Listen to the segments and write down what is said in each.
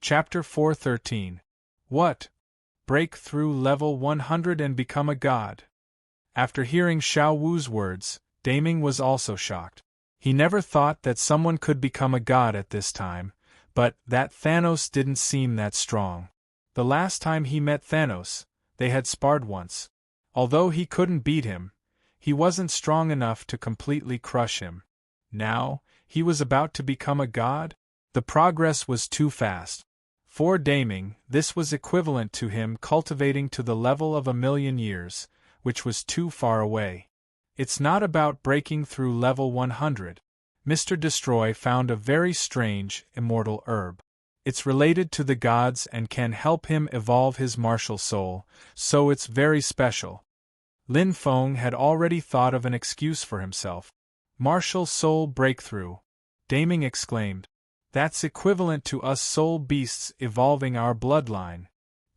Chapter 413. What? Break through level 100 and become a god? After hearing Xiao Wu's words, Daming was also shocked. He never thought that someone could become a god at this time, but that Thanos didn't seem that strong. The last time he met Thanos, they had sparred once. Although he couldn't beat him, he wasn't strong enough to completely crush him. Now, he was about to become a god? The progress was too fast. For Daming, this was equivalent to him cultivating to the level of 1,000,000 years, which was too far away. It's not about breaking through level 100. Mr. Destroy found a very strange, immortal herb. It's related to the gods and can help him evolve his martial soul, so it's very special. Lin Feng had already thought of an excuse for himself. Martial soul breakthrough, Daming exclaimed. That's equivalent to us soul beasts evolving our bloodline.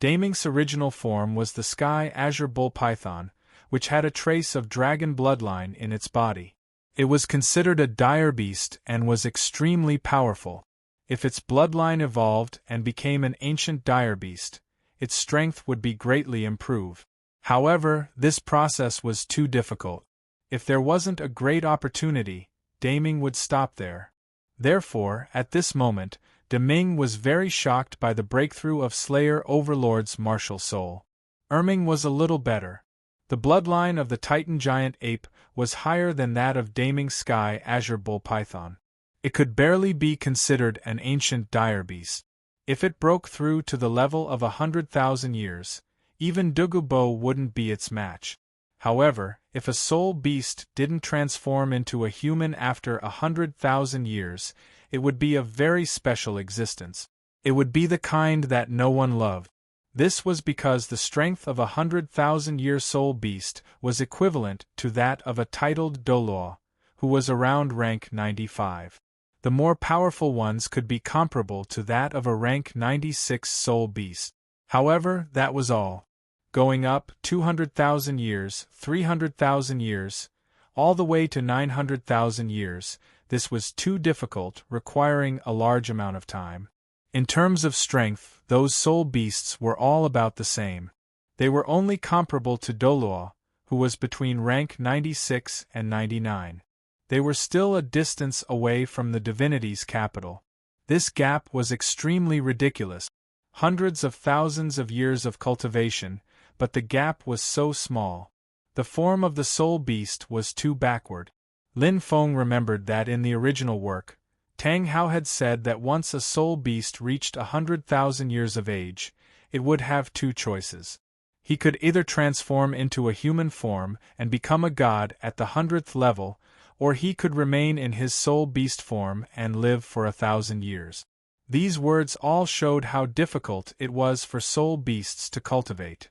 Daming's original form was the sky azure bull python, which had a trace of dragon bloodline in its body. It was considered a dire beast and was extremely powerful. If its bloodline evolved and became an ancient dire beast, its strength would be greatly improved. However, this process was too difficult. If there wasn't a great opportunity, Daming would stop there. Therefore, at this moment, Daming was very shocked by the breakthrough of Slayer Overlord's martial soul. Erming was a little better. The bloodline of the Titan giant ape was higher than that of Daming's sky azure bull python. It could barely be considered an ancient dire beast. If it broke through to the level of 100,000 years, even Dugubo wouldn't be its match. However, if a soul beast didn't transform into a human after 100,000 years, it would be a very special existence. It would be the kind that no one loved. This was because the strength of a 100,000-year soul beast was equivalent to that of a titled Doloa, who was around rank 95. The more powerful ones could be comparable to that of a rank 96 soul beast. However, that was all. Going up 200,000 years, 300,000 years, all the way to 900,000 years, this was too difficult, requiring a large amount of time. In terms of strength, those soul beasts were all about the same. They were only comparable to Doloa, who was between rank 96 and 99. They were still a distance away from the divinity's capital. This gap was extremely ridiculous. Hundreds of thousands of years of cultivation, but the gap was so small. The form of the soul beast was too backward. Lin Feng remembered that in the original work, Tang Hao had said that once a soul beast reached 100,000 years of age, it would have two choices. He could either transform into a human form and become a god at the 100th level, or he could remain in his soul beast form and live for 1,000 years. These words all showed how difficult it was for soul beasts to cultivate.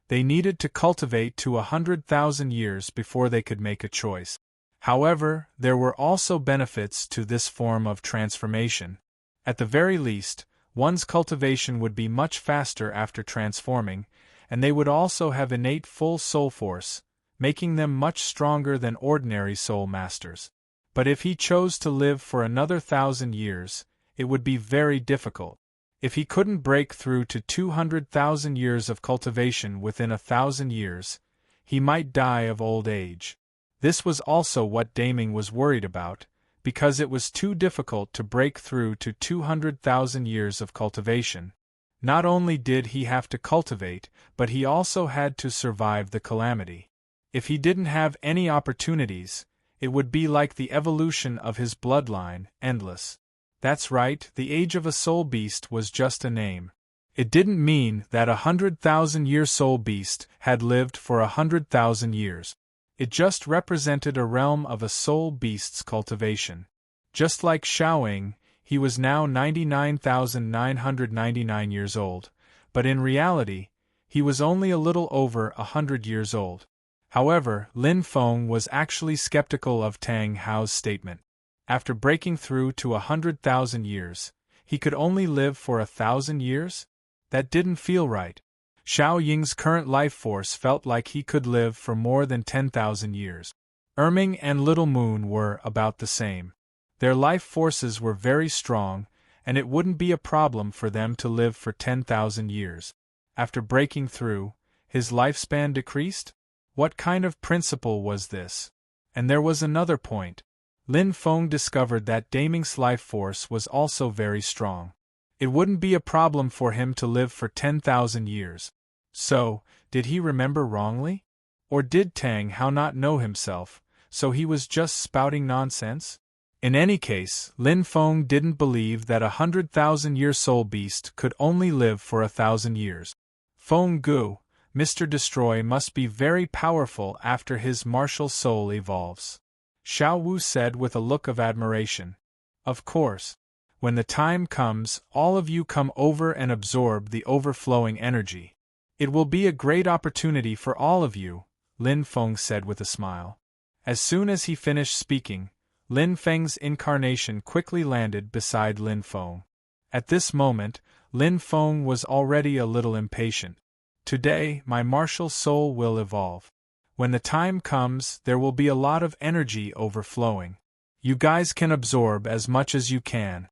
They needed to cultivate to 100,000 years before they could make a choice. However, there were also benefits to this form of transformation. At the very least, one's cultivation would be much faster after transforming, and they would also have innate full soul force, making them much stronger than ordinary soul masters. But if he chose to live for another 1,000 years, it would be very difficult. If he couldn't break through to 200,000 years of cultivation within 1,000 years, he might die of old age. This was also what Daming was worried about, because it was too difficult to break through to 200,000 years of cultivation. Not only did he have to cultivate, but he also had to survive the calamity. If he didn't have any opportunities, it would be like the evolution of his bloodline, endless. That's right, the age of a soul beast was just a name. It didn't mean that a 100,000-year soul beast had lived for 100,000 years. It just represented a realm of a soul beast's cultivation. Just like Xiaoying, he was now 99,999 years old, but in reality, he was only a little over 100 years old. However, Lin Feng was actually skeptical of Tang Hao's statement. After breaking through to 100,000 years, he could only live for 1,000 years? That didn't feel right. Xiao Ying's current life force felt like he could live for more than 10,000 years. Erming and Little Moon were about the same. Their life forces were very strong, and it wouldn't be a problem for them to live for 10,000 years. After breaking through, his lifespan decreased? What kind of principle was this? And there was another point. Lin Feng discovered that Daming's life force was also very strong. It wouldn't be a problem for him to live for 10,000 years. So, did he remember wrongly? Or did Tang Hao not know himself, so he was just spouting nonsense? In any case, Lin Feng didn't believe that 100,000-year soul beast could only live for 1,000 years. Feng Gu, Mr. Destroy must be very powerful after his martial soul evolves. Xiao Wu said with a look of admiration. Of course. When the time comes, all of you come over and absorb the overflowing energy. It will be a great opportunity for all of you, Lin Feng said with a smile. As soon as he finished speaking, Lin Feng's incarnation quickly landed beside Lin Feng. At this moment, Lin Feng was already a little impatient. Today, my martial soul will evolve. When the time comes, there will be a lot of energy overflowing. You guys can absorb as much as you can.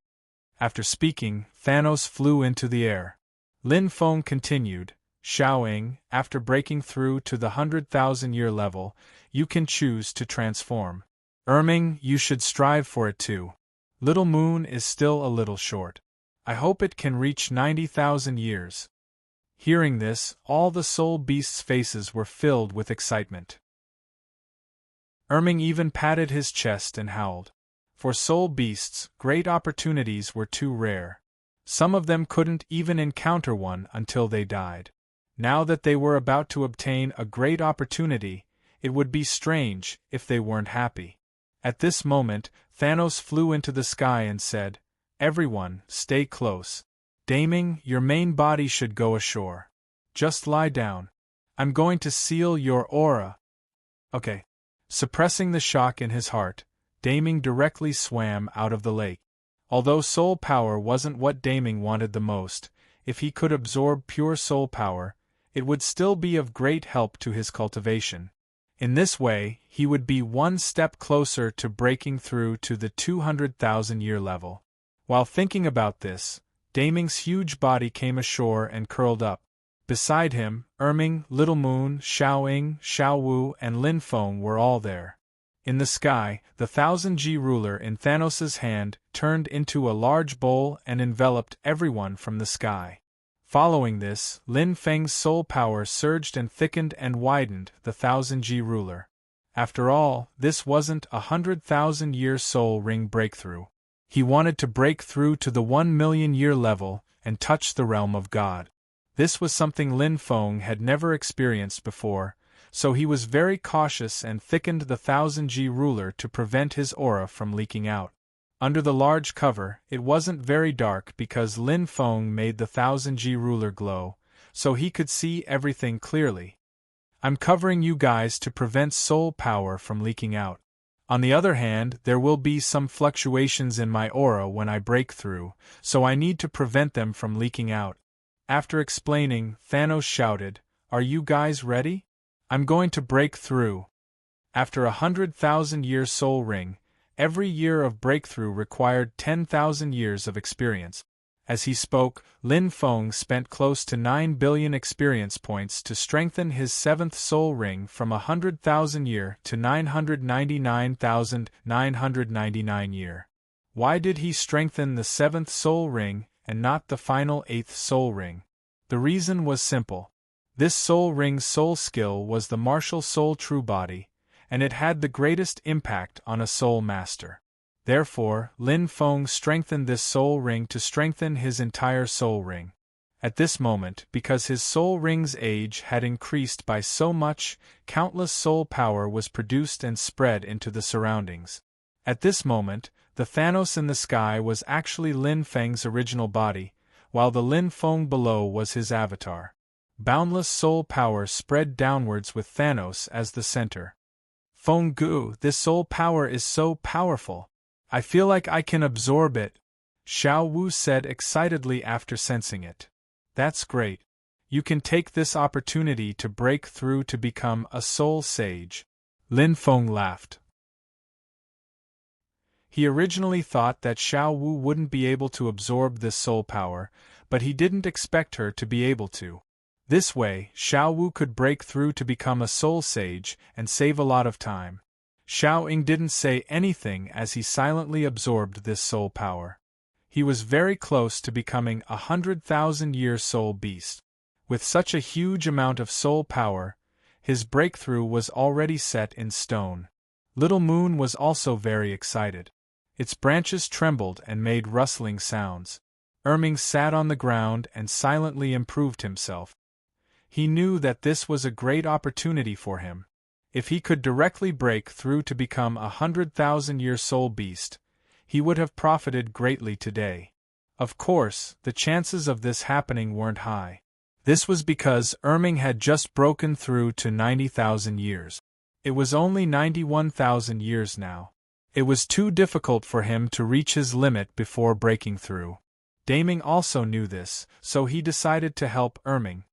After speaking, Thanos flew into the air. Lin Feng continued, Xiaoying, after breaking through to the 100,000-year level, you can choose to transform. Erming, you should strive for it too. Little Moon is still a little short. I hope it can reach 90,000 years. Hearing this, all the soul beasts' faces were filled with excitement. Erming even patted his chest and howled. For soul beasts, great opportunities were too rare. Some of them couldn't even encounter one until they died. Now that they were about to obtain a great opportunity, it would be strange if they weren't happy. At this moment, Thanos flew into the sky and said, Everyone, stay close. Daming, your main body should go ashore. Just lie down. I'm going to seal your aura. Okay. Suppressing the shock in his heart, Daming directly swam out of the lake. Although soul power wasn't what Daming wanted the most, if he could absorb pure soul power, it would still be of great help to his cultivation. In this way, he would be one step closer to breaking through to the 200,000-year level. While thinking about this, Daming's huge body came ashore and curled up. Beside him, Erming, Little Moon, Xiaoying, Xiao Wu, and Lin Feng were all there. In the sky, the 1000G ruler in Thanos' hand turned into a large bowl and enveloped everyone from the sky. Following this, Lin Feng's soul power surged and thickened and widened the 1000G ruler. After all, this wasn't a 100,000-year soul ring breakthrough. He wanted to break through to the 1,000,000-year level and touch the realm of God. This was something Lin Feng had never experienced before, so he was very cautious and thickened the 1000G ruler to prevent his aura from leaking out. Under the large cover, it wasn't very dark because Lin Feng made the 1000G ruler glow, so he could see everything clearly. I'm covering you guys to prevent soul power from leaking out. On the other hand, there will be some fluctuations in my aura when I break through, so I need to prevent them from leaking out. After explaining, Thanos shouted, Are you guys ready? I'm going to break through. After 100,000-year soul ring, every year of breakthrough required 10,000 years of experience. As he spoke, Lin Feng spent close to 9 billion experience points to strengthen his 7th soul ring from 100,000 year to 999,999 year. Why did he strengthen the 7th soul ring and not the final 8th soul ring? The reason was simple. This soul ring's soul skill was the martial soul true body, and it had the greatest impact on a soul master. Therefore, Lin Feng strengthened this soul ring to strengthen his entire soul ring. At this moment, because his soul ring's age had increased by so much, countless soul power was produced and spread into the surroundings. At this moment, the Thanos in the sky was actually Lin Feng's original body, while the Lin Feng below was his avatar. Boundless soul power spread downwards with Thanos as the center. Feng Gu, this soul power is so powerful. I feel like I can absorb it, Xiao Wu said excitedly after sensing it. That's great. You can take this opportunity to break through to become a soul sage. Lin Feng laughed. He originally thought that Xiao Wu wouldn't be able to absorb this soul power, but he didn't expect her to be able to. This way, Xiao Wu could break through to become a soul sage and save a lot of time. Xiao Ying didn't say anything as he silently absorbed this soul power. He was very close to becoming a 100,000-year soul beast. With such a huge amount of soul power, his breakthrough was already set in stone. Little Moon was also very excited. Its branches trembled and made rustling sounds. Erming sat on the ground and silently improved himself. He knew that this was a great opportunity for him. If he could directly break through to become a 100,000-year soul beast, he would have profited greatly today. Of course, the chances of this happening weren't high. This was because Erming had just broken through to 90,000 years. It was only 91,000 years now. It was too difficult for him to reach his limit before breaking through. Daming also knew this, so he decided to help Erming.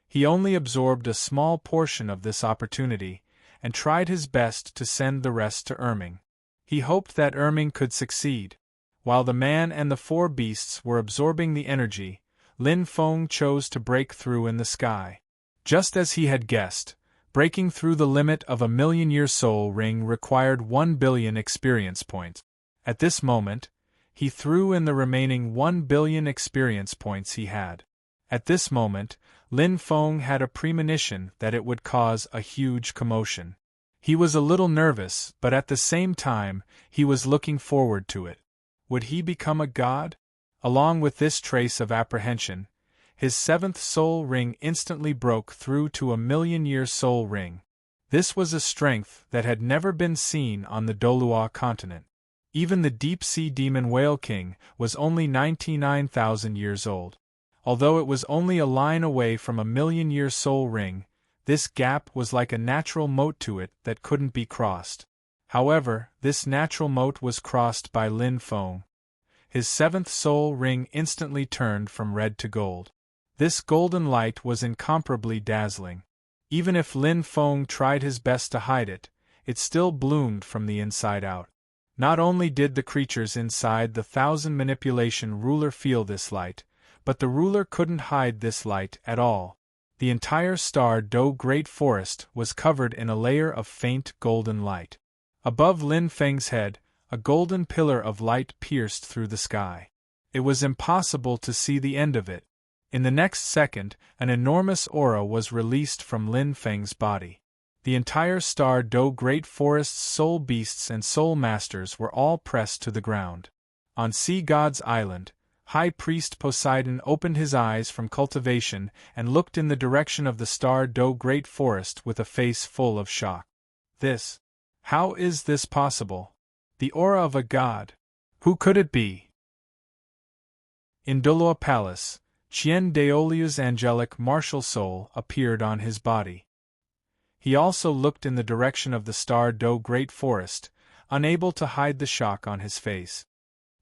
He only absorbed a small portion of this opportunity, and tried his best to send the rest to Erming. He hoped that Erming could succeed. While the man and the four beasts were absorbing the energy, Lin Feng chose to break through in the sky. Just as he had guessed, breaking through the limit of a 1,000,000-year soul ring required 1 billion experience points. At this moment, he threw in the remaining 1 billion experience points he had. At this moment, Lin Feng had a premonition that it would cause a huge commotion. He was a little nervous, but at the same time, he was looking forward to it. Would he become a god? Along with this trace of apprehension, his seventh soul ring instantly broke through to a 1,000,000-year soul ring. This was a strength that had never been seen on the Dolua continent. Even the deep-sea demon Whale King was only 99,000 years old. Although it was only a line away from a 1,000,000-year soul ring, this gap was like a natural moat to it that couldn't be crossed. However, this natural moat was crossed by Lin Feng. His seventh soul ring instantly turned from red to gold. This golden light was incomparably dazzling. Even if Lin Feng tried his best to hide it, it still bloomed from the inside out. Not only did the creatures inside the 1,000 manipulation ruler feel this light, but the ruler couldn't hide this light at all. The entire Star Do Great Forest was covered in a layer of faint golden light. Above Lin Feng's head, a golden pillar of light pierced through the sky. It was impossible to see the end of it. In the next second, an enormous aura was released from Lin Feng's body. The entire Star Do Great Forest's soul beasts and soul masters were all pressed to the ground. On Sea God's Island, High Priest Poseidon opened his eyes from cultivation and looked in the direction of the Star Do Great Forest with a face full of shock. How is this possible? The aura of a god. Who could it be? In Dolua Palace, Qian Daoliu's angelic martial soul appeared on his body. He also looked in the direction of the Star Do Great Forest, unable to hide the shock on his face.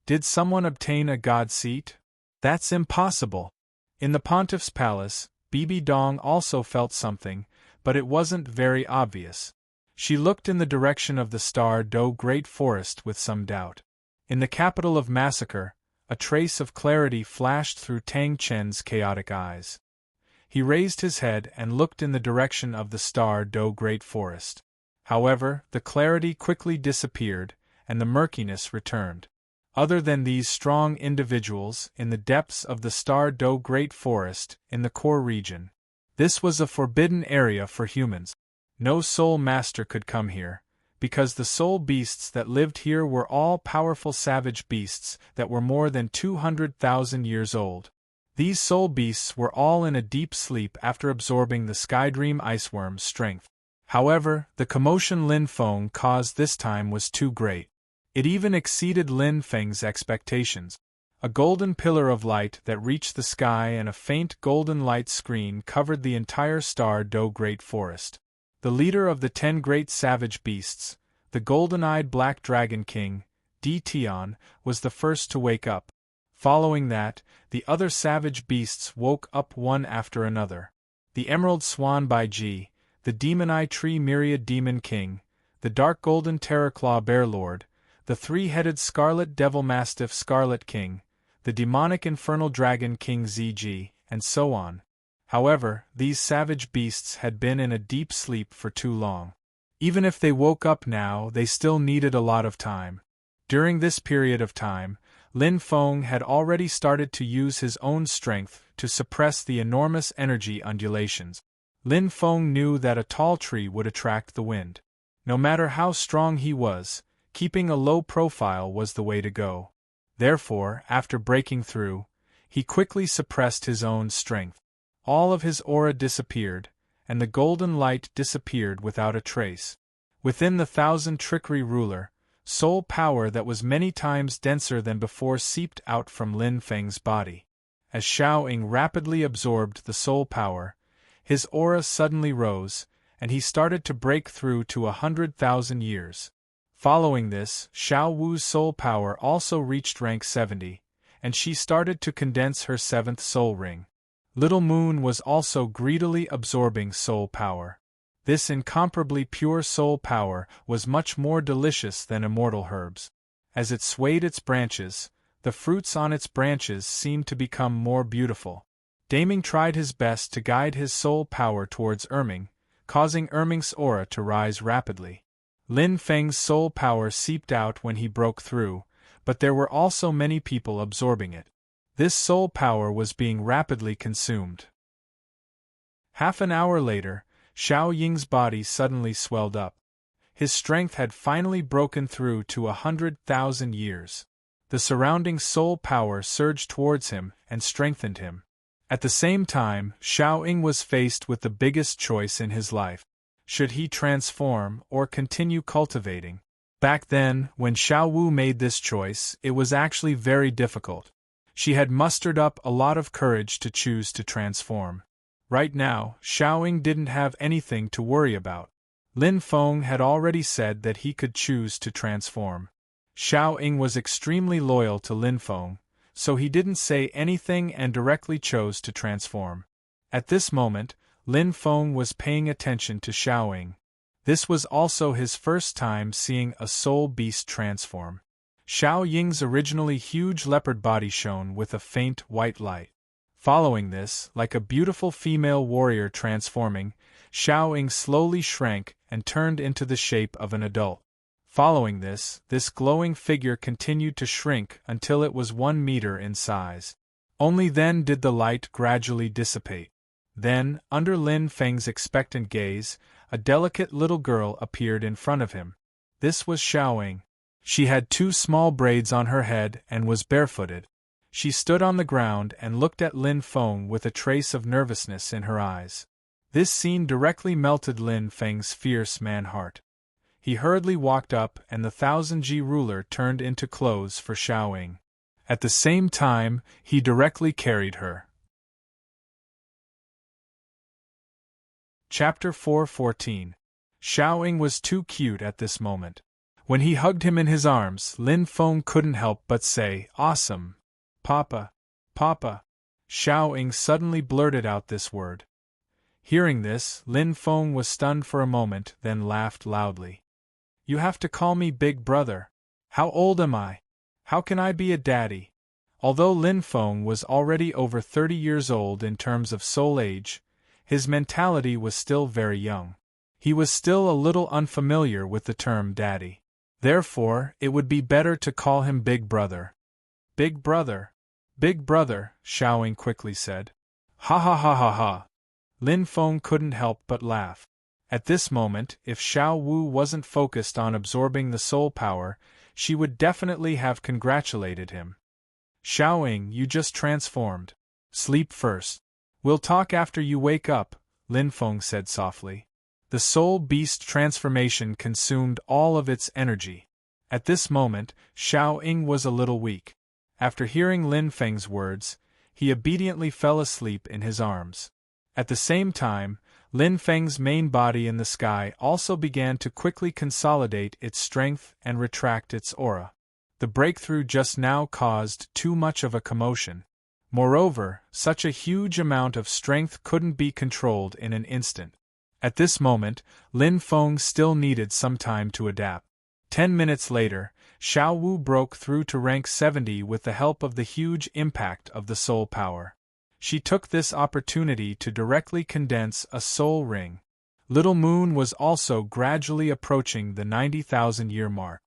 Did someone obtain a god seat? That's impossible. In the Pontiff's palace, Bibi Dong also felt something, but it wasn't very obvious. She looked in the direction of the Star Do Great Forest with some doubt. In the capital of Massacre, a trace of clarity flashed through Tang Chen's chaotic eyes. He raised his head and looked in the direction of the Star Do Great Forest. However, the clarity quickly disappeared, and the murkiness returned. Other than these strong individuals in the depths of the Star Do Great Forest in the core region, this was a forbidden area for humans. No soul master could come here, because the soul beasts that lived here were all powerful savage beasts that were more than 200,000 years old. These soul beasts were all in a deep sleep after absorbing the Skydream Iceworm's strength. However, the commotion Lin Feng caused this time was too great. It even exceeded Lin Feng's expectations. A golden pillar of light that reached the sky and a faint golden light screen covered the entire Star Do Great Forest. The leader of the 10 great savage beasts, the golden-eyed Black Dragon King, Di Tian, was the first to wake up. Following that, the other savage beasts woke up one after another. The Emerald Swan Bai Ji, the Demon Eye Tree Myriad Demon King, the Dark Golden Terrorclaw Bear Lord, the three-headed scarlet devil mastiff Scarlet King, the demonic infernal dragon King ZG, and so on. However, these savage beasts had been in a deep sleep for too long. Even if they woke up now, they still needed a lot of time. During this period of time, Lin Feng had already started to use his own strength to suppress the enormous energy undulations. Lin Feng knew that a tall tree would attract the wind. No matter how strong he was, keeping a low profile was the way to go. Therefore, after breaking through, he quickly suppressed his own strength. All of his aura disappeared, and the golden light disappeared without a trace. Within the thousand trickery ruler, soul power that was many times denser than before seeped out from Lin Feng's body. As Xiao Ying rapidly absorbed the soul power, his aura suddenly rose, and he started to break through to 100,000 years. Following this, Xiao Wu's soul power also reached rank 70, and she started to condense her seventh soul ring. Little Moon was also greedily absorbing soul power. This incomparably pure soul power was much more delicious than immortal herbs. As it swayed its branches, the fruits on its branches seemed to become more beautiful. Daming tried his best to guide his soul power towards Erming, causing Erming's aura to rise rapidly. Lin Feng's soul power seeped out when he broke through, but there were also many people absorbing it. This soul power was being rapidly consumed. Half an hour later, Xiao Ying's body suddenly swelled up. His strength had finally broken through to 100,000 years. The surrounding soul power surged towards him and strengthened him. At the same time, Xiao Ying was faced with the biggest choice in his life. Should he transform or continue cultivating? Back then, when Xiao Wu made this choice, it was actually very difficult. She had mustered up a lot of courage to choose to transform. Right now, Xiao Ying didn't have anything to worry about. Lin Feng had already said that he could choose to transform. Xiao Ying was extremely loyal to Lin Feng, so he didn't say anything and directly chose to transform. At this moment, Lin Feng was paying attention to Xiao Ying. This was also his first time seeing a soul beast transform. Xiao Ying's originally huge leopard body shone with a faint white light. Following this, like a beautiful female warrior transforming, Xiao Ying slowly shrank and turned into the shape of an adult. Following this glowing figure continued to shrink until it was 1 meter in size. Only then did the light gradually dissipate. Then, under Lin Feng's expectant gaze, a delicate little girl appeared in front of him. This was Xiao Ying. She had 2 small braids on her head and was barefooted. She stood on the ground and looked at Lin Feng with a trace of nervousness in her eyes. This scene directly melted Lin Feng's fierce man heart. He hurriedly walked up and the 1000G ruler turned into clothes for Xiao Ying. At the same time, he directly carried her. Chapter 4:14. Xiao Ying was too cute at this moment. When he hugged him in his arms, Lin Feng couldn't help but say, "Awesome! Papa! Papa!" Xiao Ying suddenly blurted out this word. Hearing this, Lin Feng was stunned for a moment, then laughed loudly. "You have to call me Big Brother. How old am I? How can I be a daddy?" Although Lin Feng was already over 30 years old in terms of soul age, his mentality was still very young. He was still a little unfamiliar with the term daddy. Therefore, it would be better to call him Big Brother. "Big Brother. Big Brother," Xiao Ying quickly said. "Ha ha ha ha ha." Lin Feng couldn't help but laugh. At this moment, if Xiao Wu wasn't focused on absorbing the soul power, she would definitely have congratulated him. "Xiao Ying, you just transformed. Sleep first. We'll talk after you wake up," Lin Feng said softly. The soul beast transformation consumed all of its energy. At this moment, Xiao Ying was a little weak. After hearing Lin Feng's words, he obediently fell asleep in his arms. At the same time, Lin Feng's main body in the sky also began to quickly consolidate its strength and retract its aura. The breakthrough just now caused too much of a commotion. Moreover, such a huge amount of strength couldn't be controlled in an instant. At this moment, Lin Feng still needed some time to adapt. 10 minutes later, Xiao Wu broke through to rank 70 with the help of the huge impact of the soul power. She took this opportunity to directly condense a soul ring. Little Moon was also gradually approaching the 90,000-year mark.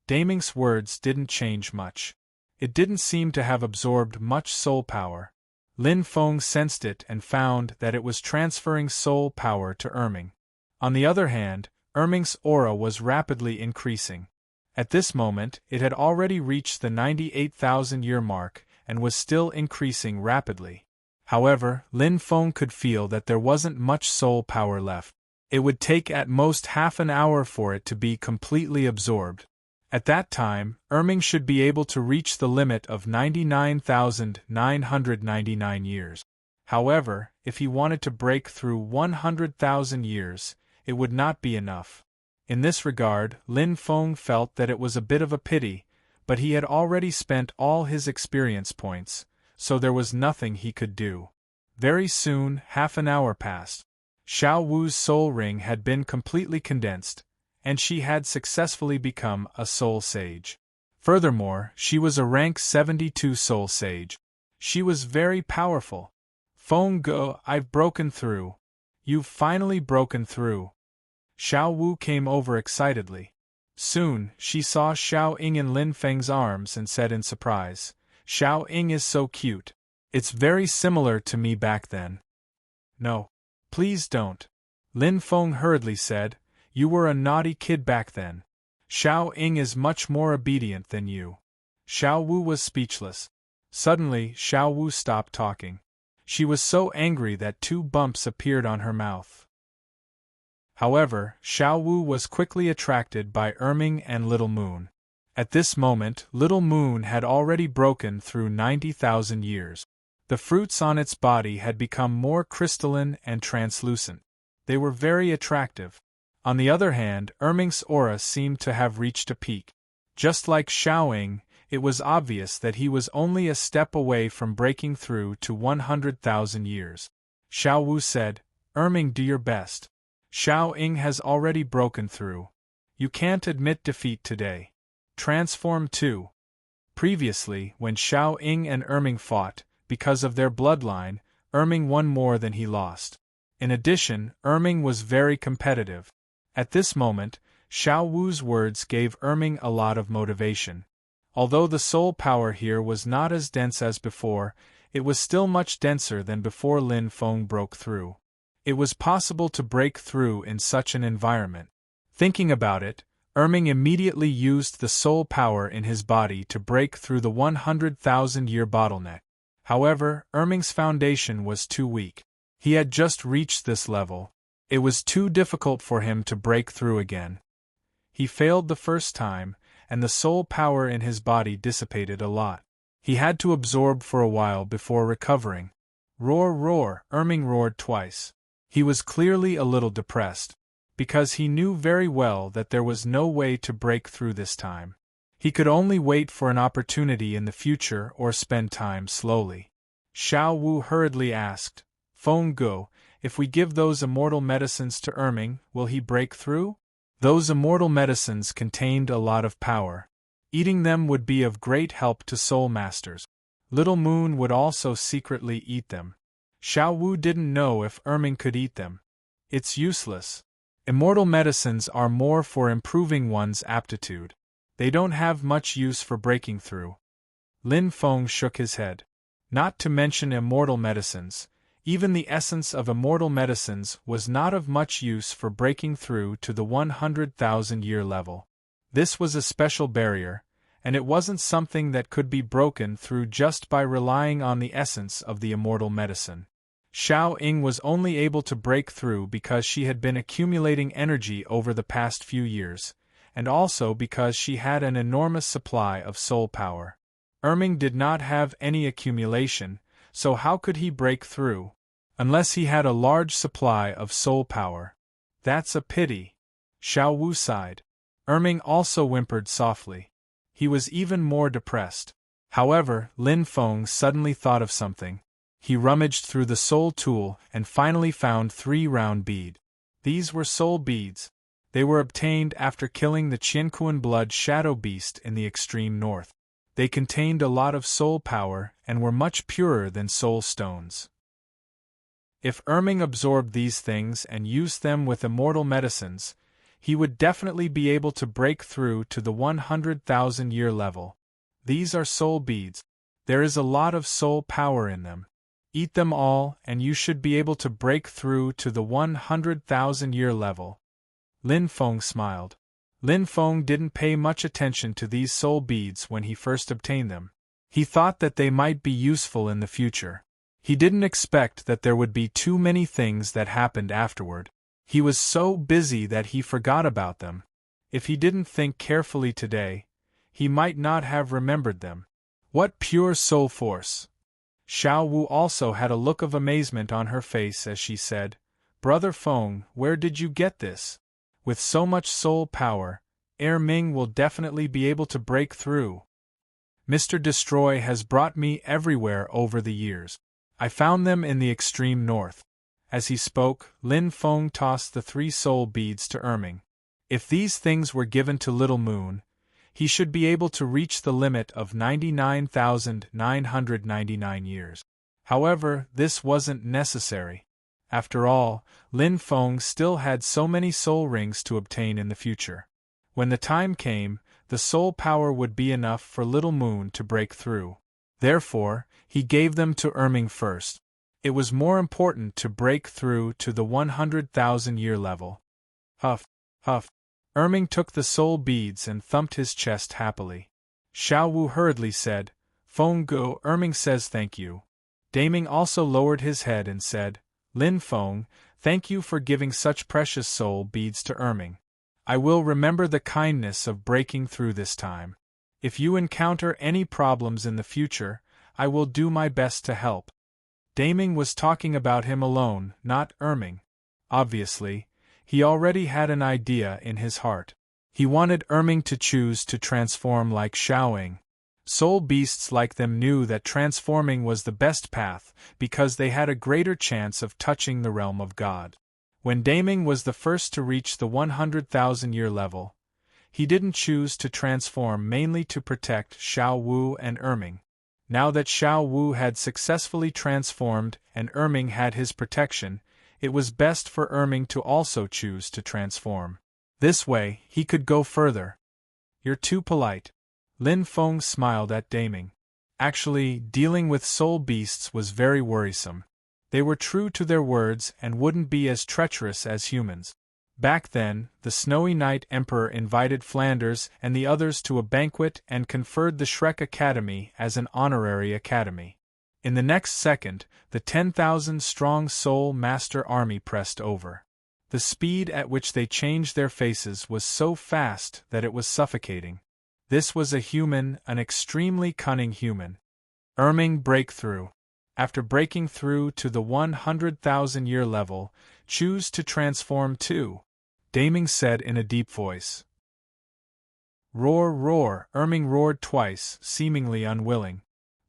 Daming's words didn't change much. It didn't seem to have absorbed much soul power. Lin Feng sensed it and found that it was transferring soul power to Erming. On the other hand, Erming's aura was rapidly increasing. At this moment, it had already reached the 98,000-year mark and was still increasing rapidly. However, Lin Feng could feel that there wasn't much soul power left. It would take at most half an hour for it to be completely absorbed. At that time, Erming should be able to reach the limit of 99,999 years. However, if he wanted to break through 100,000 years, it would not be enough. In this regard, Lin Feng felt that it was a bit of a pity, but he had already spent all his experience points, so there was nothing he could do. Very soon, half an hour passed. Xiao Wu's soul ring had been completely condensed, and she had successfully become a soul sage. Furthermore, she was a rank 72 soul sage. She was very powerful. Feng Ge, I've broken through. You've finally broken through. Xiao Wu came over excitedly. Soon, she saw Xiao Ying in Lin Feng's arms and said in surprise, Xiao Ying is so cute. It's very similar to me back then. No. Please don't. Lin Feng hurriedly said, you were a naughty kid back then. Xiao Ying is much more obedient than you. Xiao Wu was speechless. Suddenly, Xiao Wu stopped talking. She was so angry that 2 bumps appeared on her mouth. However, Xiao Wu was quickly attracted by Erming and Little Moon. At this moment, Little Moon had already broken through 90,000 years. The fruits on its body had become more crystalline and translucent. They were very attractive. On the other hand, Erming's aura seemed to have reached a peak. Just like Xiao Ying, it was obvious that he was only a step away from breaking through to 100,000 years. Xiao Wu said, Erming, do your best. Xiao Ying has already broken through. You can't admit defeat today. Transform too. Previously, when Xiao Ying and Erming fought, because of their bloodline, Erming won more than he lost. In addition, Erming was very competitive. At this moment, Xiao Wu's words gave Erming a lot of motivation. Although the soul power here was not as dense as before, it was still much denser than before Lin Feng broke through. It was possible to break through in such an environment. Thinking about it, Erming immediately used the soul power in his body to break through the 100,000-year bottleneck. However, Erming's foundation was too weak. He had just reached this level. It was too difficult for him to break through again. He failed the first time, and the soul power in his body dissipated a lot. He had to absorb for a while before recovering. Roar, roar, Erming roared twice. He was clearly a little depressed, because he knew very well that there was no way to break through this time. He could only wait for an opportunity in the future or spend time slowly. Xiao Wu hurriedly asked, Feng Ge, if we give those immortal medicines to Erming, will he break through? Those immortal medicines contained a lot of power. Eating them would be of great help to soul masters. Little Moon would also secretly eat them. Xiao Wu didn't know if Erming could eat them. It's useless. Immortal medicines are more for improving one's aptitude. They don't have much use for breaking through. Lin Feng shook his head. Not to mention immortal medicines, even the essence of immortal medicines was not of much use for breaking through to the 100,000-year level. This was a special barrier, and it wasn't something that could be broken through just by relying on the essence of the immortal medicine. Xiao Ying was only able to break through because she had been accumulating energy over the past few years, and also because she had an enormous supply of soul power. Erming did not have any accumulation, so how could he break through? Unless he had a large supply of soul power. That's a pity. Xiao Wu sighed. Erming also whimpered softly. He was even more depressed. However, Lin Feng suddenly thought of something. He rummaged through the soul tool and finally found 3 round beads. These were soul beads. They were obtained after killing the Qianquan blood shadow beast in the extreme north. They contained a lot of soul power and were much purer than soul stones. If Erming absorbed these things and used them with immortal medicines, he would definitely be able to break through to the 100,000-year level. These are soul beads. There is a lot of soul power in them. Eat them all and you should be able to break through to the 100,000-year level. Lin Feng smiled. Lin Feng didn't pay much attention to these soul beads when he first obtained them. He thought that they might be useful in the future. He didn't expect that there would be too many things that happened afterward. He was so busy that he forgot about them. If he didn't think carefully today, he might not have remembered them. What pure soul force! Xiao Wu also had a look of amazement on her face as she said, "Brother Feng, where did you get this? With so much soul power, Ming will definitely be able to break through. Mr. Destroy has brought me everywhere over the years. I found them in the extreme north." As he spoke, Lin Feng tossed the 3 soul beads to Erming. If these things were given to Little Moon, he should be able to reach the limit of 99,999 years. However, this wasn't necessary. After all, Lin Feng still had so many soul rings to obtain in the future. When the time came, the soul power would be enough for Little Moon to break through. Therefore, he gave them to Erming first. It was more important to break through to the 100,000-year level. Huff, huff. Erming took the soul beads and thumped his chest happily. Xiao Wu hurriedly said, "Feng Go, Erming says thank you." Daming also lowered his head and said, "Lin Feng, thank you for giving such precious soul beads to Erming. I will remember the kindness of breaking through this time. If you encounter any problems in the future, I will do my best to help." Daming was talking about him alone, not Erming. Obviously, he already had an idea in his heart. He wanted Erming to choose to transform like Xiaoying. Soul beasts like them knew that transforming was the best path because they had a greater chance of touching the realm of God. When Daming was the first to reach the 100,000-year level, he didn't choose to transform mainly to protect Xiao Wu and Erming. Now that Xiao Wu had successfully transformed and Erming had his protection, it was best for Erming to also choose to transform. This way, he could go further. "You're too polite." Lin Feng smiled at Daming. Actually, dealing with soul beasts was very worrisome. They were true to their words and wouldn't be as treacherous as humans. Back then, the Snowy Knight Emperor invited Flanders and the others to a banquet and conferred the Shrek Academy as an honorary academy. In the next second, the 10,000-strong Soul Master Army pressed over. The speed at which they changed their faces was so fast that it was suffocating. This was a human, an extremely cunning human. Erming breakthrough. After breaking through to the 100,000-year level, choose to transform too, Daming said in a deep voice. Roar, roar, Erming roared twice, seemingly unwilling.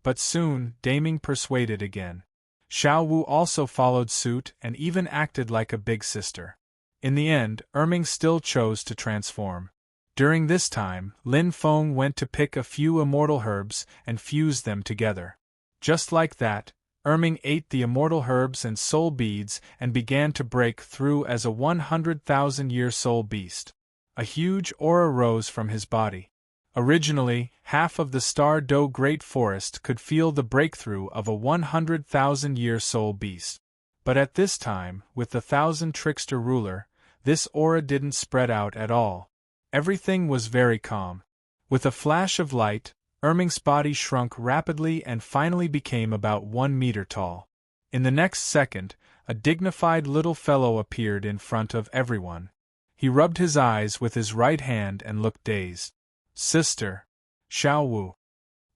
But soon, Daming persuaded again. Xiao Wu also followed suit and even acted like a big sister. In the end, Erming still chose to transform. During this time, Lin Feng went to pick a few immortal herbs and fused them together. Just like that, Erming ate the immortal herbs and soul beads and began to break through as a 100,000-year soul beast. A huge aura rose from his body. Originally, half of the Star Do Great Forest could feel the breakthrough of a 100,000-year soul beast. But at this time, with the 1,000 Trickster ruler, this aura didn't spread out at all. Everything was very calm. With a flash of light, Erming's body shrunk rapidly and finally became about 1 meter tall. In the next second, a dignified little fellow appeared in front of everyone. He rubbed his eyes with his right hand and looked dazed. "Sister." Xiao Wu.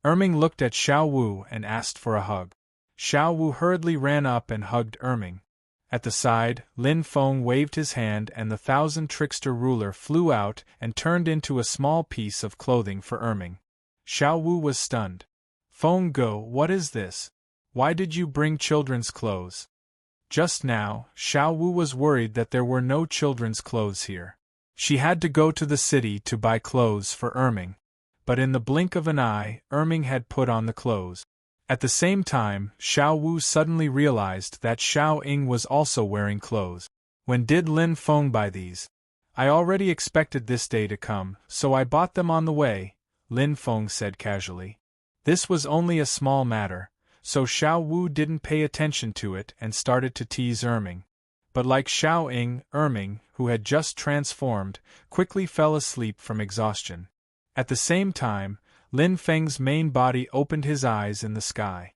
Erming looked at Xiao Wu and asked for a hug. Xiao Wu hurriedly ran up and hugged Erming. At the side, Lin Feng waved his hand and the 1,000 Trickster ruler flew out and turned into a small piece of clothing for Erming. Xiao Wu was stunned. "Feng Go, what is this? Why did you bring children's clothes?" Just now, Xiao Wu was worried that there were no children's clothes here. She had to go to the city to buy clothes for Erming. But in the blink of an eye, Erming had put on the clothes. At the same time, Xiao Wu suddenly realized that Xiao Ying was also wearing clothes. When did Lin Feng buy these? I already expected this day to come, so I bought them on the way, Lin Feng said casually. This was only a small matter, so Xiao Wu didn't pay attention to it and started to tease Erming. But like Xiao Ying, Erming, who had just transformed, quickly fell asleep from exhaustion. At the same time, Lin Feng's main body opened his eyes in the sky.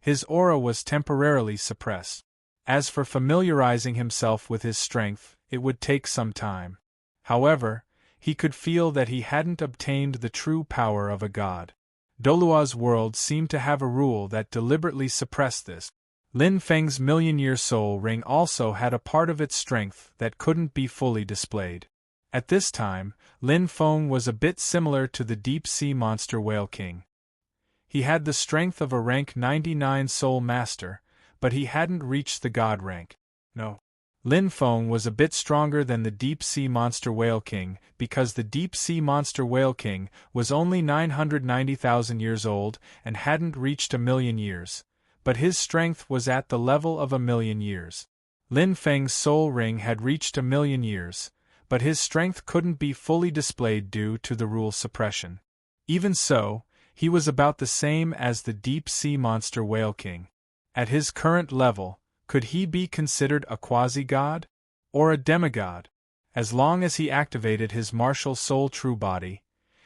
His aura was temporarily suppressed. As for familiarizing himself with his strength, it would take some time. However, he could feel that he hadn't obtained the true power of a god. Dolua's world seemed to have a rule that deliberately suppressed this. Lin Feng's million-year soul ring also had a part of its strength that couldn't be fully displayed. At this time, Lin Feng was a bit similar to the deep-sea monster Whale King. He had the strength of a rank 99 soul master, but he hadn't reached the god rank. No. Lin Feng was a bit stronger than the deep-sea monster Whale King, because the deep-sea monster Whale King was only 990,000 years old and hadn't reached 1,000,000 years, but his strength was at the level of 1,000,000 years. Lin Feng's soul ring had reached 1,000,000 years, but his strength couldn't be fully displayed due to the rule suppression. Even so, he was about the same as the deep-sea monster Whale King. At his current level, could he be considered a quasi-god? Or a demigod? As long as he activated his martial soul true body,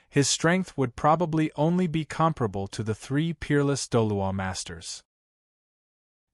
his strength would probably only be comparable to the 3 peerless Dolua masters.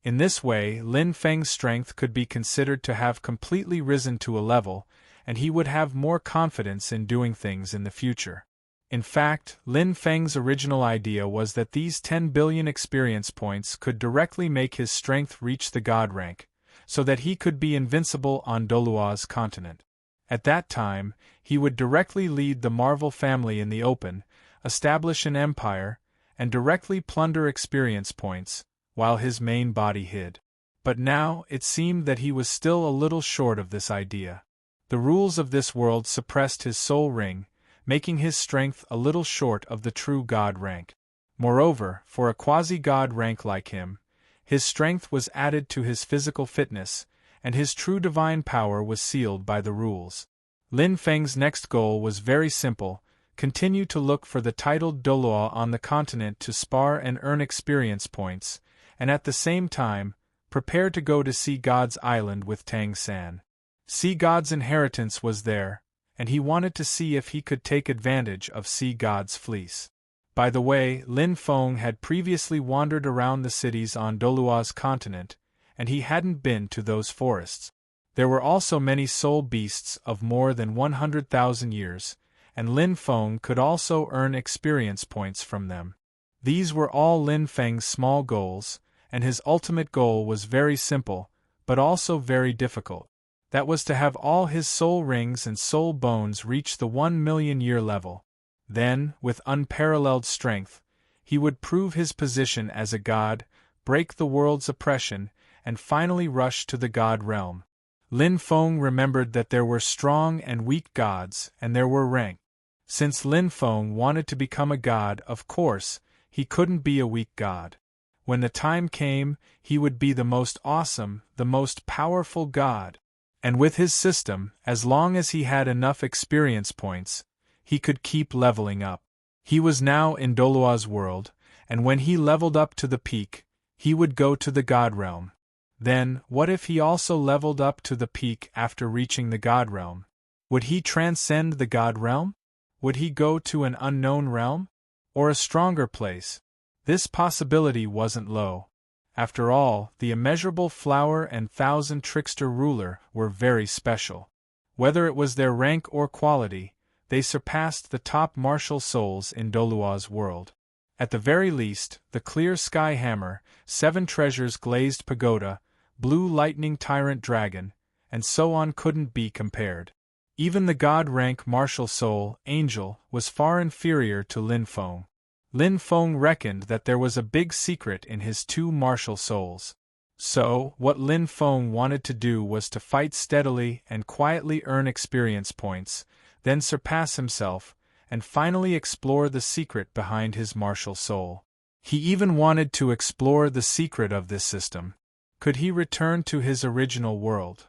In this way, Lin Feng's strength could be considered to have completely risen to a level, and he would have more confidence in doing things in the future. In fact, Lin Feng's original idea was that these 10 billion experience points could directly make his strength reach the god rank, so that he could be invincible on Dolua's continent. At that time, he would directly lead the Marvel family in the open, establish an empire, and directly plunder experience points, while his main body hid. But now, it seemed that he was still a little short of this idea. The rules of this world suppressed his soul ring, making his strength a little short of the true god rank. Moreover, for a quasi-god rank like him, his strength was added to his physical fitness, and his true divine power was sealed by the rules. Lin Feng's next goal was very simple: continue to look for the titled Dolua on the continent to spar and earn experience points, and at the same time, prepare to go to Sea God's Island with Tang San. Sea God's inheritance was there, and he wanted to see if he could take advantage of Sea God's fleece. By the way, Lin Feng had previously wandered around the cities on Dolua's continent, and he hadn't been to those forests. There were also many soul beasts of more than 100,000 years, and Lin Feng could also earn experience points from them. These were all Lin Feng's small goals, and his ultimate goal was very simple, but also very difficult. That was to have all his soul rings and soul bones reach the 1,000,000-year level. Then, with unparalleled strength, he would prove his position as a god, break the world's oppression, and finally rush to the god realm. Lin Feng remembered that there were strong and weak gods, and there were rank. Since Lin Feng wanted to become a god, of course, he couldn't be a weak god. When the time came, he would be the most awesome, the most powerful god. And with his system, as long as he had enough experience points, he could keep leveling up. He was now in Dolua's world, and when he leveled up to the peak, he would go to the god realm. Then, what if he also leveled up to the peak after reaching the god realm? Would he transcend the god realm? Would he go to an unknown realm? Or a stronger place? This possibility wasn't low. After all, the immeasurable flower and 1,000 trickster ruler were very special. Whether it was their rank or quality, they surpassed the top martial souls in Dolua's world. At the very least, the clear sky hammer, 7 treasures glazed pagoda, blue lightning tyrant dragon, and so on couldn't be compared. Even the god rank martial soul, angel, was far inferior to Lin Feng. Lin Feng reckoned that there was a big secret in his 2 martial souls. So, what Lin Feng wanted to do was to fight steadily and quietly earn experience points, then surpass himself, and finally explore the secret behind his martial soul. He even wanted to explore the secret of this system. Could he return to his original world?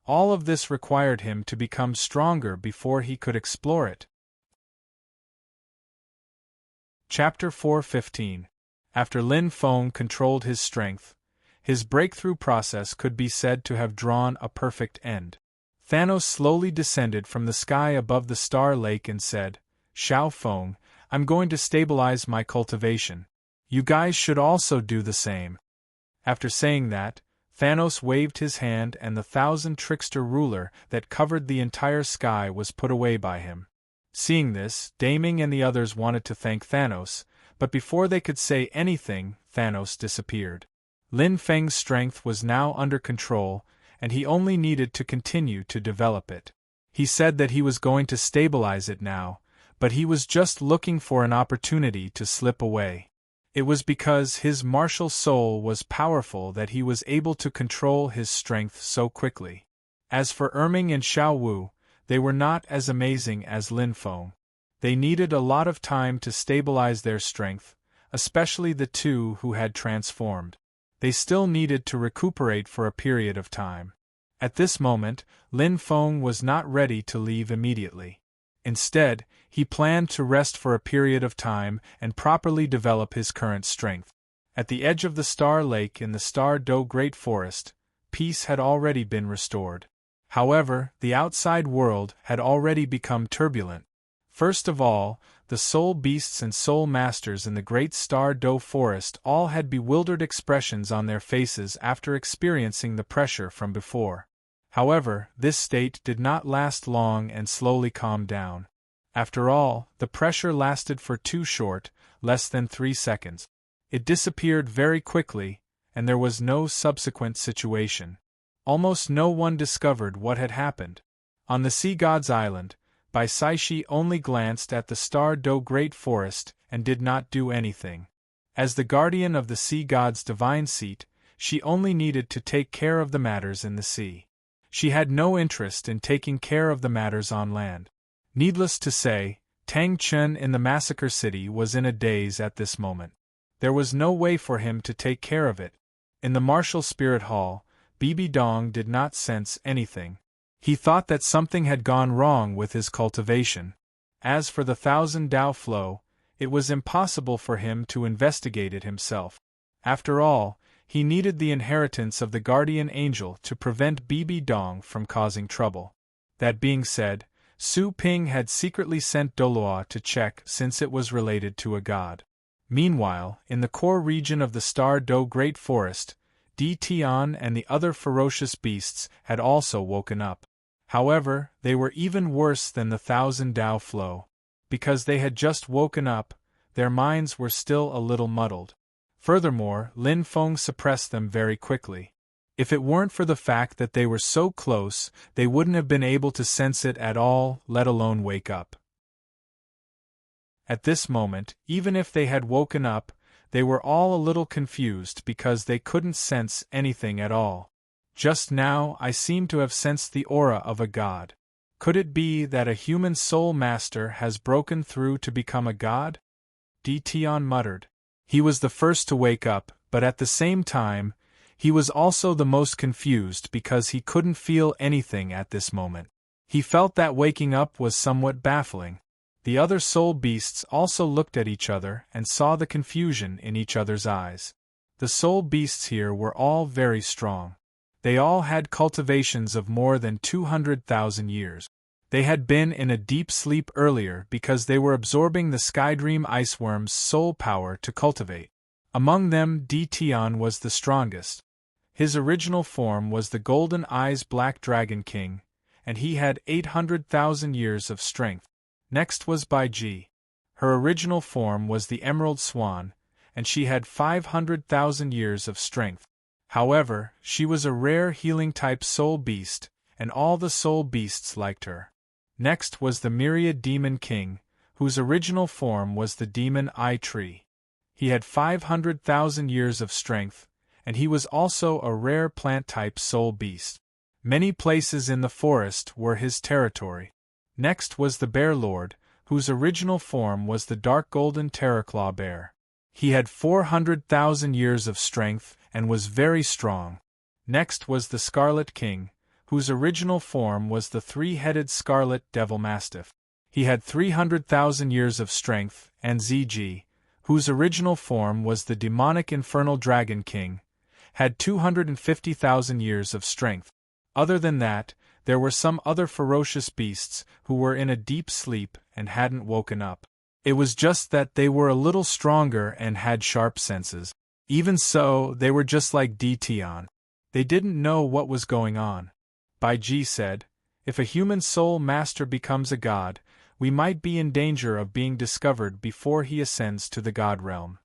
All of this required him to become stronger before he could explore it. Chapter 4:15. After Lin Feng controlled his strength, his breakthrough process could be said to have drawn a perfect end. Thanos slowly descended from the sky above the Star Lake and said, "Xiao Feng, I'm going to stabilize my cultivation. You guys should also do the same." After saying that, Thanos waved his hand and the 1,000 trickster ruler that covered the entire sky was put away by him. Seeing this, Daming and the others wanted to thank Thanos, but before they could say anything, Thanos disappeared. Lin Feng's strength was now under control, and he only needed to continue to develop it. He said that he was going to stabilize it now, but he was just looking for an opportunity to slip away. It was because his martial soul was powerful that he was able to control his strength so quickly. As for Erming and Xiao Wu, they were not as amazing as Lin Feng. They needed a lot of time to stabilize their strength, especially the two who had transformed. They still needed to recuperate for a period of time. At this moment, Lin Feng was not ready to leave immediately. Instead, he planned to rest for a period of time and properly develop his current strength. At the edge of the Star Lake in the Star Do Great Forest, peace had already been restored. However, the outside world had already become turbulent. First of all, the soul beasts and soul masters in the Great Star Do Forest all had bewildered expressions on their faces after experiencing the pressure from before. However, this state did not last long and slowly calmed down. After all, the pressure lasted for too short, less than 3 seconds. It disappeared very quickly, and there was no subsequent situation. Almost no one discovered what had happened. On the Sea God's Island, Bai Saishi only glanced at the Star Do Great Forest and did not do anything. As the guardian of the Sea God's divine seat, she only needed to take care of the matters in the sea. She had no interest in taking care of the matters on land. Needless to say, Tang Chen in the Massacre City was in a daze at this moment. There was no way for him to take care of it. In the Martial Spirit Hall, Bibi Dong did not sense anything. He thought that something had gone wrong with his cultivation. As for the 1,000 Dao flow, it was impossible for him to investigate it himself. After all, he needed the inheritance of the guardian angel to prevent Bibi Dong from causing trouble. That being said, Su Ping had secretly sent Doloa to check since it was related to a god. Meanwhile, in the core region of the Star Do Great Forest, Di Tian and the other ferocious beasts had also woken up. However, they were even worse than the 1,000 Dao flow. Because they had just woken up, their minds were still a little muddled. Furthermore, Lin Feng suppressed them very quickly. If it weren't for the fact that they were so close, they wouldn't have been able to sense it at all, let alone wake up. At this moment, even if they had woken up, they were all a little confused because they couldn't sense anything at all. Just now, I seem to have sensed the aura of a god. Could it be that a human soul master has broken through to become a god? Di Tian muttered. He was the first to wake up, but at the same time, he was also the most confused because he couldn't feel anything at this moment. He felt that waking up was somewhat baffling. The other soul beasts also looked at each other and saw the confusion in each other's eyes. The soul beasts here were all very strong. They all had cultivations of more than 200,000 years. They had been in a deep sleep earlier because they were absorbing the Skydream Iceworm's soul power to cultivate. Among them, Di Tian was the strongest. His original form was the Golden Eyes Black Dragon King, and he had 800,000 years of strength. Next was Bai Ji. Her original form was the Emerald Swan, and she had 500,000 years of strength. However, she was a rare healing-type soul beast, and all the soul beasts liked her. Next was the Myriad Demon King, whose original form was the Demon Eye Tree. He had 500,000 years of strength, and he was also a rare plant-type soul beast. Many places in the forest were his territory. Next was the Bear Lord, whose original form was the dark golden Terraclaw bear. He had 400,000 years of strength and was very strong. Next was the Scarlet King, whose original form was the three-headed Scarlet Devil Mastiff. He had 300,000 years of strength, and ZG, whose original form was the demonic Infernal Dragon King, had 250,000 years of strength. Other than that, there were some other ferocious beasts who were in a deep sleep and hadn't woken up. It was just that they were a little stronger and had sharp senses. Even so, they were just like Dtion. They didn't know what was going on. Bai Ji said, "If a human soul master becomes a god, we might be in danger of being discovered before he ascends to the god realm."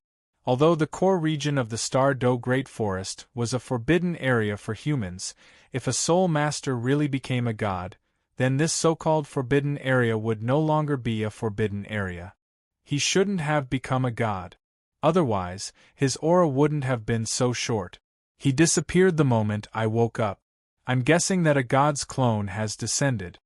Although the core region of the Star Do Great Forest was a forbidden area for humans, if a soul master really became a god, then this so-called forbidden area would no longer be a forbidden area. He shouldn't have become a god. Otherwise, his aura wouldn't have been so short. He disappeared the moment I woke up. I'm guessing that a god's clone has descended.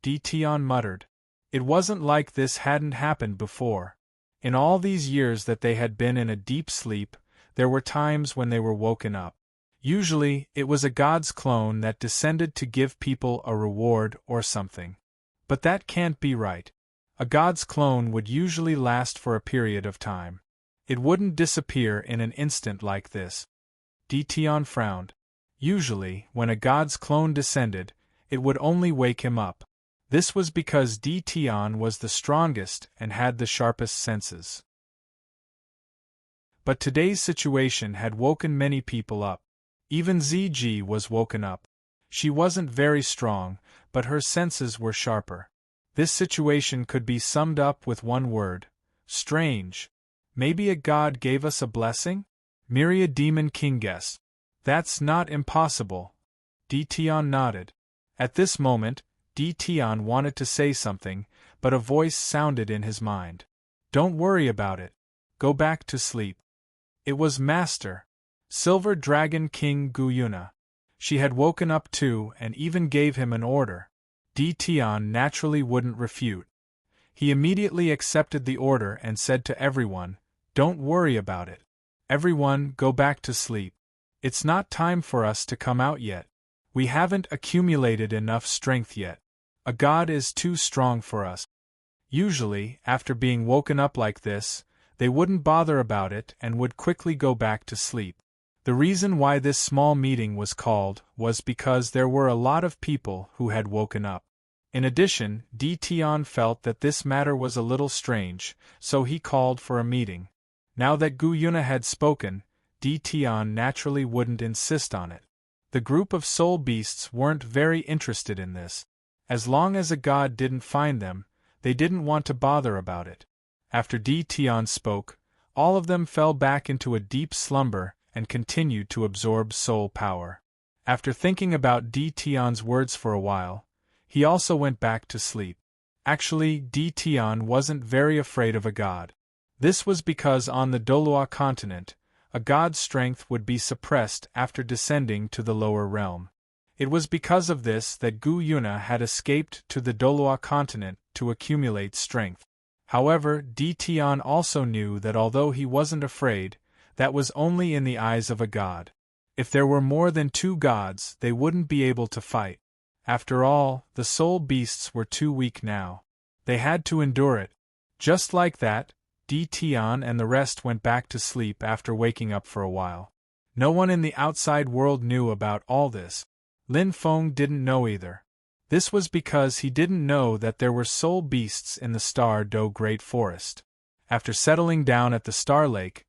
Dtion muttered. It wasn't like this hadn't happened before. In all these years that they had been in a deep sleep, there were times when they were woken up. Usually, it was a god's clone that descended to give people a reward or something. But that can't be right. A god's clone would usually last for a period of time. It wouldn't disappear in an instant like this. Dtion frowned. Usually, when a god's clone descended, it would only wake him up. This was because Dtion was the strongest and had the sharpest senses. But today's situation had woken many people up. Even ZG was woken up. She wasn't very strong, but her senses were sharper. This situation could be summed up with one word: strange. Maybe a god gave us a blessing? Myriad Demon King guessed. That's not impossible. Dtion nodded. At this moment, Dtion wanted to say something, but a voice sounded in his mind. Don't worry about it. Go back to sleep. It was Master Silver Dragon King Guyuna. She had woken up too and even gave him an order. Dtion naturally wouldn't refute. He immediately accepted the order and said to everyone, "Don't worry about it. Everyone, go back to sleep. It's not time for us to come out yet. We haven't accumulated enough strength yet. A god is too strong for us." Usually, after being woken up like this, they wouldn't bother about it and would quickly go back to sleep. The reason why this small meeting was called was because there were a lot of people who had woken up. In addition, Dtion felt that this matter was a little strange, so he called for a meeting. Now that Guyuna had spoken, Dtion naturally wouldn't insist on it. The group of soul beasts weren't very interested in this. As long as a god didn't find them, they didn't want to bother about it. After Dtion spoke, all of them fell back into a deep slumber and continued to absorb soul power. After thinking about Dtion's words for a while, he also went back to sleep. Actually, Dtion wasn't very afraid of a god. This was because on the Dolua continent, a god's strength would be suppressed after descending to the lower realm. It was because of this that Guyuna had escaped to the Dolua continent to accumulate strength. However, Dtion also knew that although he wasn't afraid, that was only in the eyes of a god. If there were more than two gods, they wouldn't be able to fight. After all, the soul beasts were too weak now. They had to endure it. Just like that, Dtion and the rest went back to sleep after waking up for a while. No one in the outside world knew about all this. Lin Feng didn't know either. This was because he didn't know that there were soul beasts in the Star Do Great Forest. After settling down at the Star Lake,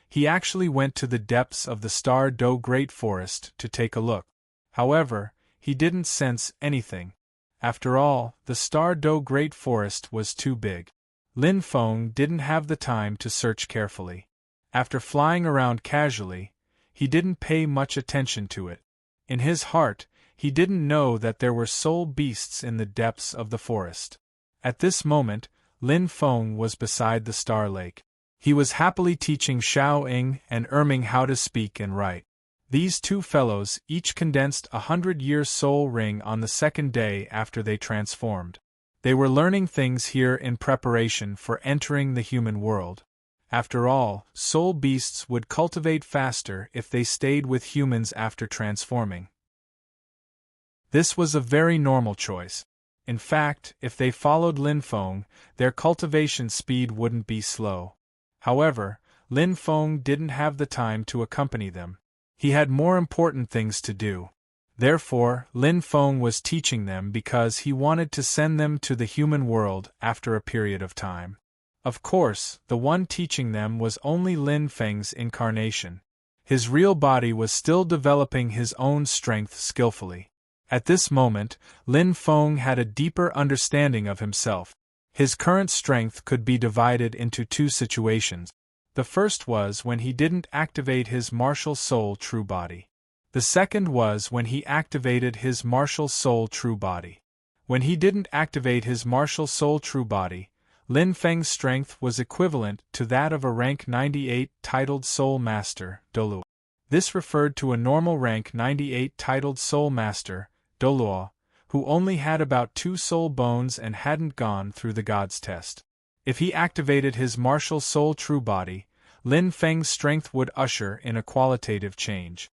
he actually went to the depths of the Star Do Great Forest to take a look. However, he didn't sense anything. After all, the Star Do Great Forest was too big. Lin Feng didn't have the time to search carefully. After flying around casually, he didn't pay much attention to it. In his heart, he didn't know that there were soul beasts in the depths of the forest. At this moment, Lin Feng was beside the Star Lake. He was happily teaching Xiao Ying and Erming how to speak and write. These two fellows each condensed 100-year soul ring on the second day after they transformed. They were learning things here in preparation for entering the human world. After all, soul beasts would cultivate faster if they stayed with humans after transforming. This was a very normal choice. In fact, if they followed Lin Feng, their cultivation speed wouldn't be slow. However, Lin Feng didn't have the time to accompany them. He had more important things to do. Therefore, Lin Feng was teaching them because he wanted to send them to the human world after a period of time. Of course, the one teaching them was only Lin Feng's incarnation. His real body was still developing his own strength skillfully. At this moment, Lin Feng had a deeper understanding of himself. His current strength could be divided into two situations. The first was when he didn't activate his martial soul true body. The second was when he activated his martial soul true body. When he didn't activate his martial soul true body, Lin Feng's strength was equivalent to that of a rank 98 titled Soul Master, Doluo. This referred to a normal rank 98 titled Soul Master, Doluo, who only had about 2 soul bones and hadn't gone through the God's test. If he activated his martial soul true body, Lin Feng's strength would usher in a qualitative change.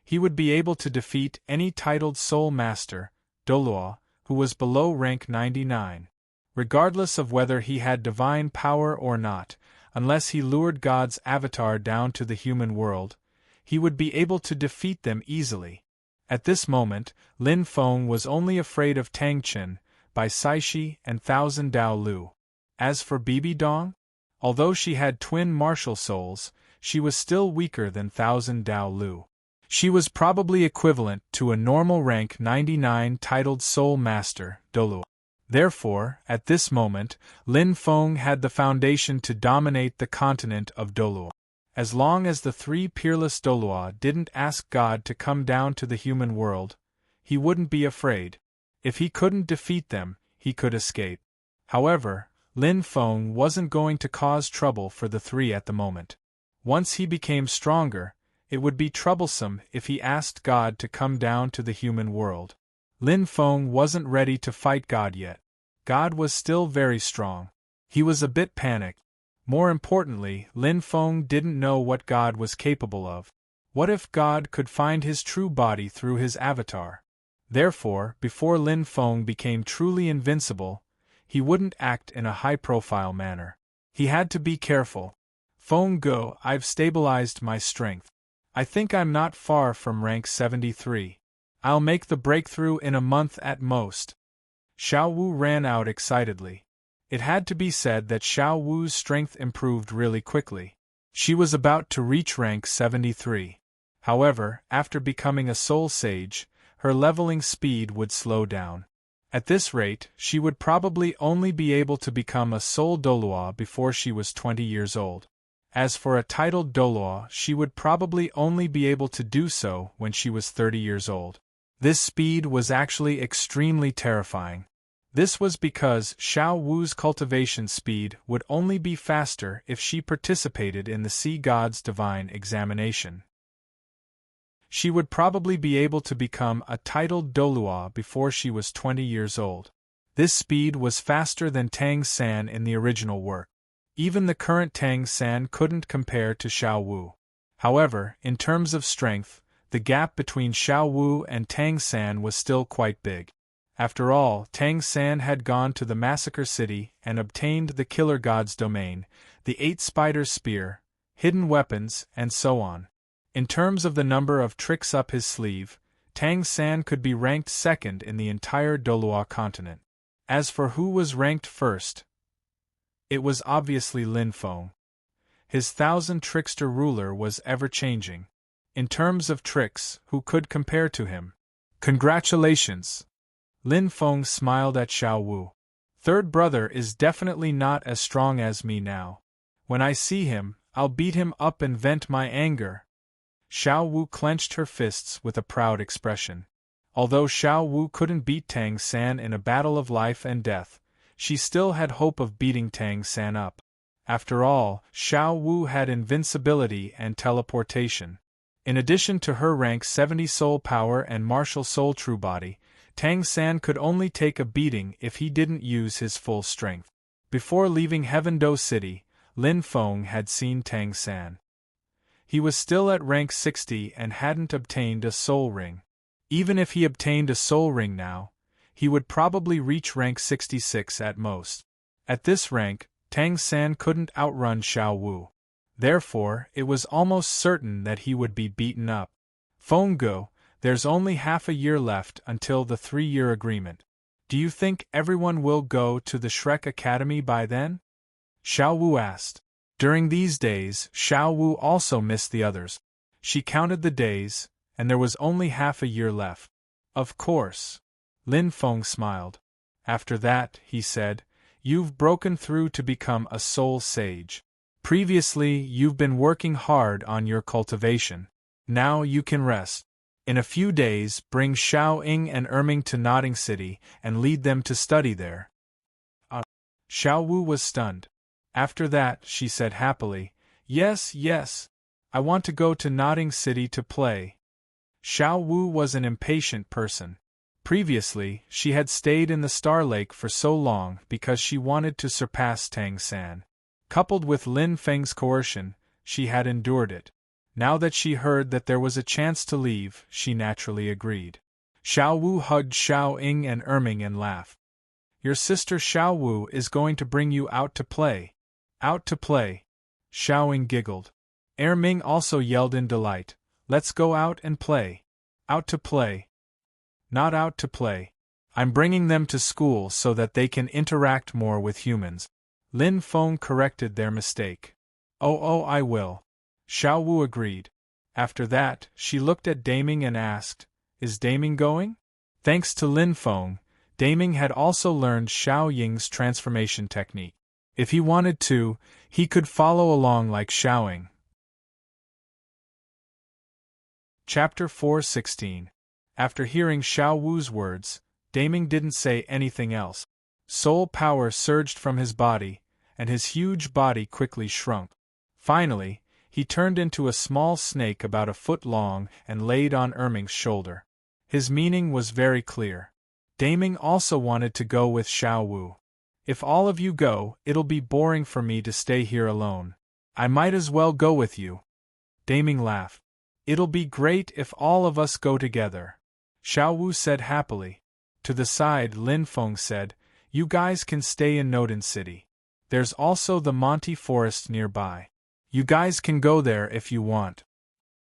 He would be able to defeat any titled Soul Master, Doluo, who was below rank 99. Regardless of whether he had divine power or not, unless he lured God's avatar down to the human world, he would be able to defeat them easily. At this moment, Lin Feng was only afraid of Tang Chen, Bai Saishi, and Thousand Dao Lu. As for Bibi Dong, although she had twin martial souls, she was still weaker than Thousand Dao Lu. She was probably equivalent to a normal rank 99 titled Soul Master, Doluo. Therefore, at this moment, Lin Feng had the foundation to dominate the continent of Doluo. As long as the 3 peerless Doluo didn't ask God to come down to the human world, he wouldn't be afraid. If he couldn't defeat them, he could escape. However, Lin Feng wasn't going to cause trouble for the 3 at the moment. Once he became stronger, it would be troublesome if he asked God to come down to the human world. Lin Feng wasn't ready to fight God yet. God was still very strong. He was a bit panicked. More importantly, Lin Feng didn't know what God was capable of. What if God could find his true body through his avatar? Therefore, before Lin Feng became truly invincible, he wouldn't act in a high-profile manner. He had to be careful. Feng Go, I've stabilized my strength. I think I'm not far from rank 73. I'll make the breakthrough in a month at most. Xiao Wu ran out excitedly. It had to be said that Xiao Wu's strength improved really quickly. She was about to reach rank 73. However, after becoming a soul sage, her leveling speed would slow down. At this rate, she would probably only be able to become a soul Doluo before she was 20 years old. As for a titled Doluo, she would probably only be able to do so when she was 30 years old. This speed was actually extremely terrifying. This was because Xiao Wu's cultivation speed would only be faster if she participated in the Sea God's divine examination. She would probably be able to become a titled Doluo before she was 20 years old. This speed was faster than Tang San in the original work. Even the current Tang San couldn't compare to Xiao Wu. However, in terms of strength, the gap between Xiao Wu and Tang San was still quite big. After all, Tang San had gone to the Massacre City and obtained the Killer God's domain, the 8-Spider Spear, hidden weapons, and so on. In terms of the number of tricks up his sleeve, Tang San could be ranked second in the entire Doluo continent. As for who was ranked first, it was obviously Lin Feng. His 1,000 trickster ruler was ever-changing. In terms of tricks, who could compare to him? Congratulations! Lin Feng smiled at Xiao Wu. Third brother is definitely not as strong as me now. When I see him, I'll beat him up and vent my anger. Xiao Wu clenched her fists with a proud expression. Although Xiao Wu couldn't beat Tang San in a battle of life and death, she still had hope of beating Tang San up. After all, Xiao Wu had invincibility and teleportation. In addition to her rank 70 soul power and martial soul true body, Tang San could only take a beating if he didn't use his full strength. Before leaving Heaven Do City, Lin Feng had seen Tang San. He was still at rank 60 and hadn't obtained a soul ring. Even if he obtained a soul ring now, he would probably reach rank 66 at most. At this rank, Tang San couldn't outrun Xiao Wu. Therefore, it was almost certain that he would be beaten up. Feng Ge, there's only half a year left until the 3-year agreement. Do you think everyone will go to the Shrek Academy by then? Xiao Wu asked. During these days, Xiao Wu also missed the others. She counted the days, and there was only half a year left. Of course. Lin Feng smiled. After that, he said, you've broken through to become a soul sage. Previously, you've been working hard on your cultivation. Now you can rest. In a few days, bring Xiao Ying and Erming to Nodding City and lead them to study there. Xiao Wu was stunned. After that, she said happily, yes, yes. I want to go to Nodding City to play. Xiao Wu was an impatient person. Previously, she had stayed in the Star Lake for so long because she wanted to surpass Tang San. Coupled with Lin Feng's coercion, she had endured it. Now that she heard that there was a chance to leave, she naturally agreed. Xiao Wu hugged Xiao Ying and Erming and laughed. Your sister Xiao Wu is going to bring you out to play. Out to play. Xiao Ying giggled. Erming also yelled in delight. Let's go out and play. Out to play. Not out to play. I'm bringing them to school so that they can interact more with humans. Lin Feng corrected their mistake. Oh, I will. Xiao Wu agreed. After that, she looked at Daming and asked, is Daming going? Thanks to Lin Feng, Daming had also learned Xiao Ying's transformation technique. If he wanted to, he could follow along like Xiao Ying. Chapter 4:16. After hearing Xiao Wu's words, Daming didn't say anything else. Soul power surged from his body, and his huge body quickly shrunk. Finally, he turned into a small snake about a foot long and laid on Erming's shoulder. His meaning was very clear. Daming also wanted to go with Xiao Wu. If all of you go, it'll be boring for me to stay here alone. I might as well go with you. Daming laughed. It'll be great if all of us go together. Xiao Wu said happily. To the side, Lin Feng said, you guys can stay in Noden City. There's also the Monty Forest nearby. You guys can go there if you want.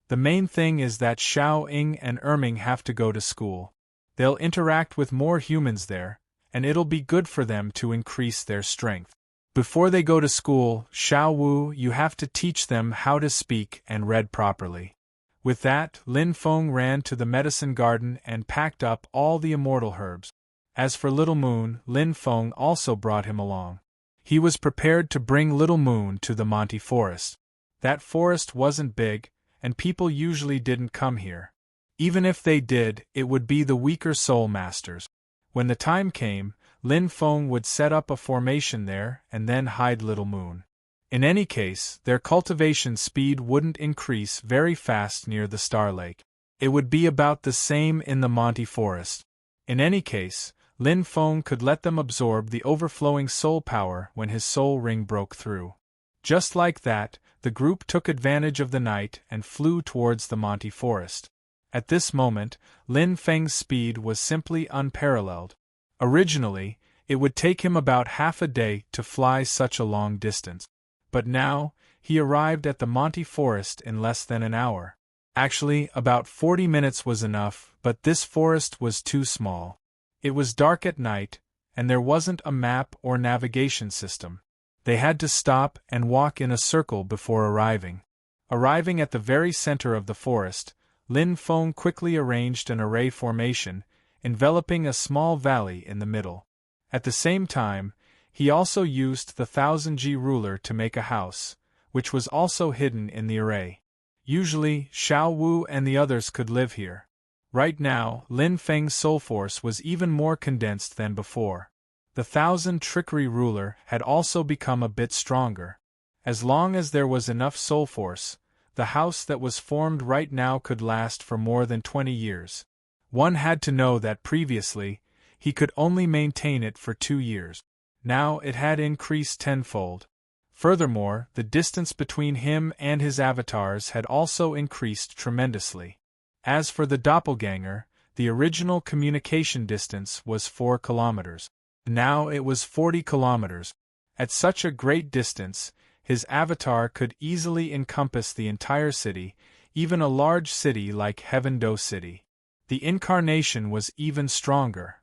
The main thing is that Xiao Ying and Erming have to go to school. They'll interact with more humans there, and it'll be good for them to increase their strength. Before they go to school, Xiao Wu, you have to teach them how to speak and read properly. With that, Lin Feng ran to the medicine garden and packed up all the immortal herbs. As for Little Moon, Lin Feng also brought him along. He was prepared to bring Little Moon to the Monty Forest. That forest wasn't big, and people usually didn't come here. Even if they did, it would be the weaker soul masters. When the time came, Lin Feng would set up a formation there and then hide Little Moon. In any case, their cultivation speed wouldn't increase very fast near the Star Lake. It would be about the same in the Monty Forest. In any case, Lin Feng could let them absorb the overflowing soul power when his soul ring broke through. Just like that, the group took advantage of the night and flew towards the Monty Forest. At this moment, Lin Feng's speed was simply unparalleled. Originally, it would take him about half a day to fly such a long distance. But now, he arrived at the Monty Forest in less than an hour. Actually, about 40 minutes was enough, but this forest was too small. It was dark at night, and there wasn't a map or navigation system. They had to stop and walk in a circle before arriving. Arriving at the very center of the forest, Lin Feng quickly arranged an array formation, enveloping a small valley in the middle. At the same time, he also used the 1000G ruler to make a house, which was also hidden in the array. Usually, Xiao Wu and the others could live here. Right now, Lin Feng's soul force was even more condensed than before. The 1000 trickery ruler had also become a bit stronger. As long as there was enough soul force, the house that was formed right now could last for more than 20 years. One had to know that previously, he could only maintain it for 2 years. Now it had increased tenfold. Furthermore, the distance between him and his avatars had also increased tremendously. As for the doppelganger, the original communication distance was 4 kilometers. Now it was 40 kilometers. At such a great distance, his avatar could easily encompass the entire city, even a large city like Heaven-Do City. The incarnation was even stronger.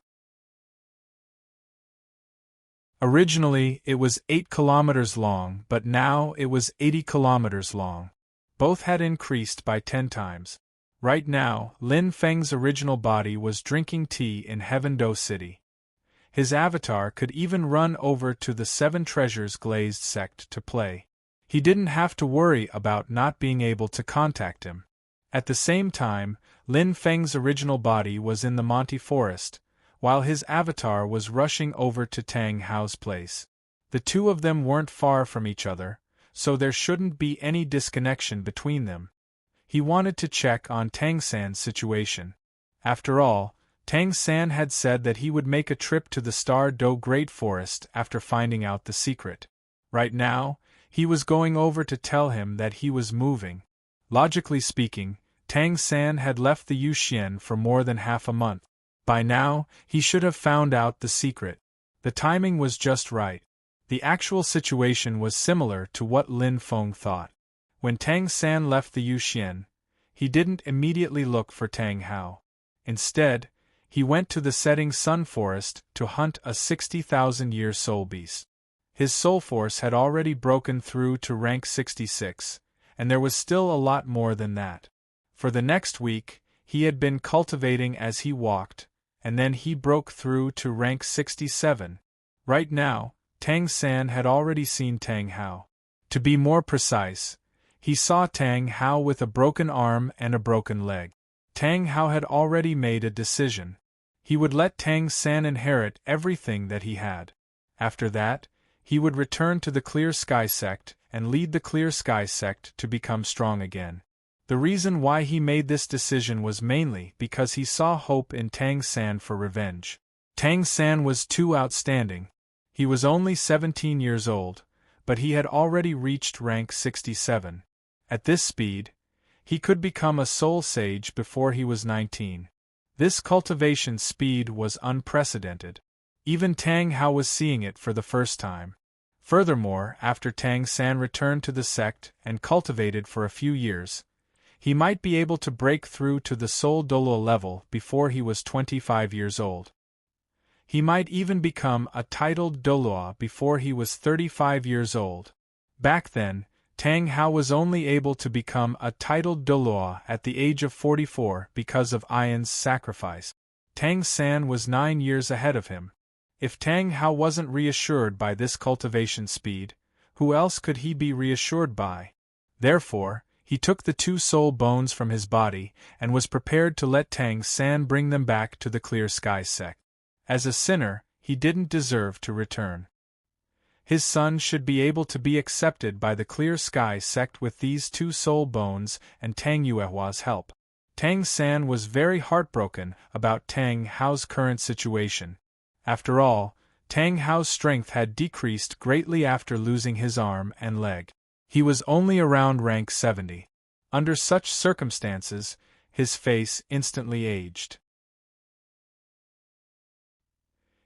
Originally, it was 8 kilometers long, but now it was 80 kilometers long. Both had increased by 10 times. Right now, Lin Feng's original body was drinking tea in Heaven-Do City. His avatar could even run over to the Seven Treasures Glazed sect to play. He didn't have to worry about not being able to contact him. At the same time, Lin Feng's original body was in the Monty Forest, while his avatar was rushing over to Tang Hao's place. The two of them weren't far from each other, so there shouldn't be any disconnection between them. He wanted to check on Tang San's situation. After all, Tang San had said that he would make a trip to the Star-Do Great Forest after finding out the secret. Right now, he was going over to tell him that he was moving. Logically speaking, Tang San had left the Yuxian for more than half a month. By now, he should have found out the secret. The timing was just right. The actual situation was similar to what Lin Feng thought. When Tang San left the Yuxian, he didn't immediately look for Tang Hao. Instead, he went to the setting sun forest to hunt a 60,000-year soul beast. His soul force had already broken through to rank 66, and there was still a lot more than that. For the next week, he had been cultivating as he walked, and then he broke through to rank 67. Right now, Tang San had already seen Tang Hao. To be more precise, he saw Tang Hao with a broken arm and a broken leg. Tang Hao had already made a decision. He would let Tang San inherit everything that he had. After that, he would return to the Clear Sky sect and lead the Clear Sky sect to become strong again. The reason why he made this decision was mainly because he saw hope in Tang San for revenge. Tang San was too outstanding. He was only 17 years old, but he had already reached rank 67. At this speed, he could become a soul sage before he was 19. This cultivation speed was unprecedented. Even Tang Hao was seeing it for the first time. Furthermore, after Tang San returned to the sect and cultivated for a few years, he might be able to break through to the Soul Dolo level before he was 25 years old. He might even become a titled Doloa before he was 35 years old. Back then, Tang Hao was only able to become a titled Doloa at the age of 44 because of Ian's sacrifice. Tang San was 9 years ahead of him. If Tang Hao wasn't reassured by this cultivation speed, who else could he be reassured by? Therefore, he took the 2 soul bones from his body and was prepared to let Tang San bring them back to the Clear Sky sect. As a sinner, he didn't deserve to return. His son should be able to be accepted by the Clear Sky sect with these 2 soul bones and Tang Yuehua's help. Tang San was very heartbroken about Tang Hao's current situation. After all, Tang Hao's strength had decreased greatly after losing his arm and leg. He was only around rank 70. Under such circumstances, his face instantly aged.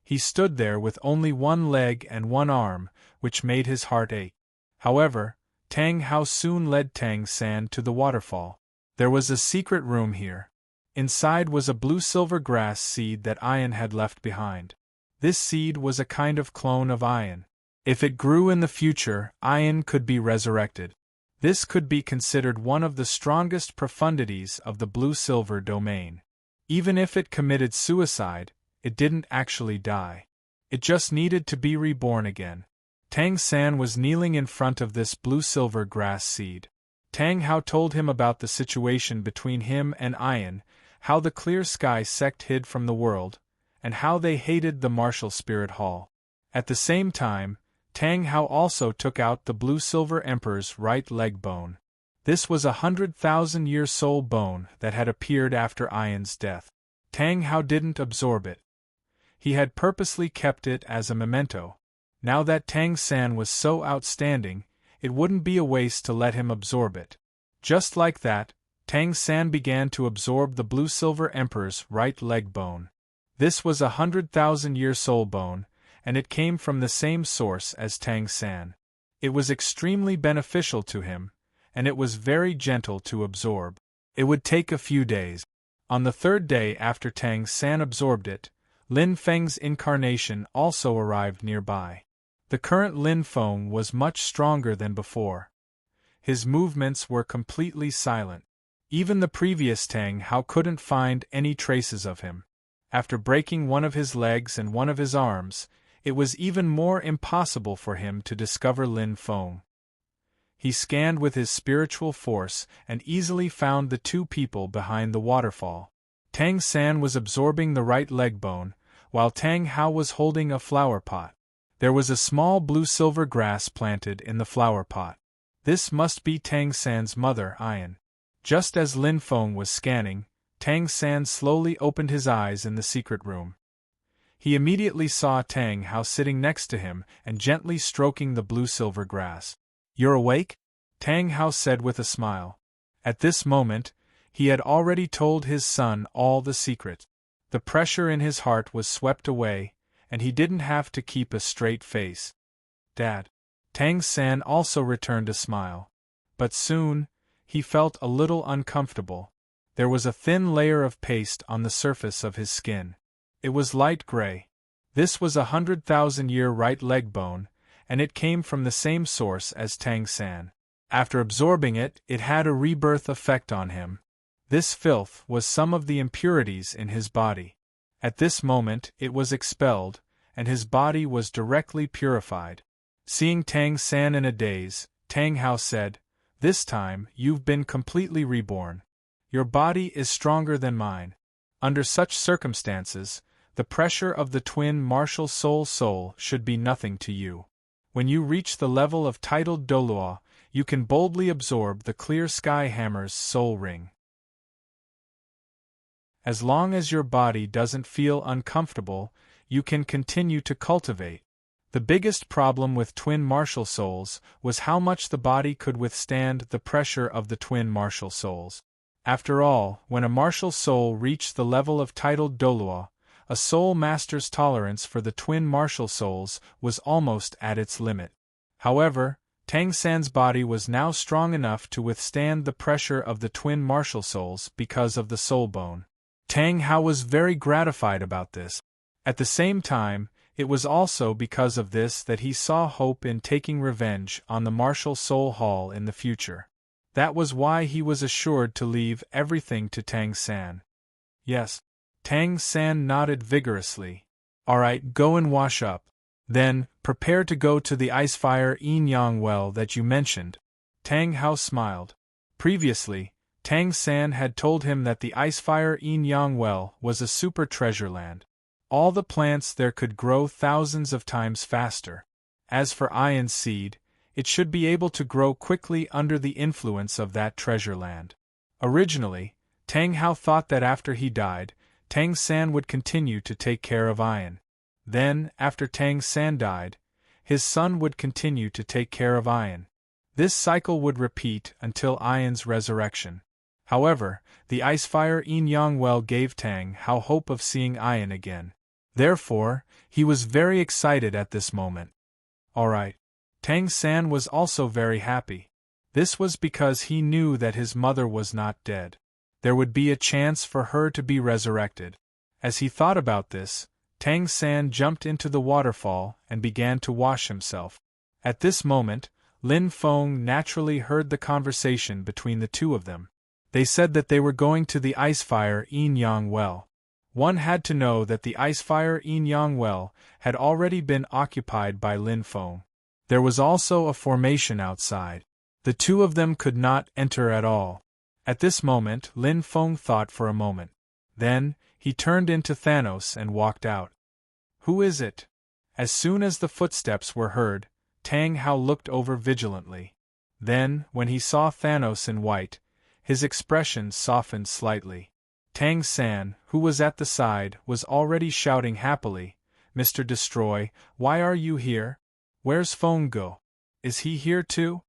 He stood there with only 1 leg and 1 arm, which made his heart ache. However, Tang Hao soon led Tang San to the waterfall. There was a secret room here. Inside was a blue-silver grass seed that Ian had left behind. This seed was a kind of clone of Ian. If it grew in the future, Ian could be resurrected. This could be considered one of the strongest profundities of the blue-silver domain. Even if it committed suicide, it didn't actually die. It just needed to be reborn again. Tang San was kneeling in front of this blue-silver grass seed. Tang Hao told him about the situation between him and Ian, how the Clear Sky sect hid from the world, and how they hated the martial spirit hall. At the same time, Tang Hao also took out the blue-silver emperor's right leg bone. This was 100,000-year soul bone that had appeared after Ian's death. Tang Hao didn't absorb it. He had purposely kept it as a memento. Now that Tang San was so outstanding, it wouldn't be a waste to let him absorb it. Just like that, Tang San began to absorb the blue-silver emperor's right leg bone. This was 100,000-year soul bone, and it came from the same source as Tang San. It was extremely beneficial to him, and it was very gentle to absorb. It would take a few days. On the third day after Tang San absorbed it, Lin Feng's incarnation also arrived nearby. The current Lin Feng was much stronger than before. His movements were completely silent. Even the previous Tang Hao couldn't find any traces of him. After breaking one of his legs and one of his arms, it was even more impossible for him to discover Lin Feng. He scanned with his spiritual force and easily found the two people behind the waterfall. Tang San was absorbing the right leg bone, while Tang Hao was holding a flower pot. There was a small blue-silver grass planted in the flower pot. This must be Tang San's mother, Ian. Just as Lin Feng was scanning, Tang San slowly opened his eyes in the secret room. He immediately saw Tang Hao sitting next to him and gently stroking the blue-silver grass. "You're awake?" Tang Hao said with a smile. At this moment, he had already told his son all the secret. The pressure in his heart was swept away, and he didn't have to keep a straight face. "Dad." Tang San also returned a smile. But soon, he felt a little uncomfortable. There was a thin layer of paste on the surface of his skin. It was light gray. This was 100,000-year right leg bone, and it came from the same source as Tang San. After absorbing it, it had a rebirth effect on him. This filth was some of the impurities in his body. At this moment, it was expelled, and his body was directly purified. Seeing Tang San in a daze, Tang Hao said, "This time, you've been completely reborn. Your body is stronger than mine." Under such circumstances, the pressure of the twin martial soul should be nothing to you. When you reach the level of titled Doluo, you can boldly absorb the clear sky hammer's soul ring. As long as your body doesn't feel uncomfortable, you can continue to cultivate. The biggest problem with twin martial souls was how much the body could withstand the pressure of the twin martial souls. After all, when a martial soul reached the level of titled Doluo, a soul master's tolerance for the twin martial souls was almost at its limit. However, Tang San's body was now strong enough to withstand the pressure of the twin martial souls because of the soul bone. Tang Hao was very gratified about this. At the same time, it was also because of this that he saw hope in taking revenge on the martial soul hall in the future. That was why he was assured to leave everything to Tang San. "Yes." Tang San nodded vigorously. "All right, go and wash up. Then, prepare to go to the Icefire Yin-Yang well that you mentioned." Tang Hao smiled. Previously, Tang San had told him that the Icefire Yin-Yang well was a super treasure land. All the plants there could grow thousands of times faster. As for Ian's seed, it should be able to grow quickly under the influence of that treasure land. Originally, Tang Hao thought that after he died, Tang San would continue to take care of Ian. Then, after Tang San died, his son would continue to take care of Ian. This cycle would repeat until Ian's resurrection. However, the Icefire Yin-Yang well gave Tang Hao hope of seeing Ian again. Therefore, he was very excited at this moment. All right. Tang San was also very happy. This was because he knew that his mother was not dead. There would be a chance for her to be resurrected. As he thought about this, Tang San jumped into the waterfall and began to wash himself. At this moment, Lin Feng naturally heard the conversation between the two of them. They said that they were going to the Icefire Yin-Yang well. One had to know that the Icefire Yin-Yang well had already been occupied by Lin Feng. There was also a formation outside. The two of them could not enter at all. At this moment, Lin Feng thought for a moment. Then, he turned into Thanos and walked out. "Who is it?" As soon as the footsteps were heard, Tang Hao looked over vigilantly. Then, when he saw Thanos in white, his expression softened slightly. Tang San, who was at the side, was already shouting happily, "Mr. Destroy, why are you here? Where's Feng Go? Is he here too?"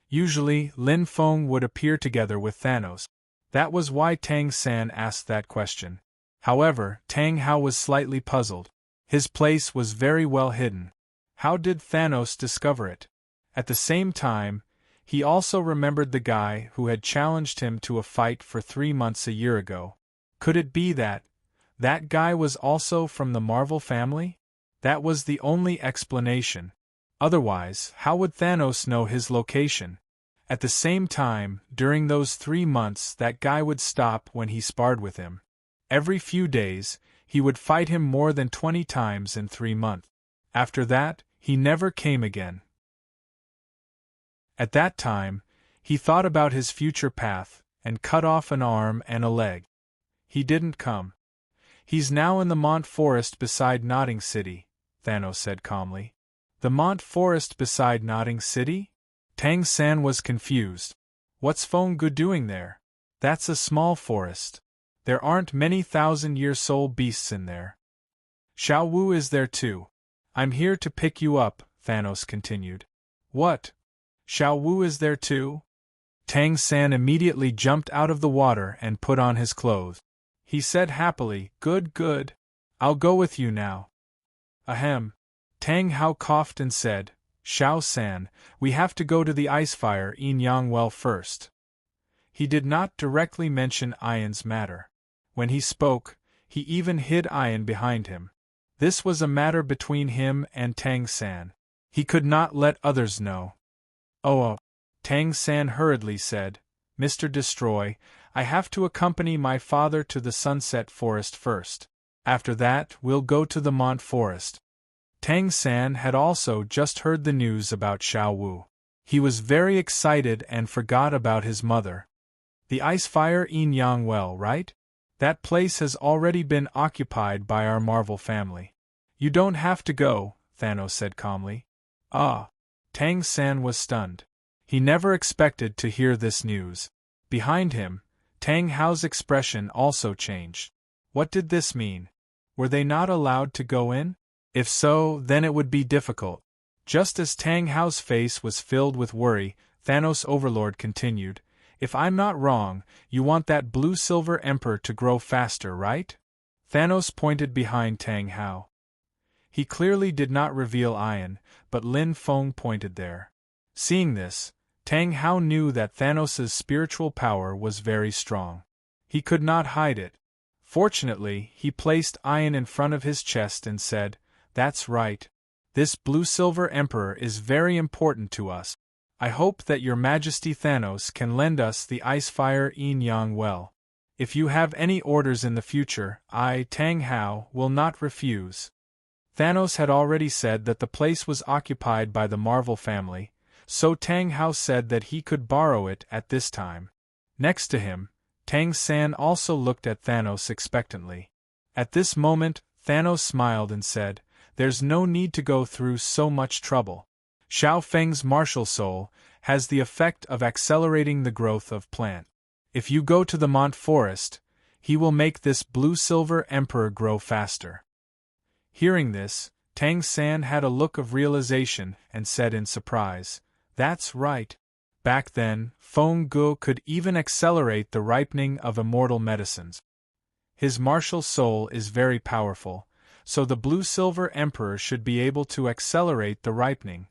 Usually, Lin Feng would appear together with Thanos. That was why Tang San asked that question. However, Tang Hao was slightly puzzled. His place was very well hidden. How did Thanos discover it? At the same time, he also remembered the guy who had challenged him to a fight for 3 months a year ago. Could it be that guy was also from the Marvel family? That was the only explanation. Otherwise, how would Thanos know his location? At the same time, during those 3 months that guy would stop when he sparred with him. Every few days, he would fight him more than 20 times in 3 months. After that, he never came again. At that time, he thought about his future path, and cut off an arm and a leg. He didn't come. He's now in the Mont Forest beside Notting City, Thanos said calmly. The Mont Forest beside Notting City? Tang San was confused. What's Feng Gu doing there? That's a small forest. There aren't many thousand-year soul beasts in there. Xiao Wu is there too. I'm here to pick you up, Thanos continued. What? Xiao Wu is there too? Tang San immediately jumped out of the water and put on his clothes. He said happily, Good, good. I'll go with you now. Ahem. Tang Hao coughed and said, Xiao San, we have to go to the ice fire in Yangwell first. He did not directly mention Ian's matter. When he spoke, he even hid Ian behind him. This was a matter between him and Tang San. He could not let others know. Oh, Tang San hurriedly said, Mr. Destroy, I have to accompany my father to the Sunset Forest first. After that, we'll go to the Mont Forest. Tang San had also just heard the news about Xiao Wu. He was very excited and forgot about his mother. The ice fire in Yangwell, right? That place has already been occupied by our Marvel family. You don't have to go, Thanos said calmly. Ah. Tang San was stunned. He never expected to hear this news. Behind him, Tang Hao's expression also changed. What did this mean? Were they not allowed to go in? If so, then it would be difficult. Just as Tang Hao's face was filled with worry, Thanos Overlord continued, If I'm not wrong, you want that blue-silver emperor to grow faster, right? Thanos pointed behind Tang Hao. He clearly did not reveal Ian, but Lin Feng pointed there. Seeing this, Tang Hao knew that Thanos' spiritual power was very strong. He could not hide it. Fortunately, he placed Ian in front of his chest and said, That's right. This blue-silver emperor is very important to us. I hope that Your Majesty Thanos can lend us the ice fire in Yangwell. If you have any orders in the future, I, Tang Hao, will not refuse. Thanos had already said that the place was occupied by the Marvel family, so Tang Hao said that he could borrow it at this time. Next to him, Tang San also looked at Thanos expectantly. At this moment, Thanos smiled and said, There's no need to go through so much trouble. Xiao Feng's martial soul has the effect of accelerating the growth of plant. If you go to the Mont Forest, he will make this blue-silver emperor grow faster. Hearing this, Tang San had a look of realization and said in surprise, That's right. Back then, Feng Gu could even accelerate the ripening of immortal medicines. His martial soul is very powerful, so the blue-silver emperor should be able to accelerate the ripening.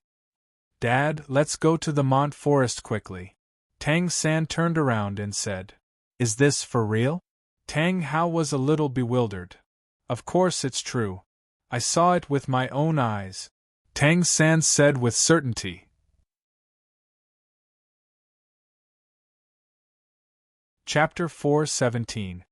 Dad, let's go to the Mont Forest quickly. Tang San turned around and said, Is this for real? Tang Hao was a little bewildered. Of course it's true. I saw it with my own eyes, Tang San said with certainty. Chapter 4:17.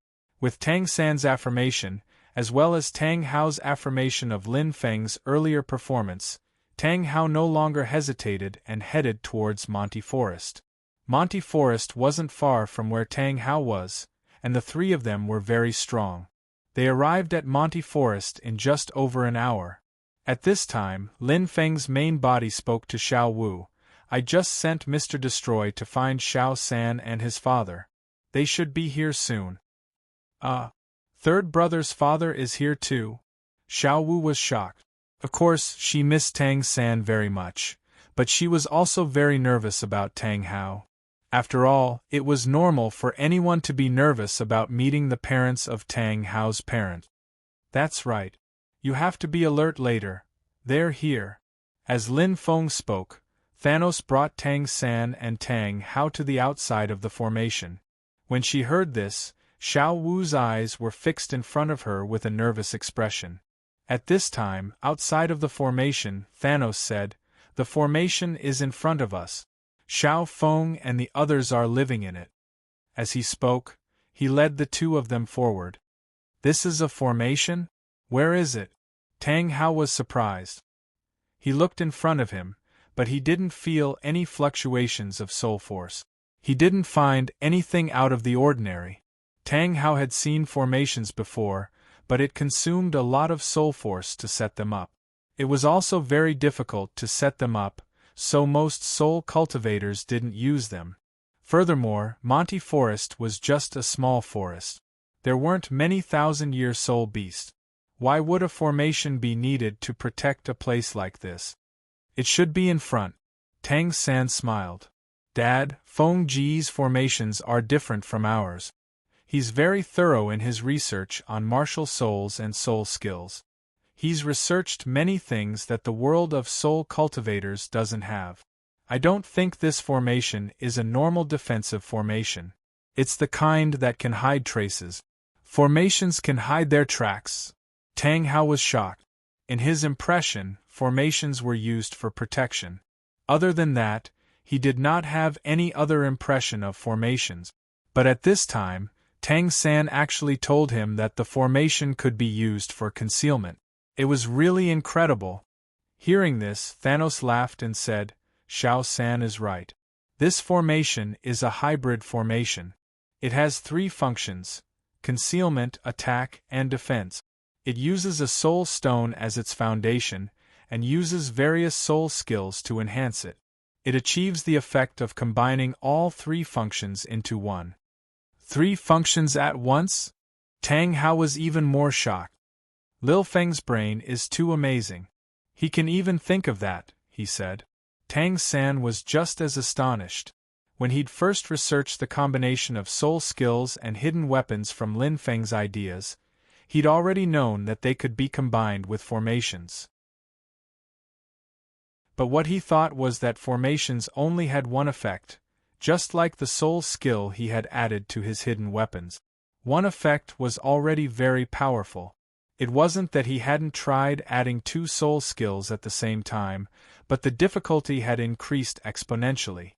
With Tang San's affirmation, as well as Tang Hao's affirmation of Lin Feng's earlier performance, Tang Hao no longer hesitated and headed towards Monty Forest. Monty Forest wasn't far from where Tang Hao was, and the three of them were very strong. They arrived at Monty Forest in just over an hour. At this time, Lin Feng's main body spoke to Xiao Wu. I just sent Mr. Destroy to find Xiao San and his father. They should be here soon. Third brother's father is here too? Xiao Wu was shocked. Of course, she missed Tang San very much, but she was also very nervous about Tang Hao. After all, it was normal for anyone to be nervous about meeting the parents of Tang Hao's parent. That's right. You have to be alert later. They're here. As Lin Feng spoke, Thanos brought Tang San and Tang Hao to the outside of the formation. When she heard this, Xiao Wu's eyes were fixed in front of her with a nervous expression. At this time, outside of the formation, Thanos said, "The formation is in front of us. Xiao Feng and the others are living in it." As he spoke, he led the two of them forward. "This is a formation? Where is it?" Tang Hao was surprised. He looked in front of him, but he didn't feel any fluctuations of soul force. He didn't find anything out of the ordinary. Tang Hao had seen formations before, but it consumed a lot of soul force to set them up. It was also very difficult to set them up, so most soul cultivators didn't use them. Furthermore, Monty Forest was just a small forest. There weren't many thousand-year soul beasts. Why would a formation be needed to protect a place like this? It should be in front. Tang San smiled. Dad, Feng Ji's formations are different from ours. He's very thorough in his research on martial souls and soul skills. He's researched many things that the world of soul cultivators doesn't have. I don't think this formation is a normal defensive formation. It's the kind that can hide traces. Formations can hide their tracks. Tang Hao was shocked. In his impression, formations were used for protection. Other than that, he did not have any other impression of formations. But at this time, Tang San actually told him that the formation could be used for concealment. It was really incredible. Hearing this, Thanos laughed and said, "Xiao San is right. This formation is a hybrid formation. It has 3 functions: concealment, attack, and defense. It uses a soul stone as its foundation, and uses various soul skills to enhance it. It achieves the effect of combining all 3 functions into one." 3 functions at once? Tang Hao was even more shocked. Lil Feng's brain is too amazing. He can even think of that, he said. Tang San was just as astonished. When he'd first researched the combination of soul skills and hidden weapons from Lin Feng's ideas, he'd already known that they could be combined with formations. But what he thought was that formations only had one effect, just like the soul skill he had added to his hidden weapons. One effect was already very powerful. It wasn't that he hadn't tried adding 2 soul skills at the same time, but the difficulty had increased exponentially.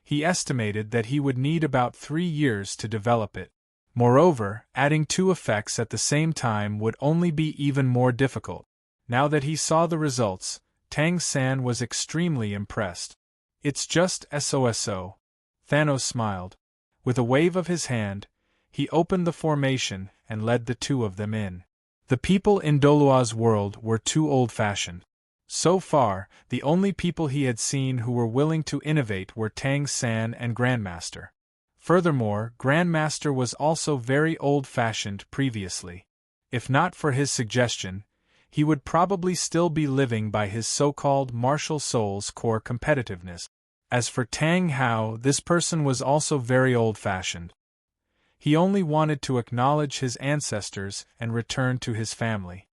He estimated that he would need about 3 years to develop it. Moreover, adding 2 effects at the same time would only be even more difficult. Now that he saw the results, Tang San was extremely impressed. "It's just SOSO. Thanos smiled. With a wave of his hand, he opened the formation and led the 2 of them in. The people in Dolua's world were too old-fashioned. So far, the only people he had seen who were willing to innovate were Tang San and Grandmaster. Furthermore, Grandmaster was also very old-fashioned previously. If not for his suggestion, he would probably still be living by his so-called martial soul's core competitiveness. As for Tang Hao, this person was also very old-fashioned. He only wanted to acknowledge his ancestors and return to his family.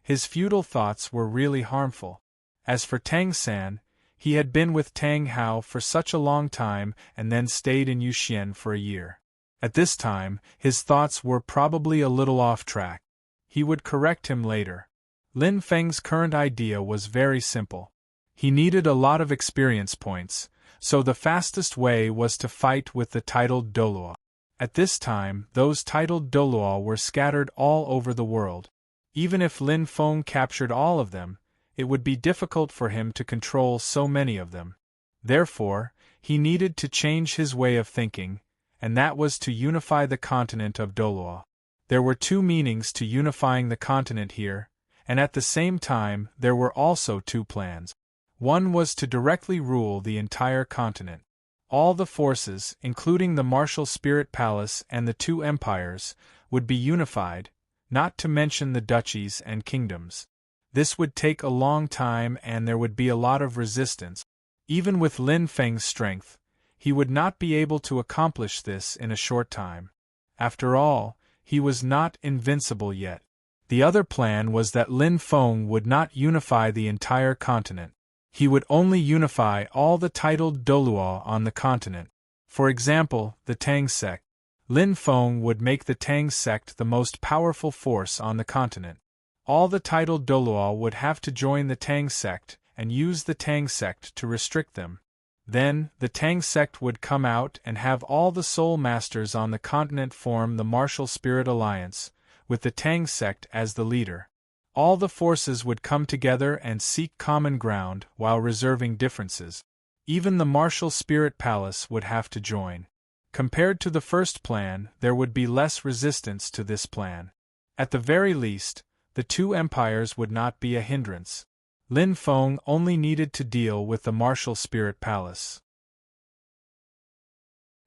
His feudal thoughts were really harmful. As for Tang San, he had been with Tang Hao for such a long time and then stayed in Yuxian for a year. At this time, his thoughts were probably a little off track. He would correct him later. Lin Feng's current idea was very simple. He needed a lot of experience points, so the fastest way was to fight with the titled Dolua. At this time, those titled Dolua were scattered all over the world. Even if Lin Feng captured all of them, it would be difficult for him to control so many of them. Therefore, he needed to change his way of thinking, and that was to unify the continent of Dolua. There were 2 meanings to unifying the continent here, and at the same time there were also two plans. One was to directly rule the entire continent. All the forces, including the martial spirit palace and the two empires, would be unified, not to mention the duchies and kingdoms. This would take a long time and there would be a lot of resistance. Even with Lin Feng's strength, he would not be able to accomplish this in a short time. After all, he was not invincible yet. The other plan was that Lin Feng would not unify the entire continent. He would only unify all the titled Doluo on the continent. For example, the Tang sect. Lin Feng would make the Tang sect the most powerful force on the continent. All the titled Doluo would have to join the Tang sect and use the Tang sect to restrict them. Then, the Tang sect would come out and have all the soul masters on the continent form the Martial Spirit Alliance, with the Tang sect as the leader. All the forces would come together and seek common ground while reserving differences. Even the Martial Spirit Palace would have to join. Compared to the first plan, there would be less resistance to this plan. At the very least, the two empires would not be a hindrance. Lin Feng only needed to deal with the Martial Spirit Palace.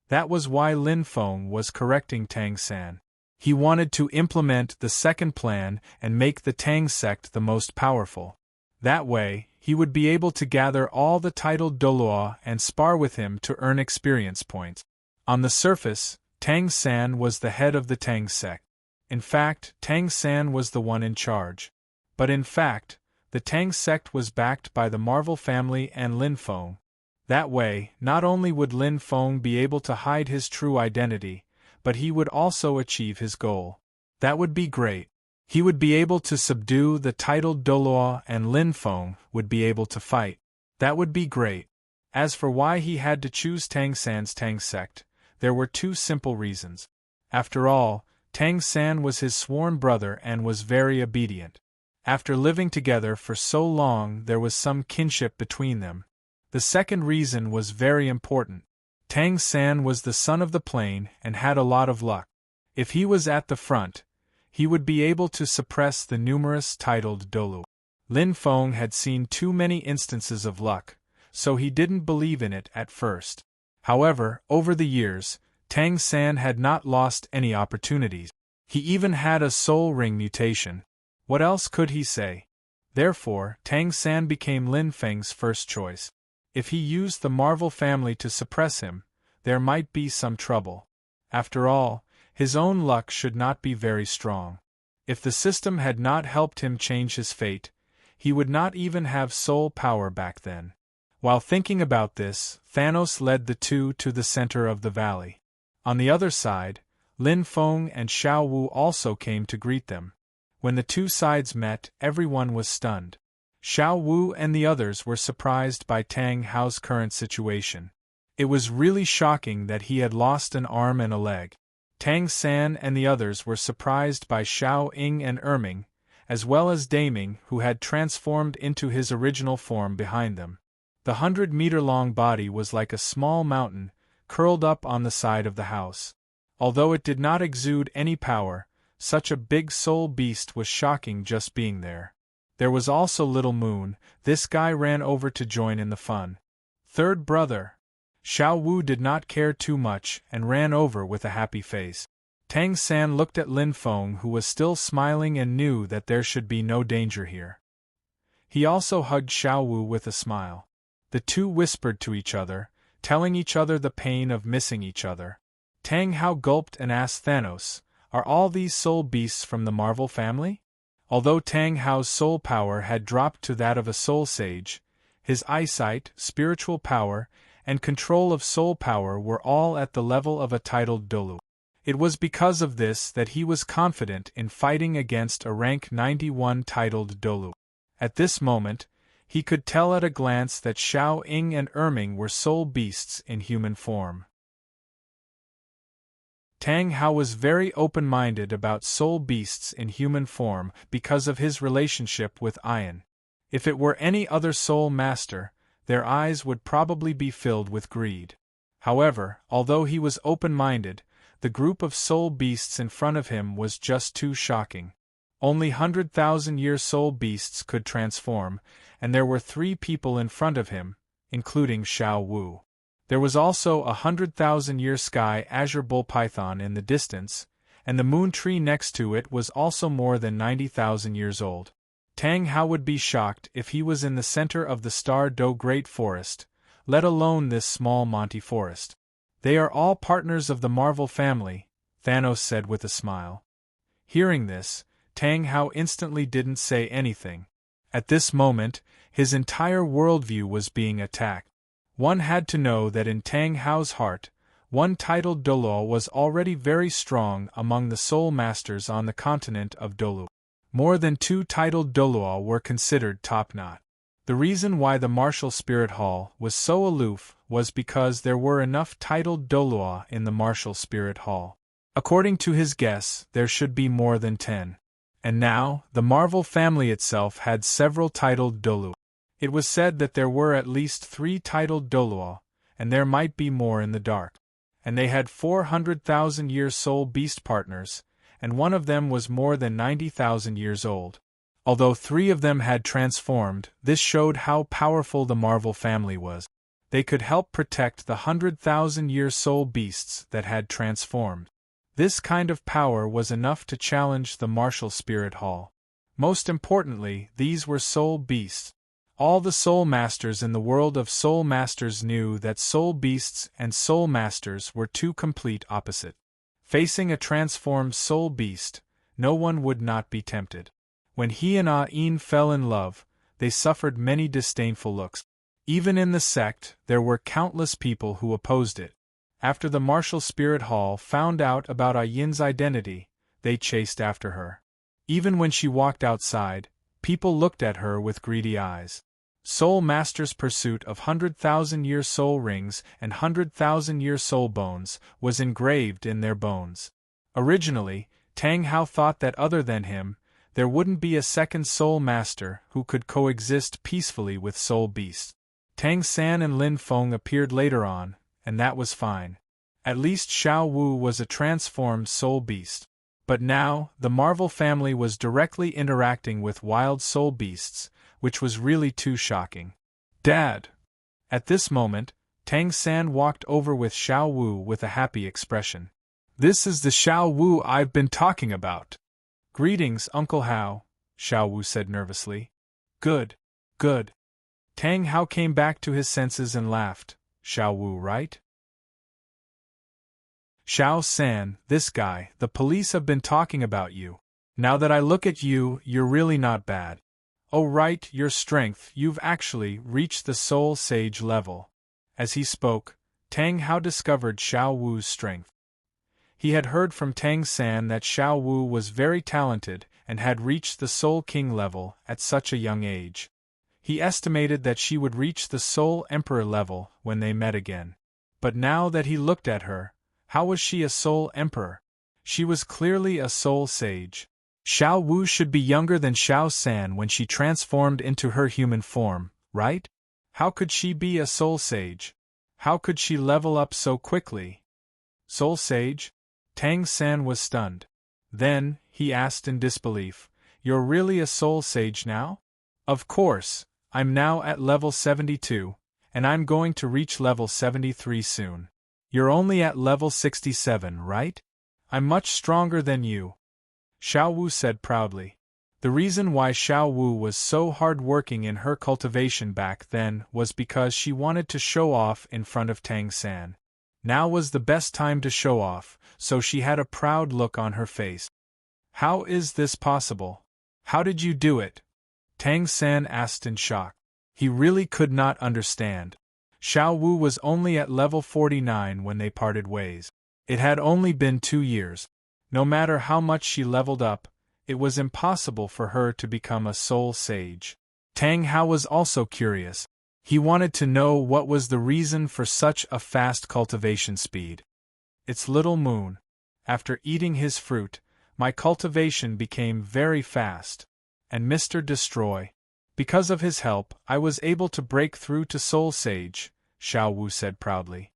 That was why Lin Feng was correcting Tang San. He wanted to implement the second plan and make the Tang sect the most powerful. That way, he would be able to gather all the titled Doluo and spar with him to earn experience points. On the surface, Tang San was the head of the Tang sect. In fact, Tang San was the one in charge. But in fact, the Tang sect was backed by the Marvel family and Lin Feng. That way, not only would Lin Feng be able to hide his true identity, but he would also achieve his goal. That would be great. He would be able to subdue the titled Doluo and Lin Feng would be able to fight. That would be great. As for why he had to choose Tang San's Tang sect, there were two simple reasons. After all, Tang San was his sworn brother and was very obedient. After living together for so long, there was some kinship between them. The second reason was very important. Tang San was the son of the plain and had a lot of luck. If he was at the front, he would be able to suppress the numerous titled Dolu. Lin Feng had seen too many instances of luck, so he didn't believe in it at first. However, over the years, Tang San had not lost any opportunities. He even had a soul ring mutation. What else could he say? Therefore, Tang San became Lin Feng's first choice. If he used the Marvel family to suppress him, there might be some trouble. After all, his own luck should not be very strong. If the system had not helped him change his fate, he would not even have soul power back then. While thinking about this, Thanos led the two to the center of the valley. On the other side, Lin Feng and Xiao Wu also came to greet them. When the two sides met, everyone was stunned. Xiao Wu and the others were surprised by Tang Hao's current situation. It was really shocking that he had lost an arm and a leg. Tang San and the others were surprised by Xiao Ying and Erming, as well as Daming, who had transformed into his original form behind them. The 100-meter-long body was like a small mountain, curled up on the side of the house. Although it did not exude any power, such a big soul beast was shocking just being there. There was also Little Moon. This guy ran over to join in the fun. Third brother. Xiao Wu did not care too much and ran over with a happy face. Tang San looked at Lin Feng, who was still smiling, and knew that there should be no danger here. He also hugged Xiao Wu with a smile. The two whispered to each other, telling each other the pain of missing each other. Tang Hao gulped and asked Thanos, "Are all these soul beasts from the Marvel family?" Although Tang Hao's soul power had dropped to that of a soul sage, his eyesight, spiritual power, and control of soul power were all at the level of a titled Dolu. It was because of this that he was confident in fighting against a rank 91 titled Dolu. At this moment, he could tell at a glance that Xiao Ying and Erming were soul beasts in human form. Tang Hao was very open-minded about soul beasts in human form because of his relationship with Ian. If it were any other soul master, their eyes would probably be filled with greed. However, although he was open-minded, the group of soul beasts in front of him was just too shocking. Only 100,000-year soul beasts could transform, and there were 3 people in front of him, including Xiao Wu. There was also a 100,000-year sky azure bull python in the distance, and the moon tree next to it was also more than 90,000 years old. Tang Hao would be shocked if he was in the center of the Star Do Great Forest, let alone this small Monty Forest. They are all partners of the Marvel family, Thanos said with a smile. Hearing this, Tang Hao instantly didn't say anything. At this moment, his entire worldview was being attacked. One had to know that in Tang Hao's heart, one titled Doluo was already very strong among the soul masters on the continent of Dolu. More than 2 titled Doluo were considered top-notch. The reason why the Martial Spirit Hall was so aloof was because there were enough titled Doluo in the Martial Spirit Hall. According to his guess, there should be more than 10. And now, the Marvel family itself had several titled Doluo. It was said that there were at least 3 titled Doluo, and there might be more in the dark. And they had 400,000-year soul beast partners, and one of them was more than 90,000 years old. Although 3 of them had transformed, this showed how powerful the Marvel family was. They could help protect the 100,000-year soul beasts that had transformed. This kind of power was enough to challenge the Martial Spirit Hall. Most importantly, these were soul beasts. All the soul masters in the world of soul masters knew that soul beasts and soul masters were 2 complete opposites. Facing a transformed soul beast, no one would not be tempted. When he and Ah-In fell in love, they suffered many disdainful looks. Even in the sect, there were countless people who opposed it. After the Martial Spirit Hall found out about Ah-Yin's identity, they chased after her. Even when she walked outside, people looked at her with greedy eyes. Soul Master's pursuit of 100,000-year soul rings and 100,000-year soul bones was engraved in their bones. Originally, Tang Hao thought that other than him, there wouldn't be a second Soul Master who could coexist peacefully with soul beasts. Tang San and Lin Feng appeared later on, and that was fine. At least Xiao Wu was a transformed soul beast. But now, the Marvel family was directly interacting with wild soul beasts, which was really too shocking. Dad! At this moment, Tang San walked over with Xiao Wu with a happy expression. This is the Xiao Wu I've been talking about. Greetings, Uncle Hao, Xiao Wu said nervously. Good, good. Tang Hao came back to his senses and laughed. Xiao Wu, right? Xiao San, this guy, the police have been talking about you. Now that I look at you, you're really not bad. Oh right, your strength, you've actually reached the Soul Sage level. As he spoke, Tang Hao discovered Xiao Wu's strength. He had heard from Tang San that Xiao Wu was very talented and had reached the Soul King level at such a young age. He estimated that she would reach the Soul Emperor level when they met again. But now that he looked at her, how was she a Soul Emperor? She was clearly a Soul Sage. Xiao Wu should be younger than Xiao San when she transformed into her human form, right? How could she be a Soul Sage? How could she level up so quickly? Soul Sage? Tang San was stunned. Then, he asked in disbelief, "You're really a Soul Sage now?" "Of course, I'm now at level 72, and I'm going to reach level 73 soon. You're only at level 67, right? I'm much stronger than you," Xiao Wu said proudly. The reason why Xiao Wu was so hard-working in her cultivation back then was because she wanted to show off in front of Tang San. Now was the best time to show off, so she had a proud look on her face. "How is this possible? How did you do it?" Tang San asked in shock. He really could not understand. Xiao Wu was only at level 49 when they parted ways. It had only been 2 years. No matter how much she leveled up, it was impossible for her to become a Soul Sage. Tang Hao was also curious. He wanted to know what was the reason for such a fast cultivation speed. "It's Little Moon. After eating his fruit, my cultivation became very fast. And Mr. Destroy. Because of his help, I was able to break through to Soul Sage," Xiao Wu said proudly.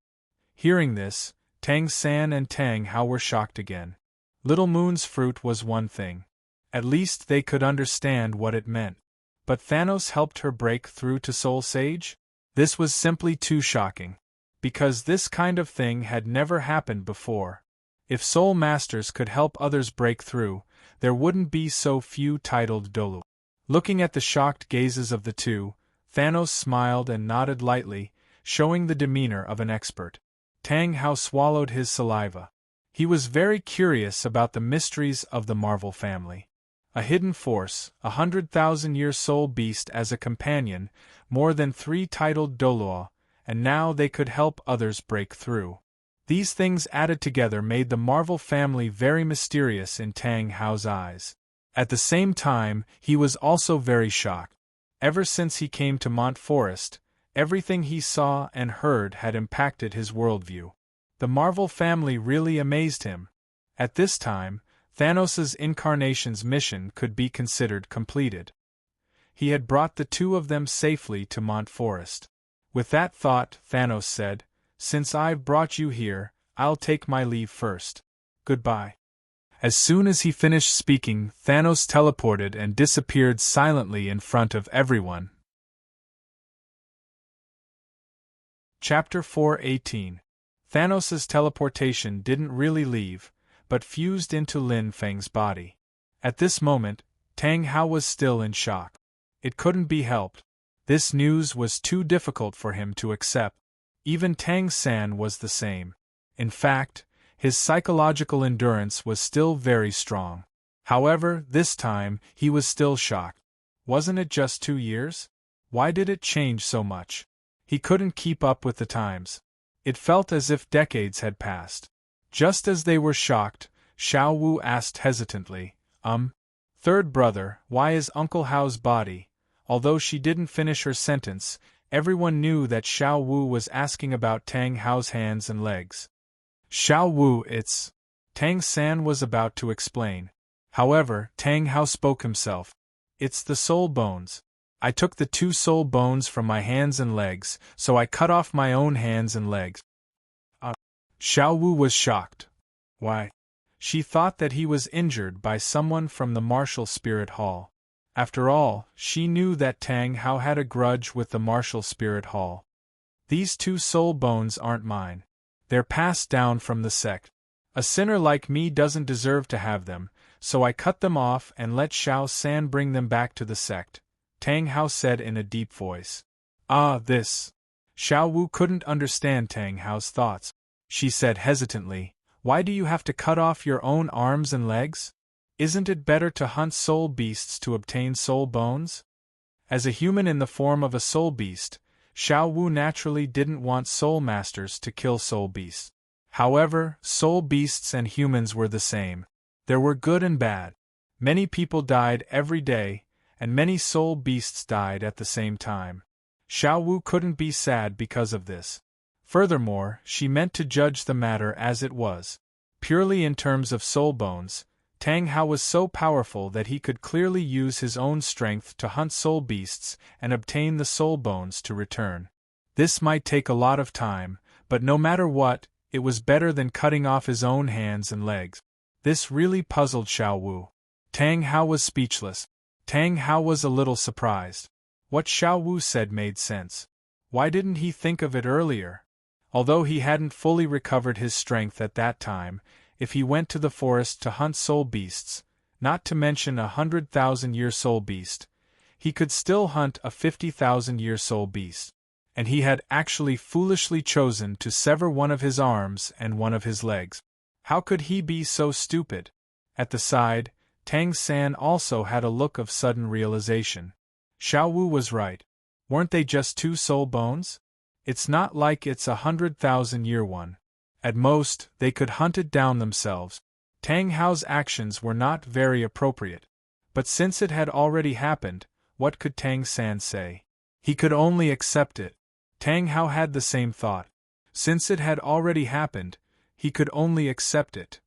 Hearing this, Tang San and Tang Hao were shocked again. Little Moon's fruit was one thing. At least they could understand what it meant. But Thanos helped her break through to Soul Sage? This was simply too shocking. Because this kind of thing had never happened before. If Soul Masters could help others break through, there wouldn't be so few titled Dolu. Looking at the shocked gazes of the two, Thanos smiled and nodded lightly, showing the demeanor of an expert. Tang Hao swallowed his saliva. He was very curious about the mysteries of the Marvel family. A hidden force, 100,000-year soul beast as a companion, more than 3 titled Doluo, and now they could help others break through. These things added together made the Marvel family very mysterious in Tang Hao's eyes. At the same time, he was also very shocked. Ever since he came to Mont Forest, everything he saw and heard had impacted his worldview. The Marvel family really amazed him. At this time, Thanos' incarnation's mission could be considered completed. He had brought the two of them safely to Mont Forest. With that thought, Thanos said, "Since I've brought you here, I'll take my leave first. Goodbye." As soon as he finished speaking, Thanos teleported and disappeared silently in front of everyone. Chapter 4:18. Thanos' teleportation didn't really leave, but fused into Lin Feng's body. At this moment, Tang Hao was still in shock. It couldn't be helped. This news was too difficult for him to accept. Even Tang San was the same. In fact, his psychological endurance was still very strong. However, this time, he was still shocked. Wasn't it just 2 years? Why did it change so much? He couldn't keep up with the times. It felt as if decades had passed. Just as they were shocked, Xiao Wu asked hesitantly, Third brother, why is Uncle Hao's body? Although she didn't finish her sentence, everyone knew that Xiao Wu was asking about Tang Hao's hands and legs. Xiao Wu, it's... Tang San was about to explain. However, Tang Hao spoke himself. It's the soul bones. I took the 2 soul bones from my hands and legs, so I cut off my own hands and legs. Xiao Wu was shocked. Why? She thought that he was injured by someone from the Martial Spirit Hall. After all, she knew that Tang Hao had a grudge with the Martial Spirit Hall. These 2 soul bones aren't mine. They're passed down from the sect. A sinner like me doesn't deserve to have them, so I cut them off and let Xiao San bring them back to the sect, Tang Hao said in a deep voice. This. Xiao Wu couldn't understand Tang Hao's thoughts. She said hesitantly, why do you have to cut off your own arms and legs? Isn't it better to hunt soul beasts to obtain soul bones? As a human in the form of a soul beast, Xiao Wu naturally didn't want soul masters to kill soul beasts. However, soul beasts and humans were the same. There were good and bad. Many people died every day, and many soul beasts died at the same time. Xiao Wu couldn't be sad because of this. Furthermore, she meant to judge the matter as it was. Purely in terms of soul bones, Tang Hao was so powerful that he could clearly use his own strength to hunt soul beasts and obtain the soul bones to return. This might take a lot of time, but no matter what, it was better than cutting off his own hands and legs. This really puzzled Xiao Wu. Tang Hao was speechless. Tang Hao was a little surprised. What Xiao Wu said made sense. Why didn't he think of it earlier? Although he hadn't fully recovered his strength at that time, if he went to the forest to hunt soul beasts, not to mention a 100,000-year soul beast, he could still hunt a 50,000-year soul beast. And he had actually foolishly chosen to sever one of his arms and one of his legs. How could he be so stupid? At the side, Tang San also had a look of sudden realization. Xiao Wu was right. Weren't they just 2 soul bones? It's not like it's a 100,000-year one. At most, they could hunt it down themselves. Tang Hao's actions were not very appropriate. But since it had already happened, what could Tang San say? He could only accept it. Tang Hao had the same thought. Since it had already happened, he could only accept it.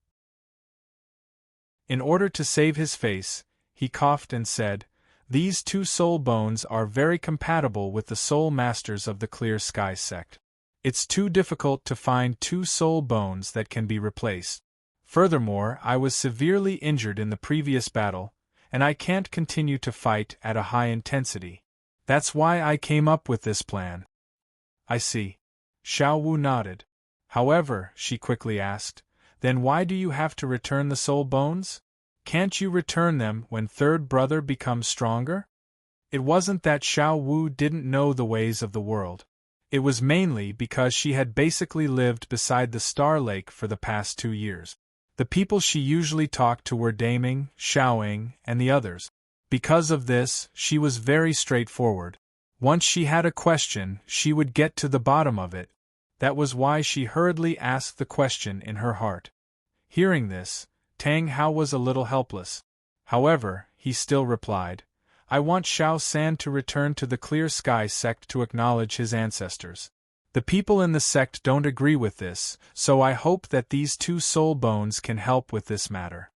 In order to save his face, he coughed and said, "These 2 soul bones are very compatible with the soul masters of the Clear Sky sect. It's too difficult to find 2 soul bones that can be replaced. Furthermore, I was severely injured in the previous battle, and I can't continue to fight at a high intensity. That's why I came up with this plan. I see. Xiao Wu nodded. However, she quickly asked, then why do you have to return the soul bones? Can't you return them when third brother becomes stronger? It wasn't that Xiao Wu didn't know the ways of the world. It was mainly because she had basically lived beside the Star Lake for the past 2 years. The people she usually talked to were Daming, Xiaoying, and the others. Because of this, she was very straightforward. Once she had a question, she would get to the bottom of it. That was why she hurriedly asked the question in her heart. Hearing this, Tang Hao was a little helpless. However, he still replied, I want Xiao San to return to the Clear Sky sect to acknowledge his ancestors. The people in the sect don't agree with this, so I hope that these 2 soul bones can help with this matter.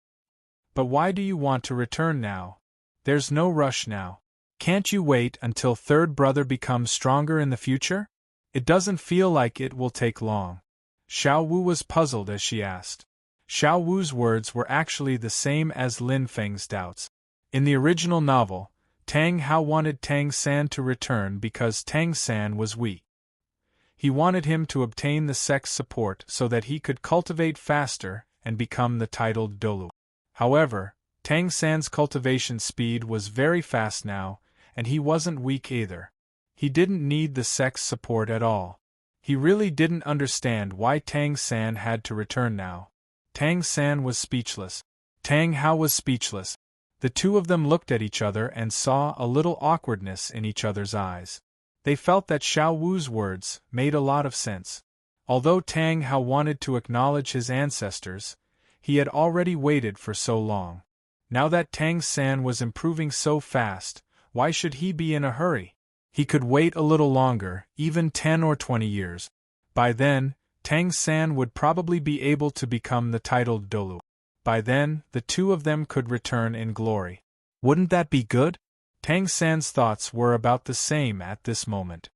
But why do you want to return now? There's no rush now. Can't you wait until third brother becomes stronger in the future? It doesn't feel like it will take long. Xiao Wu was puzzled as she asked. Xiao Wu's words were actually the same as Lin Feng's doubts. In the original novel, Tang Hao wanted Tang San to return because Tang San was weak. He wanted him to obtain the sect's support so that he could cultivate faster and become the titled Dolu. However, Tang San's cultivation speed was very fast now, and he wasn't weak either. He didn't need the sect's support at all. He really didn't understand why Tang San had to return now. Tang San was speechless. Tang Hao was speechless. The 2 of them looked at each other and saw a little awkwardness in each other's eyes. They felt that Xiao Wu's words made a lot of sense. Although Tang Hao wanted to acknowledge his ancestors, he had already waited for so long. Now that Tang San was improving so fast, why should he be in a hurry? He could wait a little longer, even 10 or 20 years. By then, Tang San would probably be able to become the titled Dolu. By then, the 2 of them could return in glory. Wouldn't that be good? Tang San's thoughts were about the same at this moment.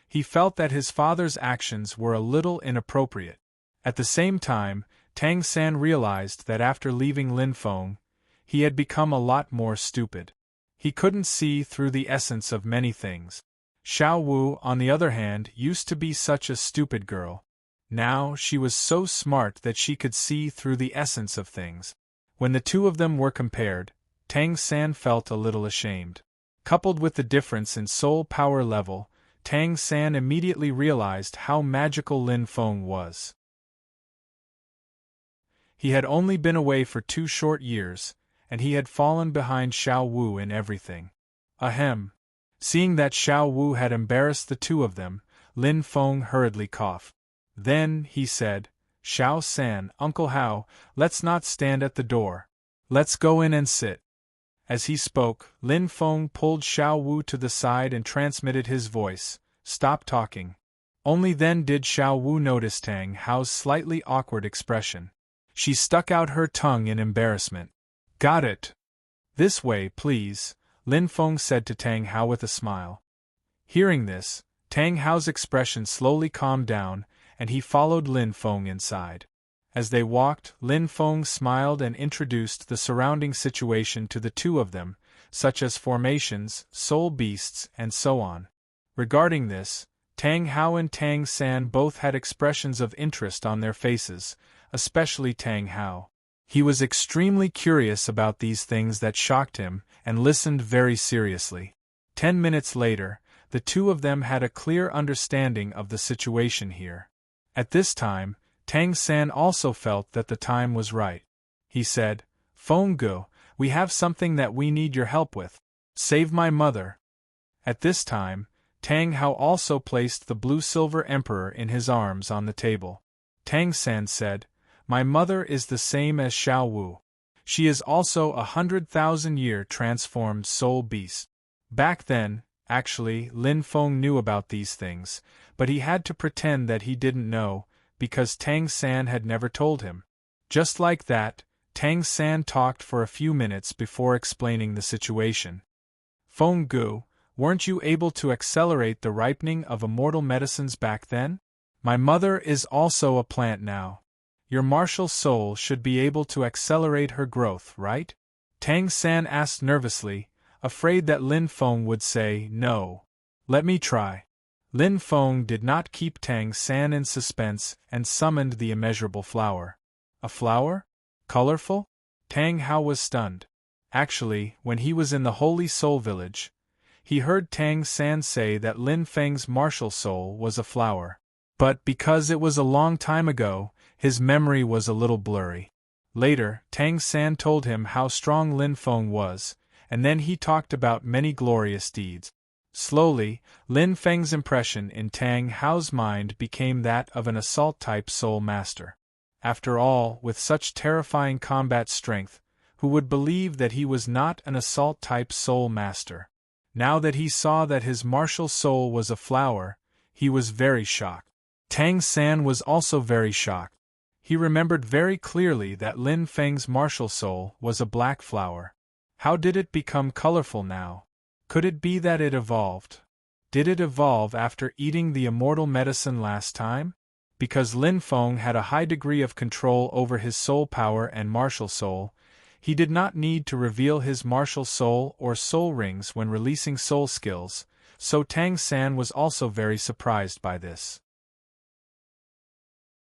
He felt that his father's actions were a little inappropriate. At the same time, Tang San realized that after leaving Lin Feng, he had become a lot more stupid. He couldn't see through the essence of many things. Xiao Wu, on the other hand, used to be such a stupid girl. Now she was so smart that she could see through the essence of things. When the 2 of them were compared, Tang San felt a little ashamed. Coupled with the difference in soul power level, Tang San immediately realized how magical Lin Feng was. He had only been away for 2 short years, and he had fallen behind Xiao Wu in everything. Ahem. Seeing that Xiao Wu had embarrassed the 2 of them, Lin Feng hurriedly coughed. Then, he said, Xiao San, Uncle Hao, let's not stand at the door. Let's go in and sit. As he spoke, Lin Feng pulled Xiao Wu to the side and transmitted his voice, stop talking. Only then did Xiao Wu notice Tang Hao's slightly awkward expression. She stuck out her tongue in embarrassment. Got it. This way, please, Lin Feng said to Tang Hao with a smile. Hearing this, Tang Hao's expression slowly calmed down, and he followed Lin Feng inside. As they walked, Lin Feng smiled and introduced the surrounding situation to the 2 of them, such as formations, soul beasts, and so on. Regarding this, Tang Hao and Tang San both had expressions of interest on their faces, especially Tang Hao. He was extremely curious about these things that shocked him, and listened very seriously. 10 minutes later, the 2 of them had a clear understanding of the situation here. At this time, Tang San also felt that the time was right. He said, Feng Gu, we have something that we need your help with. Save my mother. At this time, Tang Hao also placed the blue-silver emperor in his arms on the table. Tang San said, My mother is the same as Xiao Wu. She is also 100,000-year transformed soul beast. Back then, actually, Lin Feng knew about these things, but he had to pretend that he didn't know, because Tang San had never told him. Just like that, Tang San talked for a few minutes before explaining the situation. Feng Gu, weren't you able to accelerate the ripening of immortal medicines back then? My mother is also a plant now. Your martial soul should be able to accelerate her growth, right? Tang San asked nervously, afraid that Lin Feng would say, "No. Let me try." Lin Feng did not keep Tang San in suspense and summoned the immeasurable flower. A flower? Colorful? Tang Hao was stunned. Actually, when he was in the Holy Soul Village, he heard Tang San say that Lin Feng's martial soul was a flower. But because it was a long time ago, his memory was a little blurry. Later, Tang San told him how strong Lin Feng was, and then he talked about many glorious deeds. Slowly, Lin Feng's impression in Tang Hao's mind became that of an assault-type soul master. After all, with such terrifying combat strength, who would believe that he was not an assault-type soul master? Now that he saw that his martial soul was a flower, he was very shocked. Tang San was also very shocked. He remembered very clearly that Lin Feng's martial soul was a black flower. How did it become colorful now? Could it be that it evolved? Did it evolve after eating the immortal medicine last time? Because Lin Feng had a high degree of control over his soul power and martial soul, he did not need to reveal his martial soul or soul rings when releasing soul skills, so Tang San was also very surprised by this.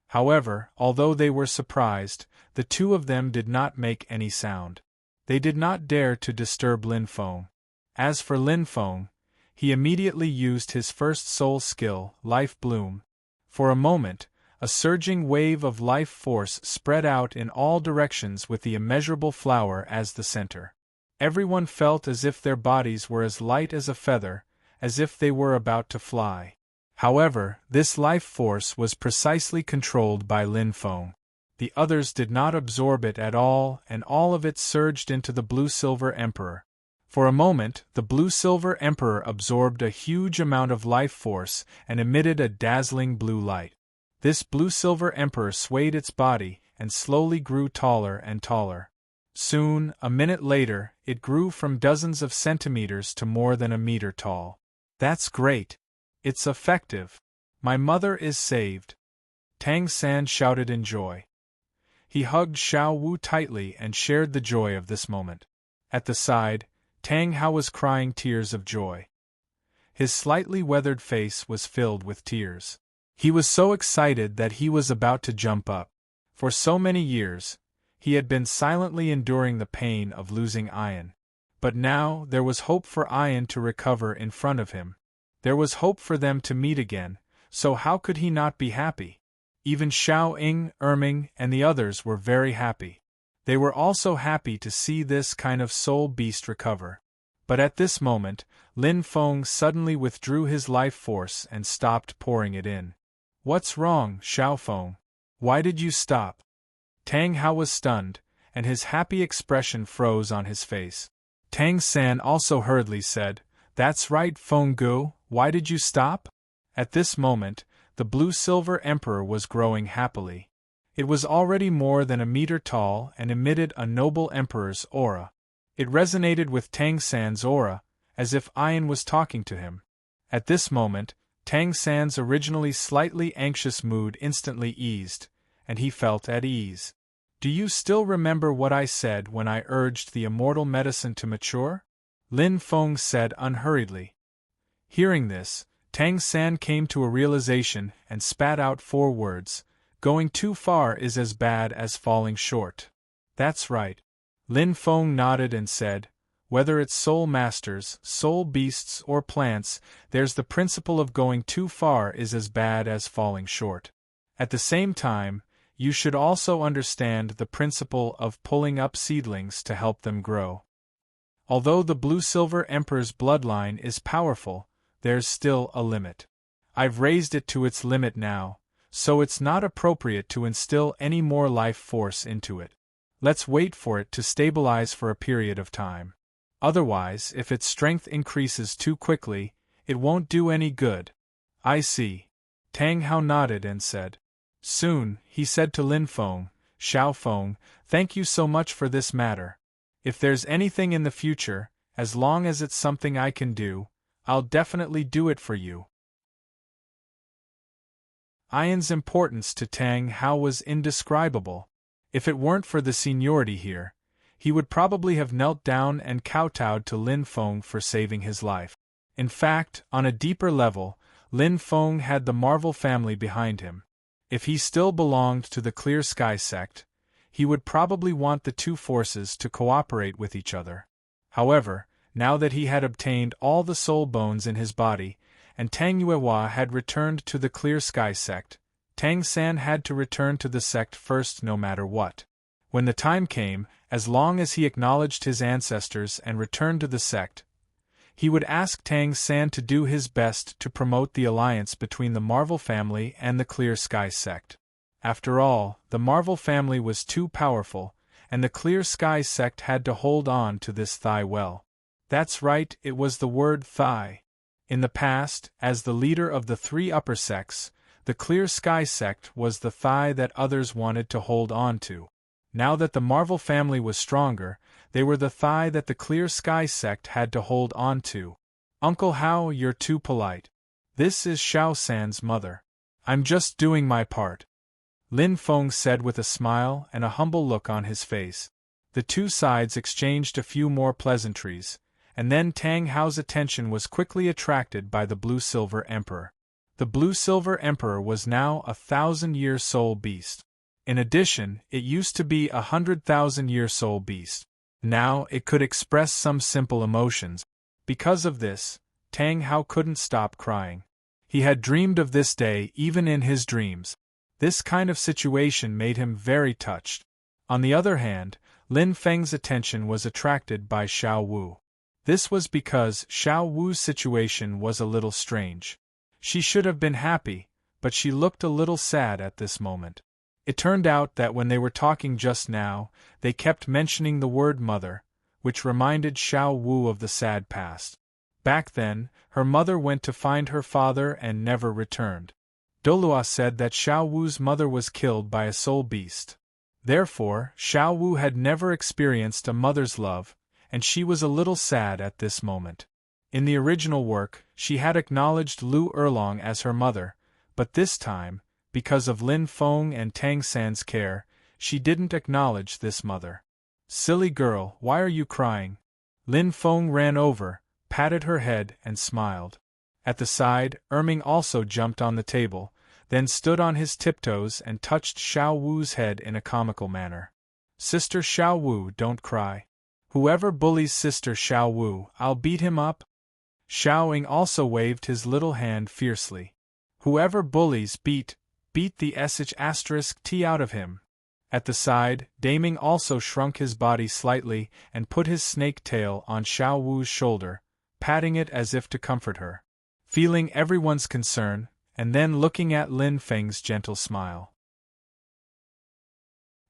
However, although they were surprised, the two of them did not make any sound. They did not dare to disturb Lin Feng. As for Lin Feng, he immediately used his first soul skill, Life Bloom. For a moment, a surging wave of life force spread out in all directions with the immeasurable flower as the center. Everyone felt as if their bodies were as light as a feather, as if they were about to fly. However, this life force was precisely controlled by Lin Feng. The others did not absorb it at all, and all of it surged into the Blue-Silver Emperor. For a moment, the Blue-Silver Emperor absorbed a huge amount of life force and emitted a dazzling blue light. This Blue-Silver Emperor swayed its body and slowly grew taller and taller. Soon, a minute later, it grew from dozens of centimeters to more than a meter tall. That's great! It's effective! My mother is saved! Tang San shouted in joy. He hugged Xiao Wu tightly and shared the joy of this moment. At the side, Tang Hao was crying tears of joy. His slightly weathered face was filled with tears. He was so excited that he was about to jump up. For so many years, he had been silently enduring the pain of losing Ian. But now there was hope for Ian to recover in front of him. There was hope for them to meet again, so how could he not be happy? Even Xiao Ying, Erming, and the others were very happy. They were also happy to see this kind of soul beast recover. But at this moment, Lin Feng suddenly withdrew his life force and stopped pouring it in. What's wrong, Xiao Feng? Why did you stop? Tang Hao was stunned, and his happy expression froze on his face. Tang San also hurriedly said, "That's right, Feng Gu, why did you stop?" At this moment, the Blue-Silver Emperor was growing happily. It was already more than a meter tall and emitted a noble emperor's aura. It resonated with Tang San's aura, as if Ian was talking to him. At this moment, Tang San's originally slightly anxious mood instantly eased, and he felt at ease. Do you still remember what I said when I urged the immortal medicine to mature? Lin Feng said unhurriedly. Hearing this, Tang San came to a realization and spat out 4 words. Going too far is as bad as falling short. That's right. Lin Feng nodded and said, whether it's soul masters, soul beasts, or plants, there's the principle of going too far is as bad as falling short. At the same time, you should also understand the principle of pulling up seedlings to help them grow. Although the Blue-Silver Emperor's bloodline is powerful, there's still a limit. I've raised it to its limit now, so it's not appropriate to instill any more life force into it. Let's wait for it to stabilize for a period of time. Otherwise, if its strength increases too quickly, it won't do any good. I see. Tang Hao nodded and said. Soon, he said to Lin Feng, Xiao Feng, thank you so much for this matter. If there's anything in the future, as long as it's something I can do, I'll definitely do it for you. Ian's importance to Tang Hao was indescribable. If it weren't for the seniority here, he would probably have knelt down and kowtowed to Lin Feng for saving his life. In fact, on a deeper level, Lin Feng had the Marvel family behind him. If he still belonged to the Clear Sky sect, he would probably want the two forces to cooperate with each other. However, now that he had obtained all the soul bones in his body, and Tang Yuehua had returned to the Clear Sky sect, Tang San had to return to the sect first no matter what. When the time came, as long as he acknowledged his ancestors and returned to the sect, he would ask Tang San to do his best to promote the alliance between the Marvel family and the Clear Sky sect. After all, the Marvel family was too powerful, and the Clear Sky sect had to hold on to this thigh well. That's right, it was the word thigh. In the past, as the leader of the three upper sects, the Clear Sky sect was the thigh that others wanted to hold on to. Now that the Marvel family was stronger, they were the thigh that the Clear Sky sect had to hold on to. Uncle Hao, you're too polite. This is Xiao San's mother. I'm just doing my part, Lin Feng said with a smile and a humble look on his face. The two sides exchanged a few more pleasantries, and then Tang Hao's attention was quickly attracted by the Blue-Silver Emperor. The Blue-Silver Emperor was now a 1,000-year soul beast. In addition, it used to be a 100,000-year soul beast. Now it could express some simple emotions. Because of this, Tang Hao couldn't stop crying. He had dreamed of this day even in his dreams. This kind of situation made him very touched. On the other hand, Lin Feng's attention was attracted by Xiao Wu. This was because Xiao Wu's situation was a little strange. She should have been happy, but she looked a little sad at this moment. It turned out that when they were talking just now, they kept mentioning the word mother, which reminded Xiao Wu of the sad past. Back then, her mother went to find her father and never returned. Dolua said that Xiao Wu's mother was killed by a soul beast. Therefore, Xiao Wu had never experienced a mother's love, and she was a little sad at this moment. In the original work, she had acknowledged Lu Erlong as her mother, but this time, because of Lin Feng and Tang San's care, she didn't acknowledge this mother. Silly girl, why are you crying? Lin Feng ran over, patted her head and smiled. At the side, Erming also jumped on the table, then stood on his tiptoes and touched Xiao Wu's head in a comical manner. Sister Xiao Wu, don't cry. Whoever bullies Sister Xiao Wu, I'll beat him up. Xiao Ying also waved his little hand fiercely. Whoever bullies beat the **t out of him. At the side, Daming also shrunk his body slightly and put his snake tail on Xiao Wu's shoulder, patting it as if to comfort her. Feeling everyone's concern, and then looking at Lin Feng's gentle smile.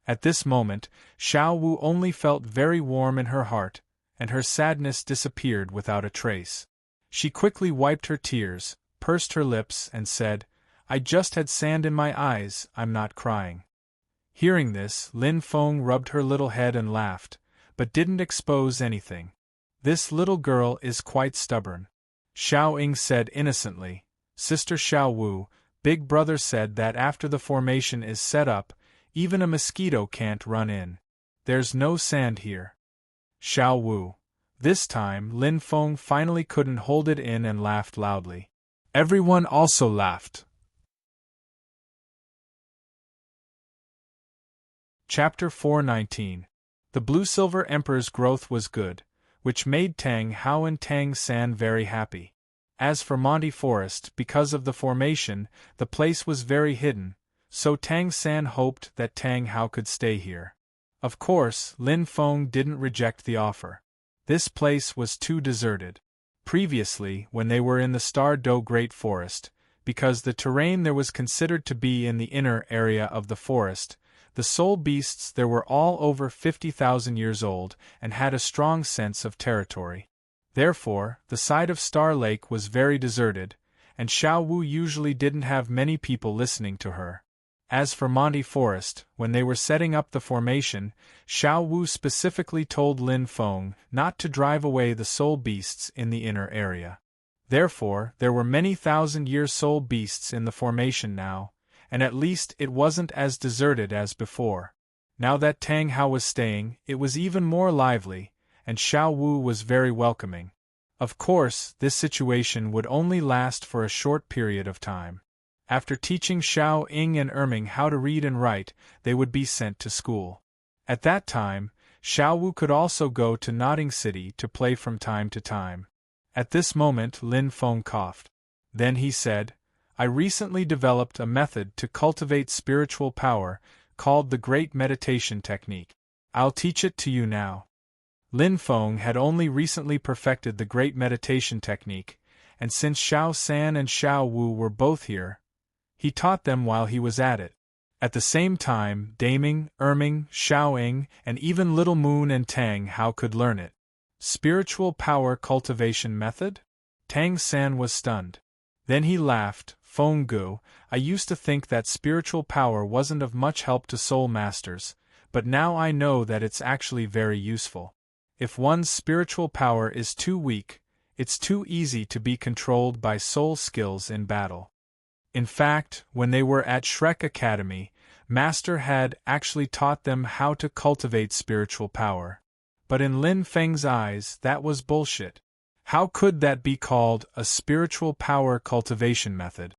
At this moment, Xiao Wu only felt very warm in her heart, and her sadness disappeared without a trace. She quickly wiped her tears, pursed her lips and said, I just had sand in my eyes, I'm not crying. Hearing this, Lin Feng rubbed her little head and laughed, but didn't expose anything. This little girl is quite stubborn. Xiao Ying said innocently, Sister Xiao Wu, Big Brother said that after the formation is set up, even a mosquito can't run in. There's no sand here. Xiao Wu. This time, Lin Feng finally couldn't hold it in and laughed loudly. Everyone also laughed. Chapter 419. The Blue-Silver Emperor's growth was good, which made Tang Hao and Tang San very happy. As for Monty Forest, because of the formation, the place was very hidden, so Tang San hoped that Tang Hao could stay here. Of course, Lin Feng didn't reject the offer. This place was too deserted. Previously, when they were in the Star Do Great Forest, because the terrain there was considered to be in the inner area of the forest, the soul beasts there were all over 50,000 years old and had a strong sense of territory. Therefore, the side of Star Lake was very deserted, and Xiao Wu usually didn't have many people listening to her. As for Monty Forest, when they were setting up the formation, Xiao Wu specifically told Lin Feng not to drive away the soul beasts in the inner area. Therefore, there were many thousand-year soul beasts in the formation now, and at least it wasn't as deserted as before. Now that Tang Hao was staying, it was even more lively, and Xiao Wu was very welcoming. Of course, this situation would only last for a short period of time. After teaching Xiao Ying and Erming how to read and write, they would be sent to school. At that time, Xiao Wu could also go to Nodding City to play from time to time. At this moment Lin Feng coughed. Then he said, I recently developed a method to cultivate spiritual power, called the Great Meditation Technique. I'll teach it to you now. Lin Feng had only recently perfected the Great Meditation Technique, and since Xiao San and Xiao Wu were both here, he taught them while he was at it. At the same time, Daming, Erming, Xiao Ying, and even Little Moon and Tang Hao could learn it. Spiritual Power Cultivation Method? Tang San was stunned. Then he laughed. Feng Gu, I used to think that spiritual power wasn't of much help to soul masters, but now I know that it's actually very useful. If one's spiritual power is too weak, it's too easy to be controlled by soul skills in battle. In fact, when they were at Shrek Academy, Master had actually taught them how to cultivate spiritual power. But in Lin Feng's eyes, that was bullshit. How could that be called a spiritual power cultivation method?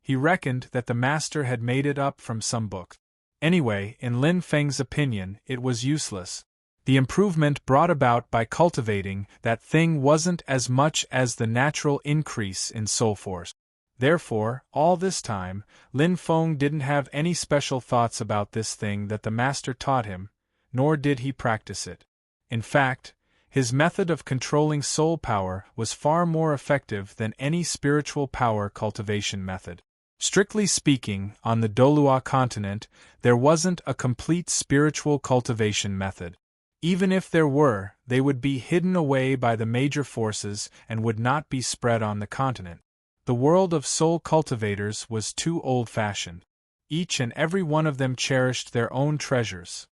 He reckoned that the master had made it up from some book. Anyway, in Lin Feng's opinion, it was useless. The improvement brought about by cultivating that thing wasn't as much as the natural increase in soul force. Therefore, all this time, Lin Feng didn't have any special thoughts about this thing that the master taught him, nor did he practice it. In fact, his method of controlling soul power was far more effective than any spiritual power cultivation method. Strictly speaking, on the Dolua continent, there wasn't a complete spiritual cultivation method. Even if there were, they would be hidden away by the major forces and would not be spread on the continent. The world of soul cultivators was too old-fashioned. Each and every one of them cherished their own treasures.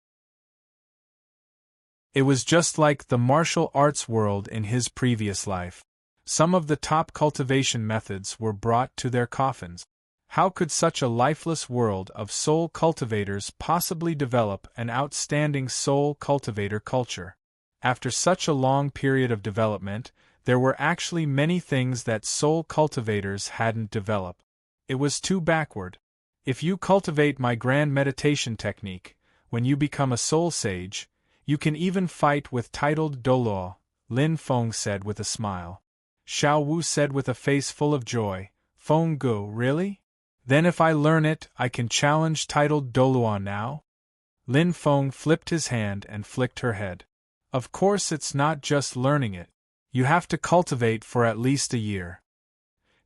It was just like the martial arts world in his previous life. Some of the top cultivation methods were brought to their coffins. How could such a lifeless world of soul cultivators possibly develop an outstanding soul cultivator culture? After such a long period of development, there were actually many things that soul cultivators hadn't developed. It was too backward. If you cultivate my grand meditation technique, when you become a soul sage, you can even fight with titled Dolo, Lin Feng said with a smile. Xiao Wu said with a face full of joy, Feng Gu, really? Then if I learn it, I can challenge titled Doluan now? Lin Feng flipped his hand and flicked her head. Of course it's not just learning it. You have to cultivate for at least a year.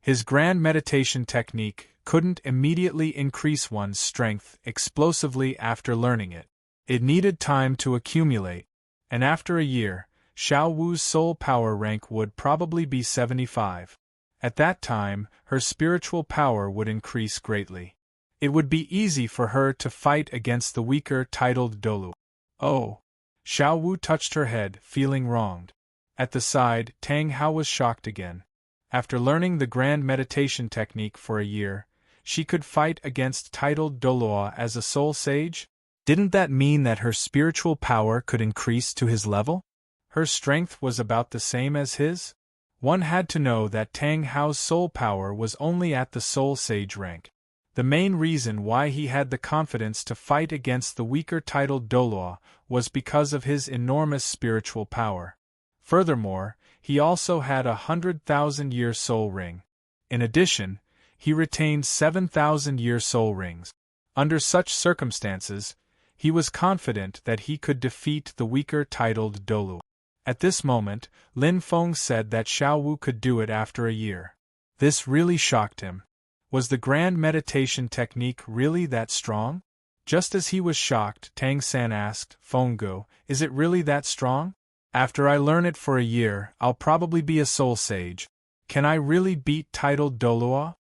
His grand meditation technique couldn't immediately increase one's strength explosively after learning it. It needed time to accumulate, and after a year, Xiao Wu's soul power rank would probably be 75. At that time, her spiritual power would increase greatly. It would be easy for her to fight against the weaker titled Dolu. Oh! Xiao Wu touched her head, feeling wronged. At the side, Tang Hao was shocked again. After learning the grand meditation technique for a year, she could fight against titled Doloa as a soul sage? Didn't that mean that her spiritual power could increase to his level? Her strength was about the same as his? One had to know that Tang Hao's soul power was only at the soul sage rank. The main reason why he had the confidence to fight against the weaker titled Doloa was because of his enormous spiritual power. Furthermore, he also had 100,000-year soul ring. In addition, he retained 7,000-year soul rings. Under such circumstances, he was confident that he could defeat the weaker titled Dolu. At this moment, Lin Feng said that Xiao Wu could do it after a year. This really shocked him. Was the grand meditation technique really that strong? Just as he was shocked, Tang San asked, Feng Gu, is it really that strong? After I learn it for a year, I'll probably be a soul sage. Can I really beat titled Doloa?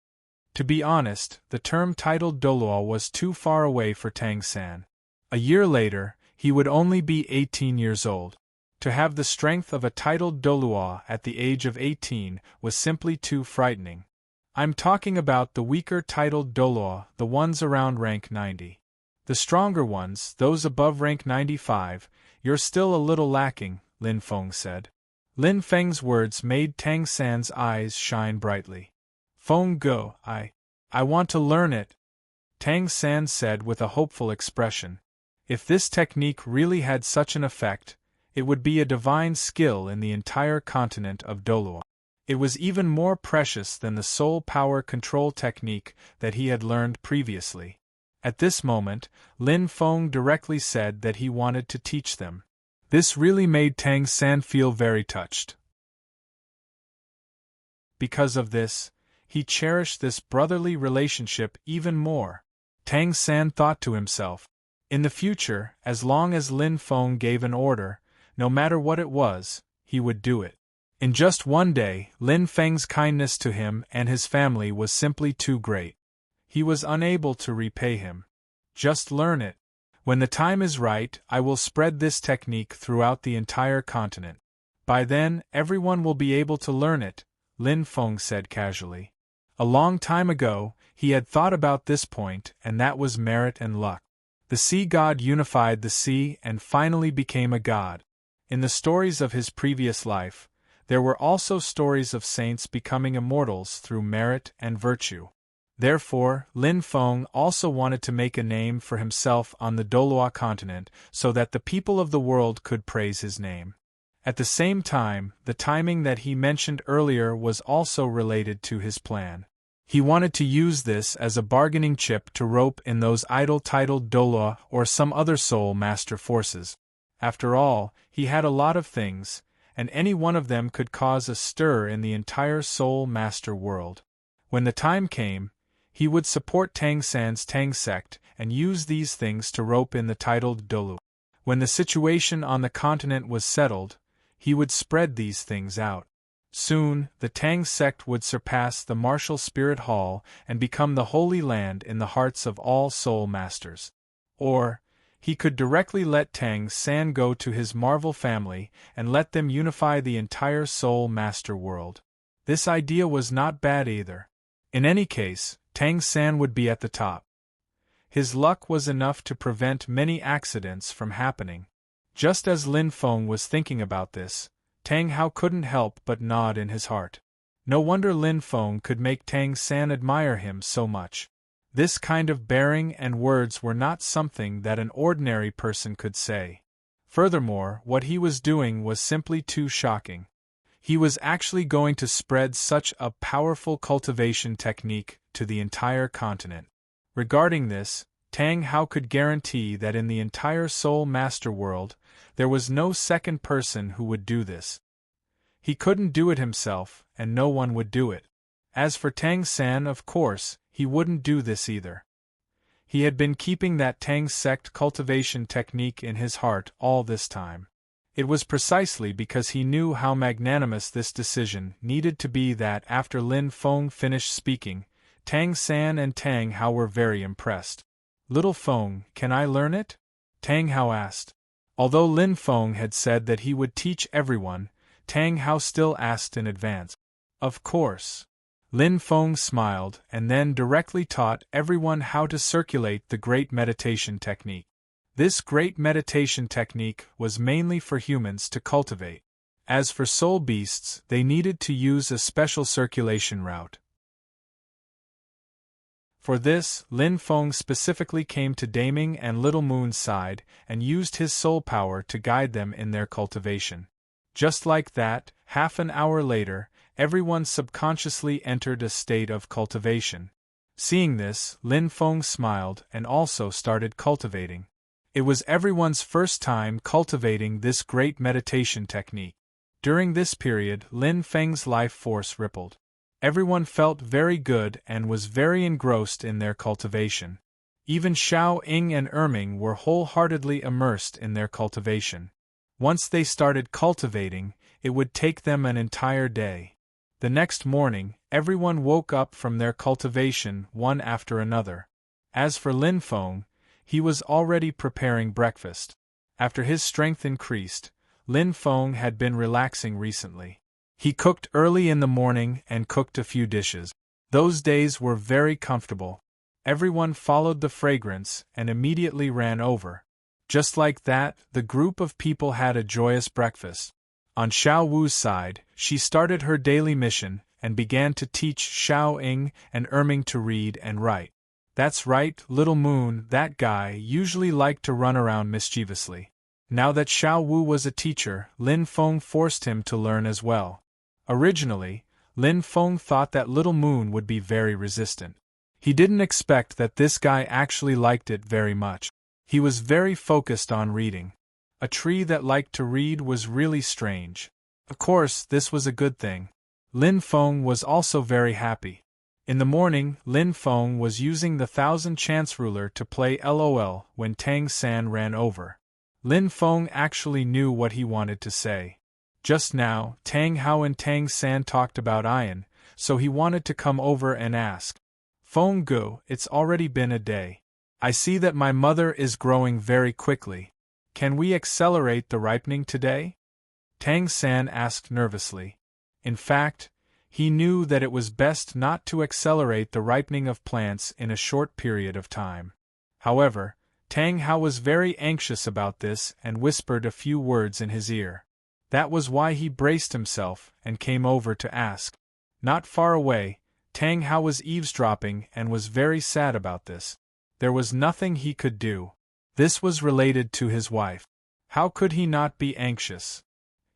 To be honest, the term titled Doloa was too far away for Tang San. A year later, he would only be 18 years old. To have the strength of a titled Doloa at the age of 18 was simply too frightening. I'm talking about the weaker titled Doloa, the ones around rank 90. The stronger ones, those above rank 95, you're still a little lacking, Lin Feng said. Lin Feng's words made Tang San's eyes shine brightly. Feng Go, I want to learn it, Tang San said with a hopeful expression. If this technique really had such an effect, it would be a divine skill in the entire continent of Dolua. It was even more precious than the soul power control technique that he had learned previously. At this moment, Lin Feng directly said that he wanted to teach them. This really made Tang San feel very touched. Because of this, he cherished this brotherly relationship even more. Tang San thought to himself, in the future, as long as Lin Feng gave an order, no matter what it was, he would do it. In just one day, Lin Feng's kindness to him and his family was simply too great. He was unable to repay him. Just learn it. When the time is right, I will spread this technique throughout the entire continent. By then, everyone will be able to learn it, Lin Feng said casually. A long time ago, he had thought about this point, and that was merit and luck. The sea god unified the sea and finally became a god. In the stories of his previous life, there were also stories of saints becoming immortals through merit and virtue. Therefore, Lin Feng also wanted to make a name for himself on the Dolua continent so that the people of the world could praise his name. At the same time, the timing that he mentioned earlier was also related to his plan. He wanted to use this as a bargaining chip to rope in those idol-titled Dolua or some other soul master forces. After all, he had a lot of things, and any one of them could cause a stir in the entire soul master world. When the time came, he would support Tang San's Tang sect and use these things to rope in the titled Dolu. When the situation on the continent was settled, he would spread these things out. Soon, the Tang sect would surpass the martial spirit hall and become the holy land in the hearts of all soul masters. Or, he could directly let Tang San go to his Marvel family and let them unify the entire soul master world. This idea was not bad either. In any case, Tang San would be at the top. His luck was enough to prevent many accidents from happening. Just as Lin Feng was thinking about this, Tang Hao couldn't help but nod in his heart. No wonder Lin Feng could make Tang San admire him so much. This kind of bearing and words were not something that an ordinary person could say. Furthermore, what he was doing was simply too shocking. He was actually going to spread such a powerful cultivation technique to the entire continent. Regarding this, Tang Hao could guarantee that in the entire Soul Master world, there was no second person who would do this. He couldn't do it himself, and no one would do it. As for Tang San, of course, he wouldn't do this either. He had been keeping that Tang sect cultivation technique in his heart all this time. It was precisely because he knew how magnanimous this decision needed to be that after Lin Feng finished speaking, Tang San and Tang Hao were very impressed. "Little Feng, can I learn it?" Tang Hao asked. Although Lin Feng had said that he would teach everyone, Tang Hao still asked in advance. Of course. Lin Feng smiled and then directly taught everyone how to circulate the great meditation technique. This great meditation technique was mainly for humans to cultivate. As for soul beasts, they needed to use a special circulation route. For this, Lin Feng specifically came to Daming and Little Moon's side and used his soul power to guide them in their cultivation. Just like that, half an hour later, everyone subconsciously entered a state of cultivation. Seeing this, Lin Feng smiled and also started cultivating. It was everyone's first time cultivating this great meditation technique. During this period, Lin Feng's life force rippled. Everyone felt very good and was very engrossed in their cultivation. Even Xiao Ying and Erming were wholeheartedly immersed in their cultivation. Once they started cultivating, it would take them an entire day. The next morning, everyone woke up from their cultivation one after another. As for Lin Feng, he was already preparing breakfast. After his strength increased, Lin Feng had been relaxing recently. He cooked early in the morning and cooked a few dishes. Those days were very comfortable. everyone followed the fragrance and immediately ran over. Just like that, the group of people had a joyous breakfast. On Xiao Wu's side, she started her daily mission and began to teach Xiao Ying and Erming to read and write. That's right, little Moon, that guy usually liked to run around mischievously. Now that Xiao Wu was a teacher, Lin Feng forced him to learn as well. Originally, Lin Feng thought that little Moon would be very resistant. He didn't expect that this guy actually liked it very much. He was very focused on reading. A tree that liked to read was really strange. Of course, this was a good thing. Lin Feng was also very happy. In the morning, Lin Feng was using the 1,000 chance ruler to play LOL when Tang San ran over. Lin Feng actually knew what he wanted to say. Just now, Tang Hao and Tang San talked about Ian, so he wanted to come over and ask. Feng Gu, it's already been a day. I see that my mother is growing very quickly. Can we accelerate the ripening today? Tang San asked nervously. In fact, he knew that it was best not to accelerate the ripening of plants in a short period of time. However, Tang Hao was very anxious about this and whispered a few words in his ear. That was why he braced himself and came over to ask. Not far away, Tang Hao was eavesdropping and was very sad about this. There was nothing he could do. This was related to his wife. How could he not be anxious?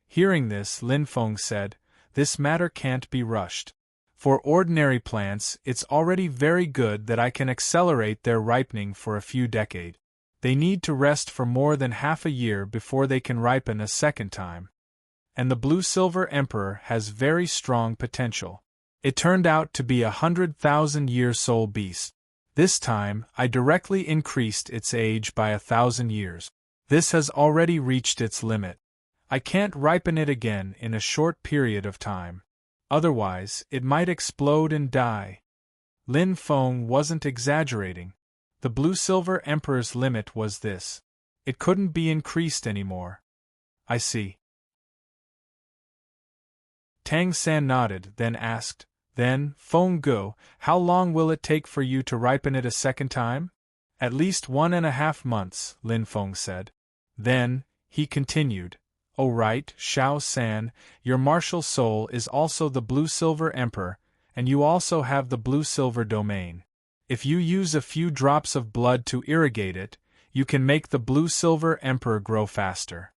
Hearing this, Lin Feng said, "This matter can't be rushed. For ordinary plants, it's already very good that I can accelerate their ripening for a few decades. They need to rest for more than half a year before they can ripen a second time. And the Blue-Silver Emperor has very strong potential. It turned out to be 100,000-year soul beast. This time, I directly increased its age by 1,000 years. This has already reached its limit. I can't ripen it again in a short period of time. Otherwise, it might explode and die." Lin Feng wasn't exaggerating. The Blue-Silver Emperor's limit was this. It couldn't be increased anymore. I see. Tang San nodded, then asked, "Then, Feng Gu, how long will it take for you to ripen it a second time?" "At least 1.5 months, Lin Feng said. Then, he continued, "Oh right, Xiao San, your martial soul is also the Blue-Silver Emperor, and you also have the Blue-Silver domain. If you use a few drops of blood to irrigate it, you can make the Blue-Silver Emperor grow faster."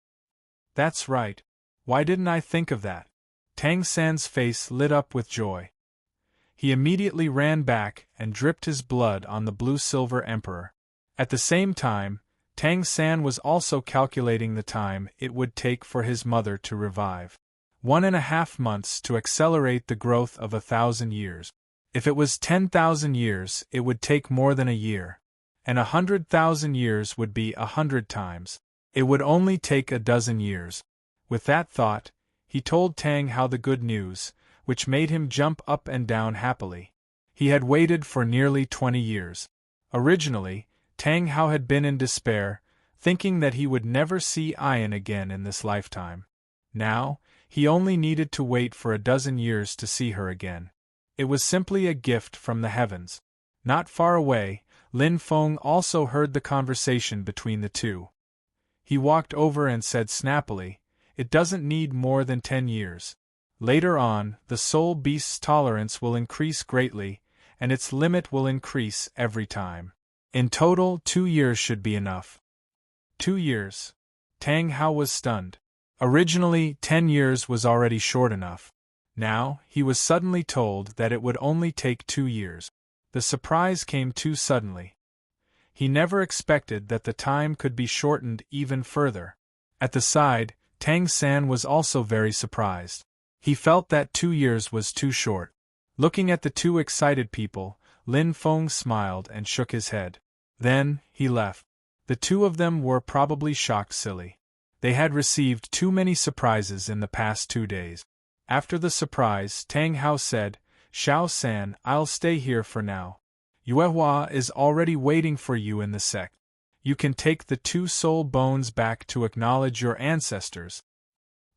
"That's right. Why didn't I think of that?" Tang San's face lit up with joy. He immediately ran back and dripped his blood on the Blue-Silver Emperor. At the same time, Tang San was also calculating the time it would take for his mother to revive. 1.5 months to accelerate the growth of 1,000 years. If it was 10,000 years, it would take more than a year. And 100,000 years would be 100 times. It would only take a dozen years. With that thought, he told Tang Hao the good news, which made him jump up and down happily. He had waited for nearly 20 years. Originally, Tang Hao had been in despair, thinking that he would never see Ian again in this lifetime. Now, he only needed to wait for a dozen years to see her again. It was simply a gift from the heavens. Not far away, Lin Feng also heard the conversation between the two. He walked over and said snappily, "It doesn't need more than 10 years. Later on, the soul beast's tolerance will increase greatly, and its limit will increase every time. In total, 2 years should be enough." 2 years. Tang Hao was stunned. Originally, 10 years was already short enough. Now, he was suddenly told that it would only take 2 years. The surprise came too suddenly. He never expected that the time could be shortened even further. At the side, Tang San was also very surprised. He felt that 2 years was too short. Looking at the two excited people, Lin Feng smiled and shook his head. Then, he left. The two of them were probably shocked silly. They had received too many surprises in the past 2 days. After the surprise, Tang Hao said, "Xiao San, I'll stay here for now. Yuehua is already waiting for you in the sect. You can take the 2 soul bones back to acknowledge your ancestors."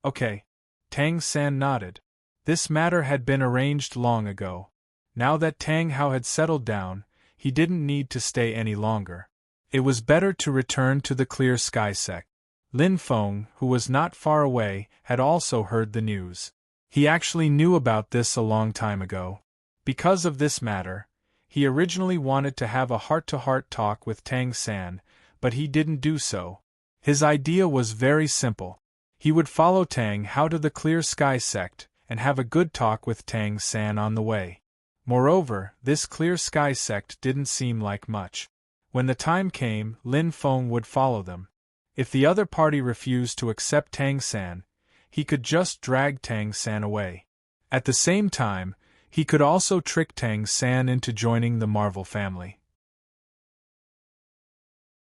"Okay." Tang San nodded. This matter had been arranged long ago. Now that Tang Hao had settled down, he didn't need to stay any longer. It was better to return to the Clear Sky sect. Lin Feng, who was not far away, had also heard the news. He actually knew about this a long time ago. Because of this matter, he originally wanted to have a heart-to-heart talk with Tang San, but he didn't do so. His idea was very simple. He would follow Tang Hao to the Clear Sky sect, and have a good talk with Tang San on the way. Moreover, this Clear Sky sect didn't seem like much. When the time came, Lin Feng would follow them. If the other party refused to accept Tang San, he could just drag Tang San away. At the same time, he could also trick Tang San into joining the Marvel family.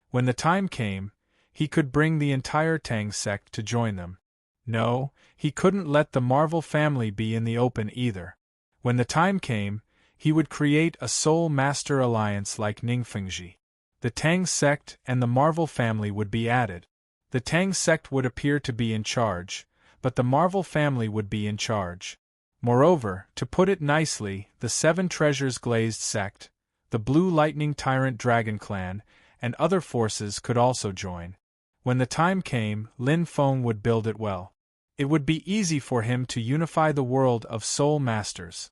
When the time came, he could bring the entire Tang sect to join them. No, he couldn't let the Marvel family be in the open either. When the time came, he would create a Soul Master alliance like Ningfengji. The Tang sect and the Marvel family would be added. The Tang sect would appear to be in charge, but the Marvel family would be in charge. Moreover, to put it nicely, the Seven Treasures Glazed sect, the Blue Lightning Tyrant Dragon clan, and other forces could also join. When the time came, Lin Feng would build it well. It would be easy for him to unify the world of Soul Masters.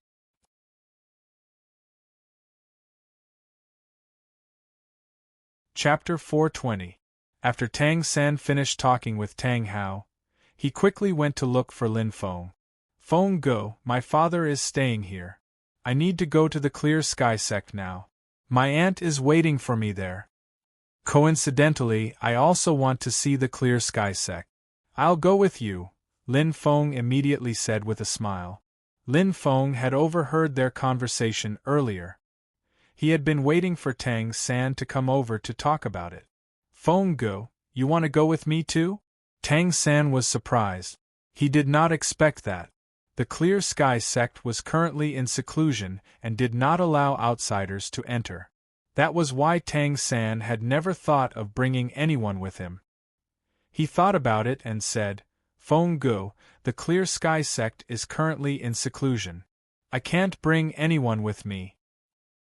Chapter 420. After Tang San finished talking with Tang Hao, he quickly went to look for Lin Feng. Feng Go, my father is staying here. I need to go to the Clear Sky sect now. My aunt is waiting for me there. Coincidentally, I also want to see the Clear Sky sect. I'll go with you, Lin Feng immediately said with a smile. Lin Feng had overheard their conversation earlier. He had been waiting for Tang San to come over to talk about it. Feng Go, you want to go with me too? Tang San was surprised. He did not expect that. The Clear Sky sect was currently in seclusion and did not allow outsiders to enter. That was why Tang San had never thought of bringing anyone with him. He thought about it and said, Feng Go, the Clear Sky sect is currently in seclusion. I can't bring anyone with me.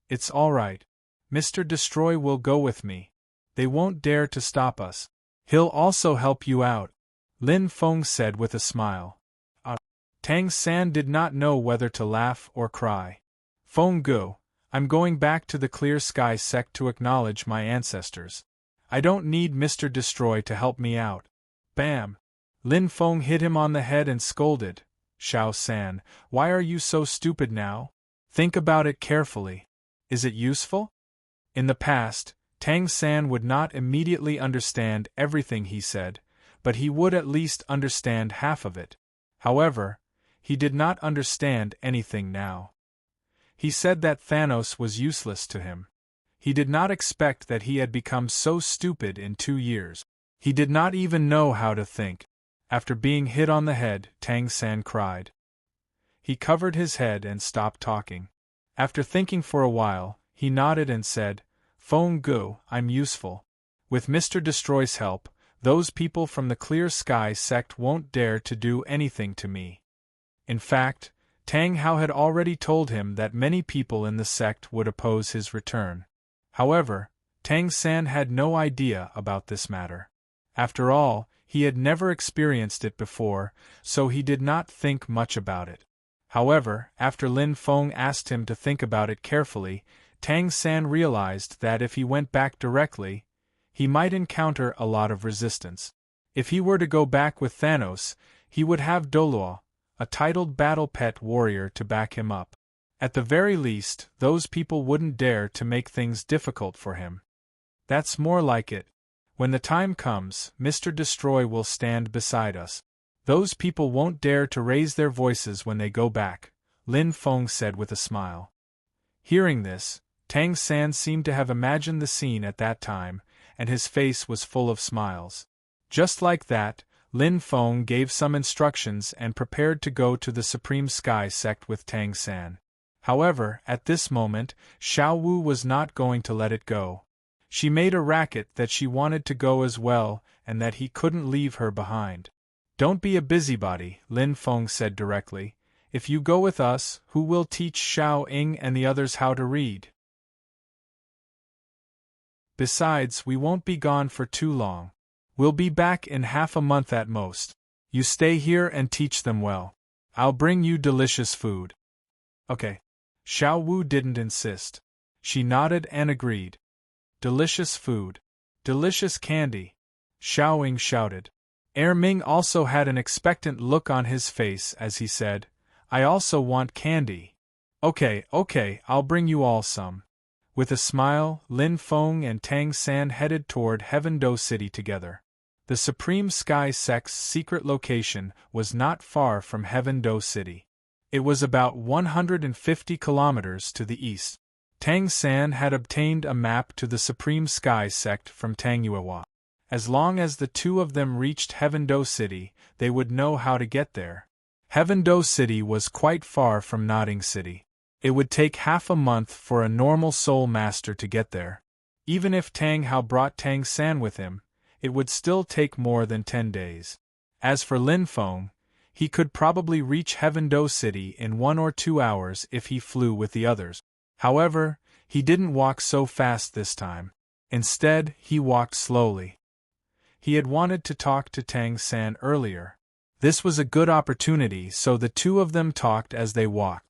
It's all right. Mr. Destroy will go with me. They won't dare to stop us. He'll also help you out, Lin Feng said with a smile. Tang San did not know whether to laugh or cry. Feng Go, I'm going back to the Clear Sky sect to acknowledge my ancestors. I don't need Mr. Destroy to help me out. Bam! Lin Feng hit him on the head and scolded. Xiao San, why are you so stupid now? Think about it carefully. Is it useful? In the past, Tang San would not immediately understand everything he said, but he would at least understand half of it. However, he did not understand anything now. He said that Thanos was useless to him. He did not expect that he had become so stupid in 2 years. He did not even know how to think. After being hit on the head, Tang San cried. He covered his head and stopped talking. After thinking for a while, he nodded and said, Feng Go, I'm useful. With Mr. Destroy's help, those people from the Clear Sky sect won't dare to do anything to me. In fact, Tang Hao had already told him that many people in the sect would oppose his return. However, Tang San had no idea about this matter. After all, he had never experienced it before, so he did not think much about it. However, after Lin Feng asked him to think about it carefully, Tang San realized that if he went back directly, he might encounter a lot of resistance. If he were to go back with Thanos, he would have Doluo, a titled battle pet warrior, to back him up. At the very least, those people wouldn't dare to make things difficult for him. That's more like it. When the time comes, Mr. Destroy will stand beside us. Those people won't dare to raise their voices when they go back, Lin Feng said with a smile. Hearing this, Tang San seemed to have imagined the scene at that time, and his face was full of smiles. Just like that, Lin Feng gave some instructions and prepared to go to the Supreme Sky sect with Tang San. However, at this moment, Xiao Wu was not going to let it go. She made a racket that she wanted to go as well and that he couldn't leave her behind. Don't be a busybody, Lin Feng said directly. If you go with us, who will teach Xiao Ying and the others how to read? Besides, we won't be gone for too long. We'll be back in half a month at most. You stay here and teach them well. I'll bring you delicious food. Okay. Xiao Wu didn't insist. She nodded and agreed. Delicious food. Delicious candy. Xiao Ying shouted. Ming also had an expectant look on his face as he said, I also want candy. Okay, I'll bring you all some. With a smile, Lin Feng and Tang San headed toward Heaven Do City together. The Supreme Sky Sect's secret location was not far from Heaven Do City. It was about 150 kilometers to the east. Tang San had obtained a map to the Supreme Sky Sect from Tang Yuehua. As long as the two of them reached Heaven Do City, they would know how to get there. Heaven Do City was quite far from Nodding City. It would take half a month for a normal soul master to get there. Even if Tang Hao brought Tang San with him, it would still take more than 10 days. As for Lin Feng, he could probably reach Heaven Do City in 1 or 2 hours if he flew with the others. However, he didn't walk so fast this time. Instead, he walked slowly. He had wanted to talk to Tang San earlier. This was a good opportunity, so the two of them talked as they walked.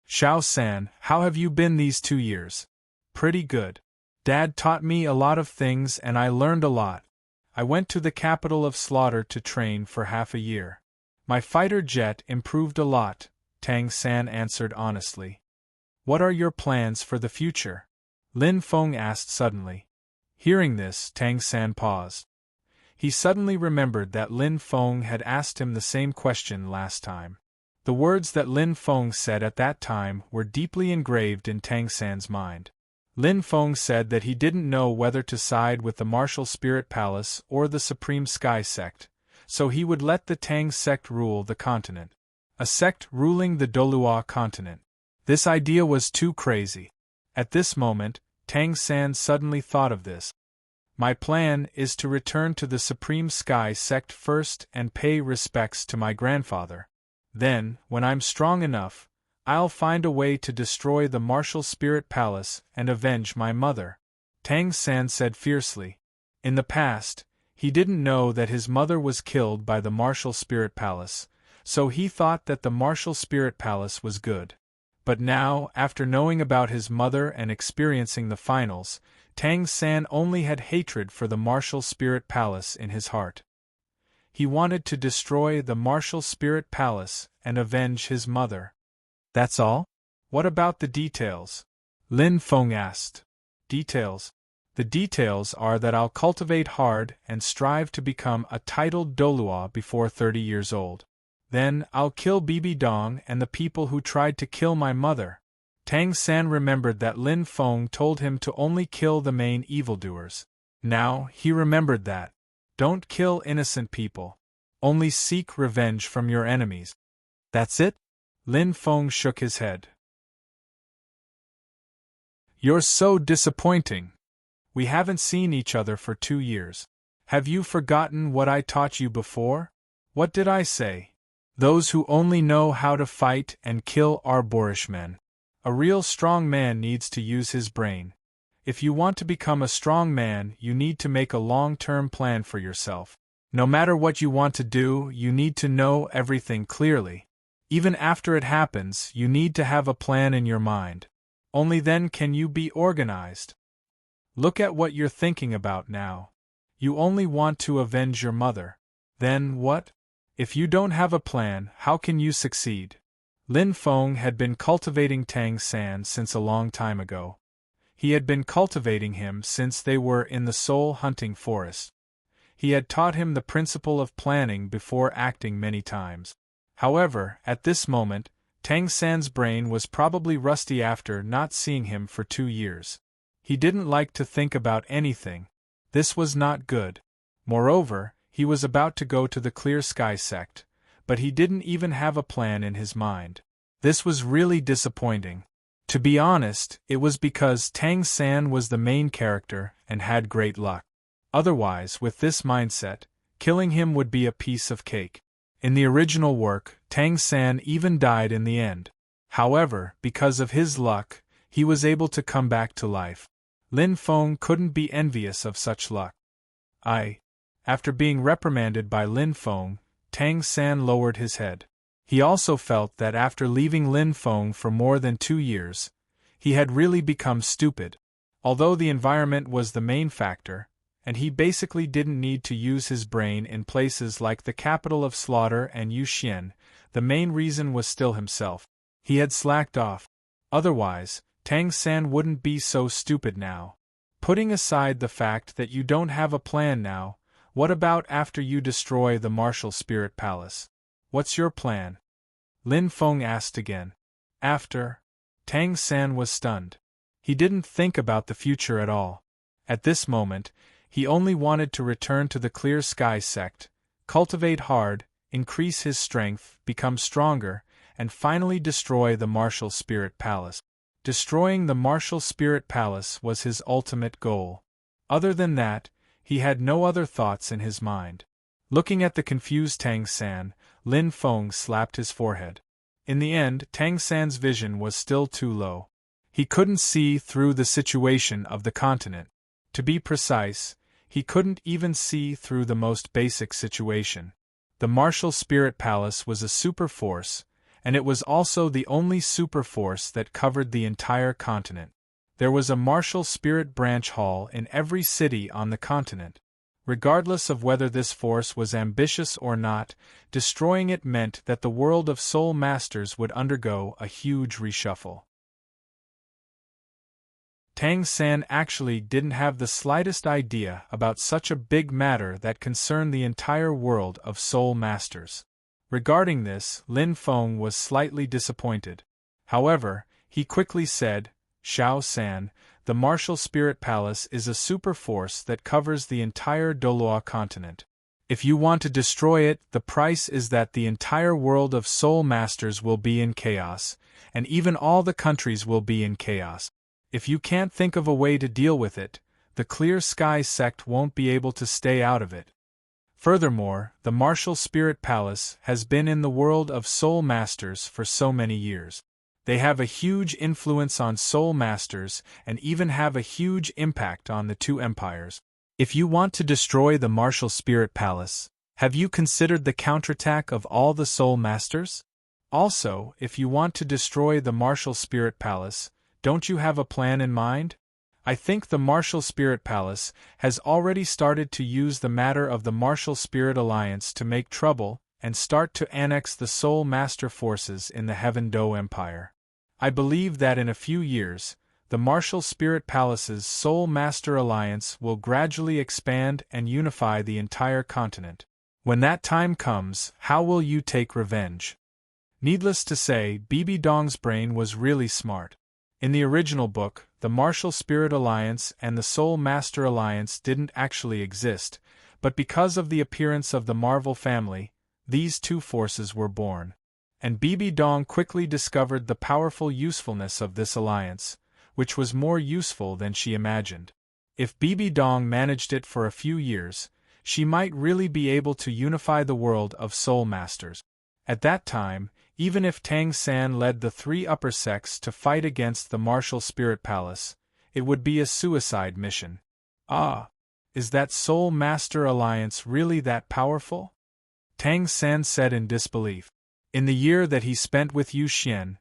Xiao San, how have you been these 2 years? Pretty good. Dad taught me a lot of things and I learned a lot. I went to the capital of Slaughter to train for half a year. My fighter jet improved a lot, Tang San answered honestly. What are your plans for the future? Lin Feng asked suddenly. Hearing this, Tang San paused. He suddenly remembered that Lin Feng had asked him the same question last time. The words that Lin Feng said at that time were deeply engraved in Tang San's mind. Lin Feng said that he didn't know whether to side with the Martial Spirit Palace or the Supreme Sky Sect, so he would let the Tang sect rule the continent. A sect ruling the Dolua continent. This idea was too crazy. At this moment, Tang San suddenly thought of this. My plan is to return to the Supreme Sky Sect first and pay respects to my grandfather. Then, when I'm strong enough, I'll find a way to destroy the Martial Spirit Palace and avenge my mother. Tang San said fiercely. In the past, he didn't know that his mother was killed by the Martial Spirit Palace, so he thought that the Martial Spirit Palace was good. But now, after knowing about his mother and experiencing the finals, Tang San only had hatred for the Martial Spirit Palace in his heart. He wanted to destroy the Martial Spirit Palace and avenge his mother. That's all? What about the details? Lin Feng asked. Details? The details are that I'll cultivate hard and strive to become a titled Dolua before 30 years old. Then, I'll kill Bibi Dong and the people who tried to kill my mother. Tang San remembered that Lin Feng told him to only kill the main evildoers. Now, he remembered that. Don't kill innocent people. Only seek revenge from your enemies. That's it? Lin Feng shook his head. You're so disappointing. We haven't seen each other for 2 years. Have you forgotten what I taught you before? What did I say? Those who only know how to fight and kill are boorish men. A real strong man needs to use his brain. If you want to become a strong man, you need to make a long-term plan for yourself. No matter what you want to do, you need to know everything clearly. Even after it happens, you need to have a plan in your mind. Only then can you be organized. Look at what you're thinking about now. You only want to avenge your mother. Then what? If you don't have a plan, how can you succeed? Lin Feng had been cultivating Tang San since a long time ago. He had been cultivating him since they were in the soul hunting forest. He had taught him the principle of planning before acting many times. However, at this moment, Tang San's brain was probably rusty after not seeing him for 2 years. He didn't like to think about anything. This was not good. Moreover, he was about to go to the Clear Sky Sect, but he didn't even have a plan in his mind. This was really disappointing. To be honest, it was because Tang San was the main character and had great luck. Otherwise, with this mindset, killing him would be a piece of cake. In the original work, Tang San even died in the end. However, because of his luck, he was able to come back to life. Lin Feng couldn't be envious of such luck. After being reprimanded by Lin Feng, Tang San lowered his head. He also felt that after leaving Lin Feng for more than 2 years, he had really become stupid. Although the environment was the main factor, and he basically didn't need to use his brain in places like the capital of slaughter and Yuxian, the main reason was still himself. He had slacked off. Otherwise, Tang San wouldn't be so stupid now. Putting aside the fact that you don't have a plan now, what about after you destroy the martial spirit palace? What's your plan? Lin Feng asked again. After? Tang San was stunned. He didn't think about the future at all. At this moment, he only wanted to return to the Clear Sky sect, cultivate hard, increase his strength, become stronger, and finally destroy the martial spirit palace. Destroying the martial spirit palace was his ultimate goal. Other than that, he had no other thoughts in his mind. Looking at the confused Tang San, Lin Feng slapped his forehead. In the end, Tang San's vision was still too low. He couldn't see through the situation of the continent. To be precise, he couldn't even see through the most basic situation. The martial spirit palace was a super force, and it was also the only super force that covered the entire continent. There was a martial spirit branch hall in every city on the continent. Regardless of whether this force was ambitious or not, destroying it meant that the world of soul masters would undergo a huge reshuffle. Tang San actually didn't have the slightest idea about such a big matter that concerned the entire world of soul masters. Regarding this, Lin Feng was slightly disappointed. However, he quickly said, "Xiao San, the martial spirit palace is a super force that covers the entire Doloa continent. If you want to destroy it, the price is that the entire world of soul masters will be in chaos, and even all the countries will be in chaos. If you can't think of a way to deal with it, the Clear Sky sect won't be able to stay out of it. Furthermore, the martial spirit palace has been in the world of soul masters for so many years. They have a huge influence on soul masters and even have a huge impact on the 2 empires. If you want to destroy the martial spirit palace, have you considered the counterattack of all the soul masters? Also, if you want to destroy the martial spirit palace, don't you have a plan in mind? I think the martial spirit palace has already started to use the matter of the martial spirit alliance to make trouble and start to annex the soul master forces in the Heaven Do Empire. I believe that in a few years, the martial spirit palace's soul master alliance will gradually expand and unify the entire continent. When that time comes, how will you take revenge?" Needless to say, Bibi Dong's brain was really smart. In the original book, the Martial Spirit Alliance and the Soul Master Alliance didn't actually exist, but because of the appearance of the Marvel family, these 2 forces were born. And Bibi Dong quickly discovered the powerful usefulness of this alliance, which was more useful than she imagined. If Bibi Dong managed it for a few years, she might really be able to unify the world of soul masters. At that time, even if Tang San led the 3 upper sects to fight against the martial spirit palace, it would be a suicide mission. Is that Soul Master Alliance really that powerful? Tang San said in disbelief. In the year that he spent with Yu Xian,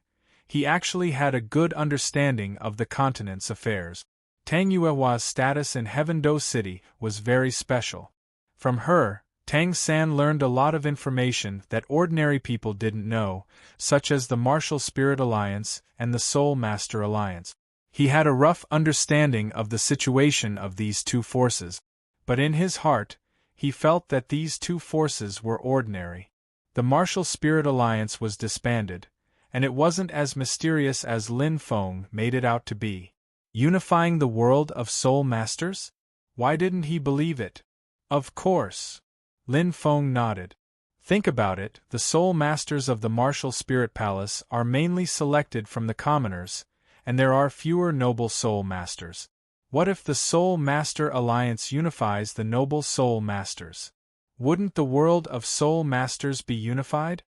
he actually had a good understanding of the continent's affairs. Tang Yuehua's status in Heaven Do City was very special. From her, Tang San learned a lot of information that ordinary people didn't know, such as the Martial Spirit Alliance and the Soul Master Alliance. He had a rough understanding of the situation of these 2 forces, but in his heart, he felt that these 2 forces were ordinary. The Martial Spirit Alliance was disbanded, and it wasn't as mysterious as Lin Feng made it out to be. Unifying the world of soul masters? Why didn't he believe it? Of course. Lin Feng nodded. Think about it, the soul masters of the Martial Spirit Palace are mainly selected from the commoners, and there are fewer noble soul masters. What if the Soul Master Alliance unifies the noble soul masters? Wouldn't the world of soul masters be unified?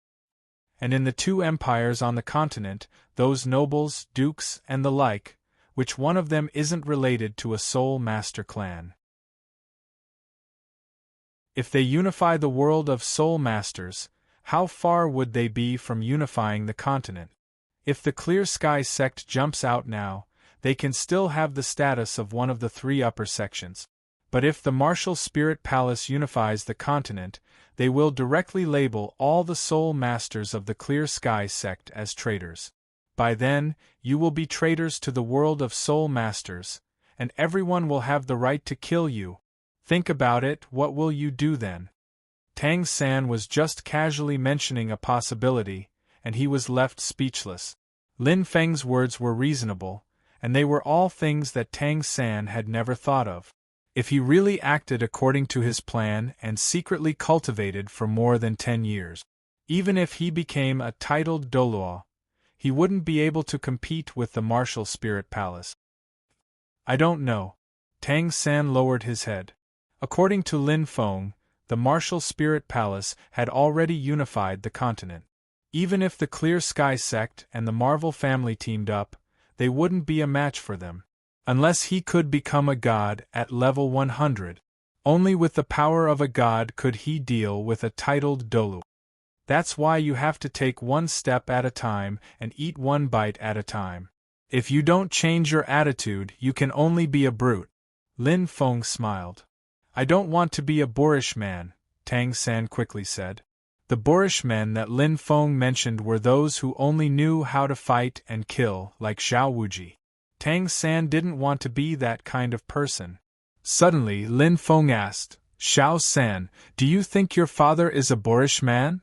And in the 2 empires on the continent, those nobles, dukes, and the like, which one of them isn't related to a Soul Master clan? If they unify the world of Soul Masters, how far would they be from unifying the continent? If the Clear Sky sect jumps out now, they can still have the status of one of the three upper sections. But if the Martial Spirit Palace unifies the continent, they will directly label all the Soul Masters of the Clear Sky sect as traitors. By then, you will be traitors to the world of Soul Masters, and everyone will have the right to kill you. Think about it, what will you do then? Tang San was just casually mentioning a possibility, and he was left speechless. Lin Feng's words were reasonable, and they were all things that Tang San had never thought of. If he really acted according to his plan and secretly cultivated for more than 10 years, even if he became a titled Doluo, he wouldn't be able to compete with the Martial Spirit Palace. I don't know. Tang San lowered his head. According to Lin Feng, the Martial Spirit Palace had already unified the continent. Even if the Clear Sky sect and the Marvel family teamed up, they wouldn't be a match for them. Unless he could become a god at level 100. Only with the power of a god could he deal with a titled Dolu. That's why you have to take one step at a time and eat one bite at a time. If you don't change your attitude, you can only be a brute. Lin Feng smiled. I don't want to be a boorish man, Tang San quickly said. The boorish men that Lin Feng mentioned were those who only knew how to fight and kill, like Xiao Wuji. Tang San didn't want to be that kind of person. Suddenly, Lin Feng asked, Xiao San, do you think your father is a boorish man?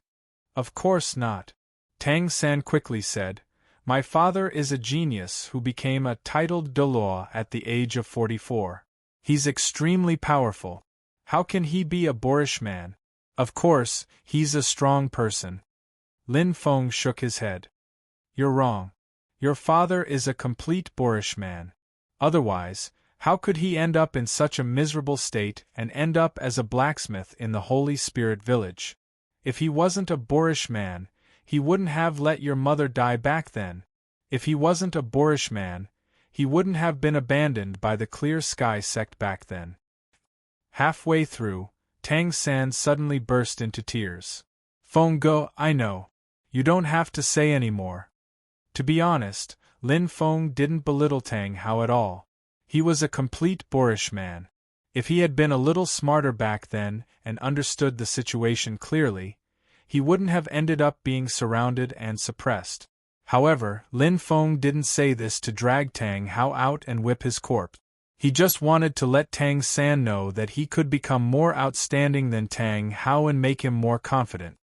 Of course not. Tang San quickly said, my father is a genius who became a titled Doluo at the age of 44. He's extremely powerful. How can he be a boorish man? Of course, he's a strong person. Lin Feng shook his head. You're wrong. Your father is a complete boorish man. Otherwise, how could he end up in such a miserable state and end up as a blacksmith in the Holy Spirit Village? If he wasn't a boorish man, he wouldn't have let your mother die back then. If he wasn't a boorish man, he wouldn't have been abandoned by the Clear Sky sect back then. Halfway through, Tang San suddenly burst into tears. Feng Go, I know. You don't have to say any more. To be honest, Lin Feng didn't belittle Tang Hao at all. He was a complete boorish man. If he had been a little smarter back then and understood the situation clearly, he wouldn't have ended up being surrounded and suppressed. However, Lin Feng didn't say this to drag Tang Hao out and whip his corpse. He just wanted to let Tang San know that he could become more outstanding than Tang Hao and make him more confident.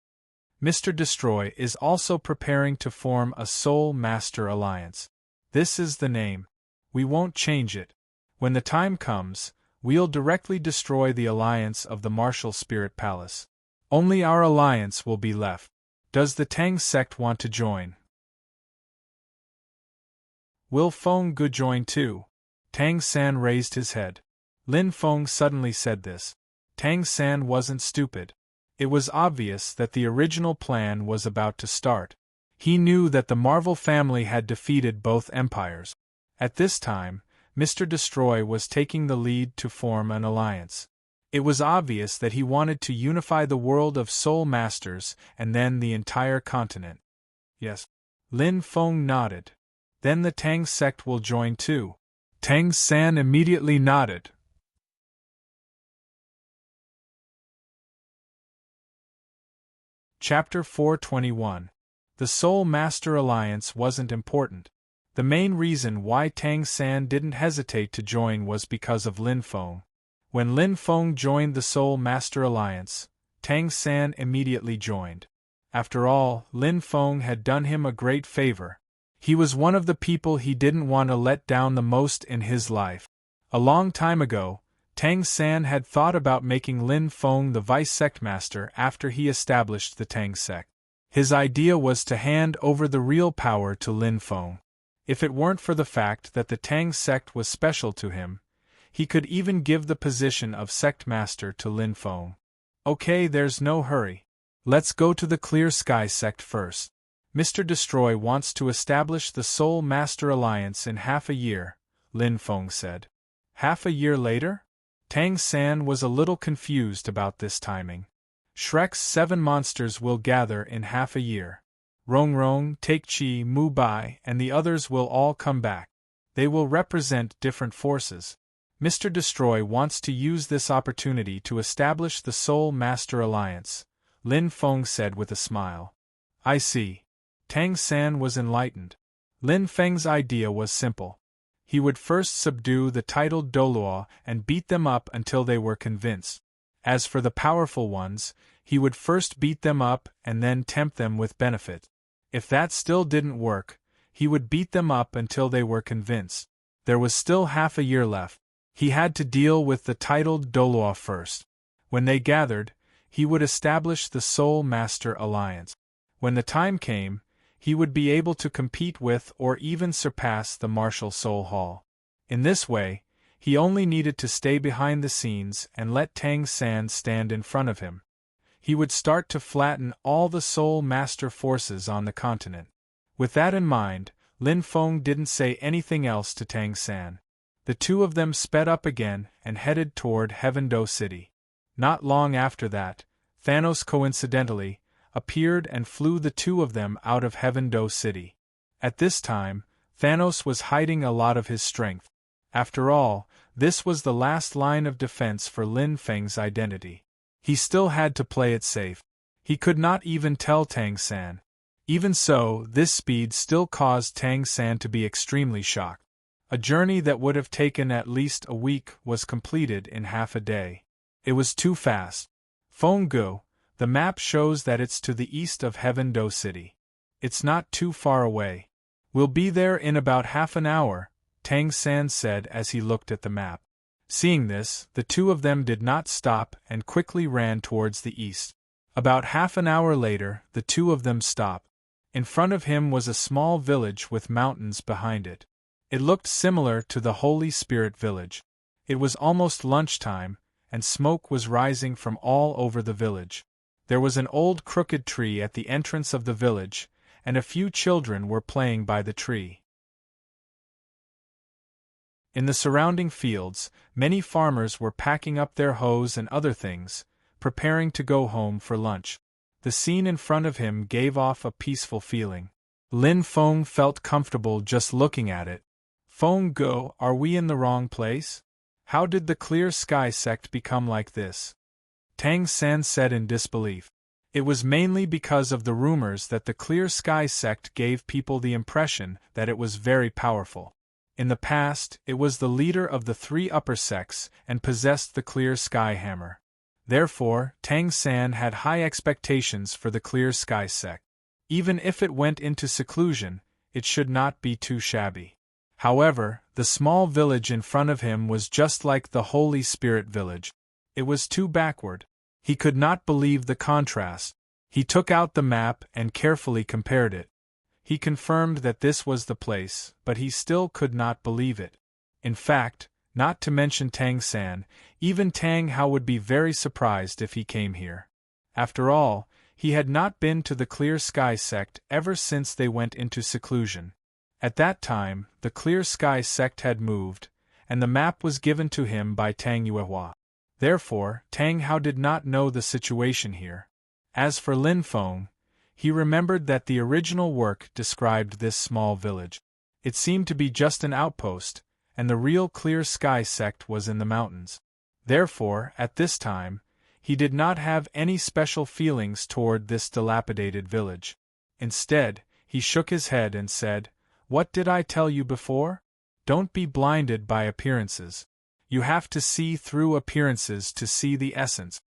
Mr. Destroy is also preparing to form a Soul Master Alliance. This is the name. We won't change it. When the time comes, we'll directly destroy the alliance of the Martial Spirit Palace. Only our alliance will be left. Does the Tang sect want to join? Will Feng Gu join too? Tang San raised his head. Lin Feng suddenly said this. Tang San wasn't stupid. It was obvious that the original plan was about to start. He knew that the Marvel family had defeated both empires. At this time, Mr. Destroy was taking the lead to form an alliance. It was obvious that he wanted to unify the world of Soul Masters and then the entire continent. Yes. Lin Feng nodded. Then the Tang sect will join too. Tang San immediately nodded. Chapter 421. The Soul Master Alliance wasn't important. The main reason why Tang San didn't hesitate to join was because of Lin Feng. When Lin Feng joined the Soul Master Alliance, Tang San immediately joined. After all, Lin Feng had done him a great favor. He was one of the people he didn't want to let down the most in his life. A long time ago, Tang San had thought about making Lin Feng the vice sect master after he established the Tang sect. His idea was to hand over the real power to Lin Feng. If it weren't for the fact that the Tang sect was special to him, he could even give the position of sect master to Lin Feng. Okay, there's no hurry. Let's go to the Clear Sky sect first. Mr. Destroy wants to establish the Soul Master Alliance in half a year, Lin Feng said. Half a year later? Tang San was a little confused about this timing. Shrek's 7 monsters will gather in half a year. Rong Rong, Take Chi, Mu Bai, and the others will all come back. They will represent different forces. Mr. Destroy wants to use this opportunity to establish the Soul Master Alliance, Lin Feng said with a smile. I see. Tang San was enlightened. Lin Feng's idea was simple. He would first subdue the titled Doluo and beat them up until they were convinced. As for the powerful ones, he would first beat them up and then tempt them with benefit. If that still didn't work, he would beat them up until they were convinced. There was still half a year left. He had to deal with the titled Doluo first. When they gathered, he would establish the Soul Master Alliance. When the time came, he would be able to compete with or even surpass the Martial Soul Hall. In this way, he only needed to stay behind the scenes and let Tang San stand in front of him. He would start to flatten all the Soul Master forces on the continent. With that in mind, Lin Feng didn't say anything else to Tang San. The two of them sped up again and headed toward Heavendo City. Not long after that, Thanos coincidentally appeared and flew the two of them out of Heavendo City. At this time, Thanos was hiding a lot of his strength. After all, this was the last line of defense for Lin Feng's identity. He still had to play it safe. He could not even tell Tang San. Even so, this speed still caused Tang San to be extremely shocked. A journey that would have taken at least a week was completed in half a day. It was too fast. Feng Gu, the map shows that it's to the east of Heavendo City. It's not too far away. We'll be there in about half an hour, Tang San said as he looked at the map. Seeing this, the two of them did not stop and quickly ran towards the east. About half an hour later, the two of them stopped. In front of him was a small village with mountains behind it. It looked similar to the Holy Spirit village. It was almost lunchtime, and smoke was rising from all over the village. There was an old crooked tree at the entrance of the village, and a few children were playing by the tree. In the surrounding fields, many farmers were packing up their hoes and other things, preparing to go home for lunch. The scene in front of him gave off a peaceful feeling. Lin Feng felt comfortable just looking at it. Feng Gu, are we in the wrong place? How did the Clear Sky sect become like this? Tang San said in disbelief. It was mainly because of the rumors that the Clear Sky sect gave people the impression that it was very powerful. In the past, it was the leader of the 3 upper sects and possessed the Clear Sky Hammer. Therefore, Tang San had high expectations for the Clear Sky sect. Even if it went into seclusion, it should not be too shabby. However, the small village in front of him was just like the Holy Spirit village. It was too backward. He could not believe the contrast. He took out the map and carefully compared it. He confirmed that this was the place, but he still could not believe it. In fact, not to mention Tang San, even Tang Hao would be very surprised if he came here. After all, he had not been to the Clear Sky sect ever since they went into seclusion. At that time, the Clear Sky sect had moved, and the map was given to him by Tang Yuehua. Therefore, Tang Hao did not know the situation here. As for Lin Feng, he remembered that the original work described this small village. It seemed to be just an outpost, and the real Clear Sky sect was in the mountains. Therefore, at this time, he did not have any special feelings toward this dilapidated village. Instead, he shook his head and said, "What did I tell you before? Don't be blinded by appearances. You have to see through appearances to see the essence.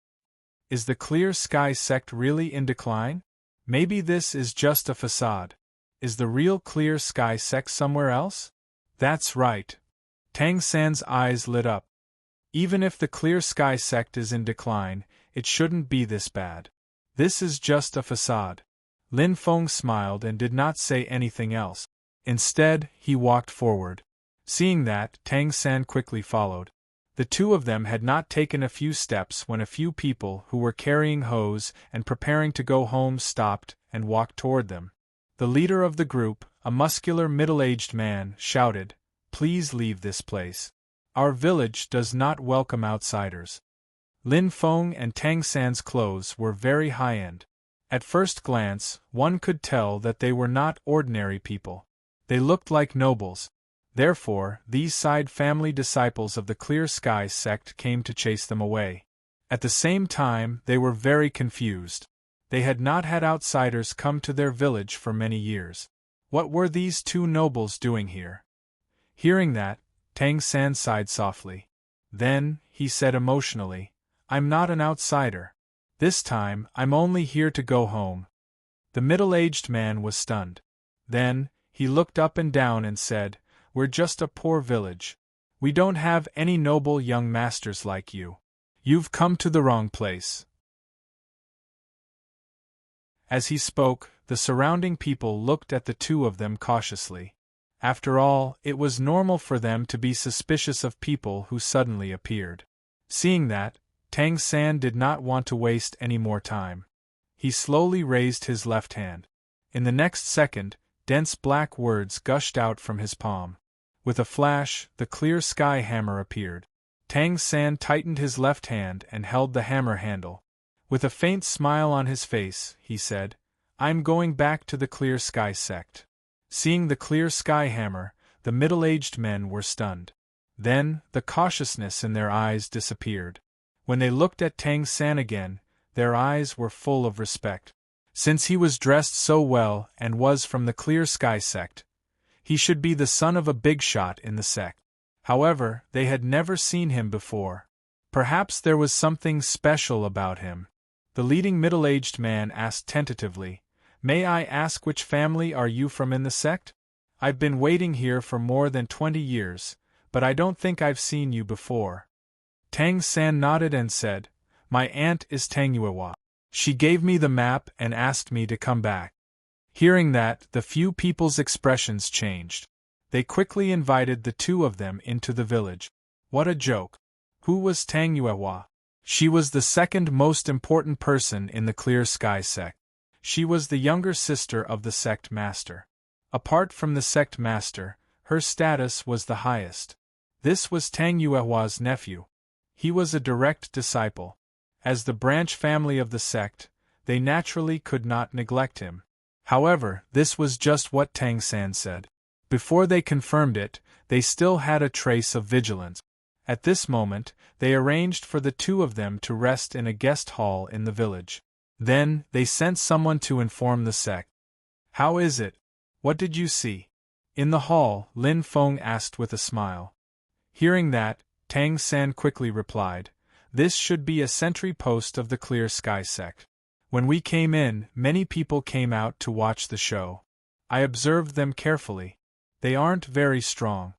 Is the Clear Sky sect really in decline? Maybe this is just a facade. Is the real Clear Sky sect somewhere else?" That's right. Tang San's eyes lit up. Even if the Clear Sky sect is in decline, it shouldn't be this bad. This is just a facade. Lin Feng smiled and did not say anything else. Instead, he walked forward. Seeing that, Tang San quickly followed. The two of them had not taken a few steps when a few people who were carrying hoes and preparing to go home stopped and walked toward them. The leader of the group, a muscular middle-aged man, shouted, please leave this place. Our village does not welcome outsiders. Lin Feng and Tang San's clothes were very high-end. At first glance, one could tell that they were not ordinary people. They looked like nobles. Therefore, these side family disciples of the Clear Sky sect came to chase them away. At the same time, they were very confused. They had not had outsiders come to their village for many years. What were these two nobles doing here? Hearing that, Tang San sighed softly. Then, he said emotionally, I'm not an outsider. This time, I'm only here to go home. The middle-aged man was stunned. Then, he looked up and down and said, We're just a poor village. We don't have any noble young masters like you. You've come to the wrong place. As he spoke, the surrounding people looked at the two of them cautiously. After all, it was normal for them to be suspicious of people who suddenly appeared. Seeing that, Tang San did not want to waste any more time. He slowly raised his left hand. In the next second, dense black words gushed out from his palm. With a flash, the Clear Sky hammer appeared. Tang San tightened his left hand and held the hammer handle. With a faint smile on his face, he said, I'm going back to the Clear Sky sect. Seeing the Clear Sky hammer, the middle-aged men were stunned. Then, the cautiousness in their eyes disappeared. When they looked at Tang San again, their eyes were full of respect. Since he was dressed so well and was from the Clear Sky sect, he should be the son of a big shot in the sect. However, they had never seen him before. Perhaps there was something special about him. The leading middle-aged man asked tentatively, May I ask which family are you from in the sect? I've been waiting here for more than 20 years, but I don't think I've seen you before. Tang San nodded and said, My aunt is Tang Yuewa. She gave me the map and asked me to come back. Hearing that, the few people's expressions changed. They quickly invited the two of them into the village. What a joke. Who was Tang Yuewa? She was the second most important person in the Clear Sky sect. She was the younger sister of the sect master. Apart from the sect master, her status was the highest. This was Tang Yuewa's nephew. He was a direct disciple. As the branch family of the sect, they naturally could not neglect him. However, this was just what Tang San said. Before they confirmed it, they still had a trace of vigilance. At this moment, they arranged for the two of them to rest in a guest hall in the village. Then, they sent someone to inform the sect. How is it? What did you see? In the hall, Lin Feng asked with a smile. Hearing that, Tang San quickly replied, This should be a sentry post of the Clear Sky sect. When we came in, many people came out to watch the show. I observed them carefully. They aren't very strong.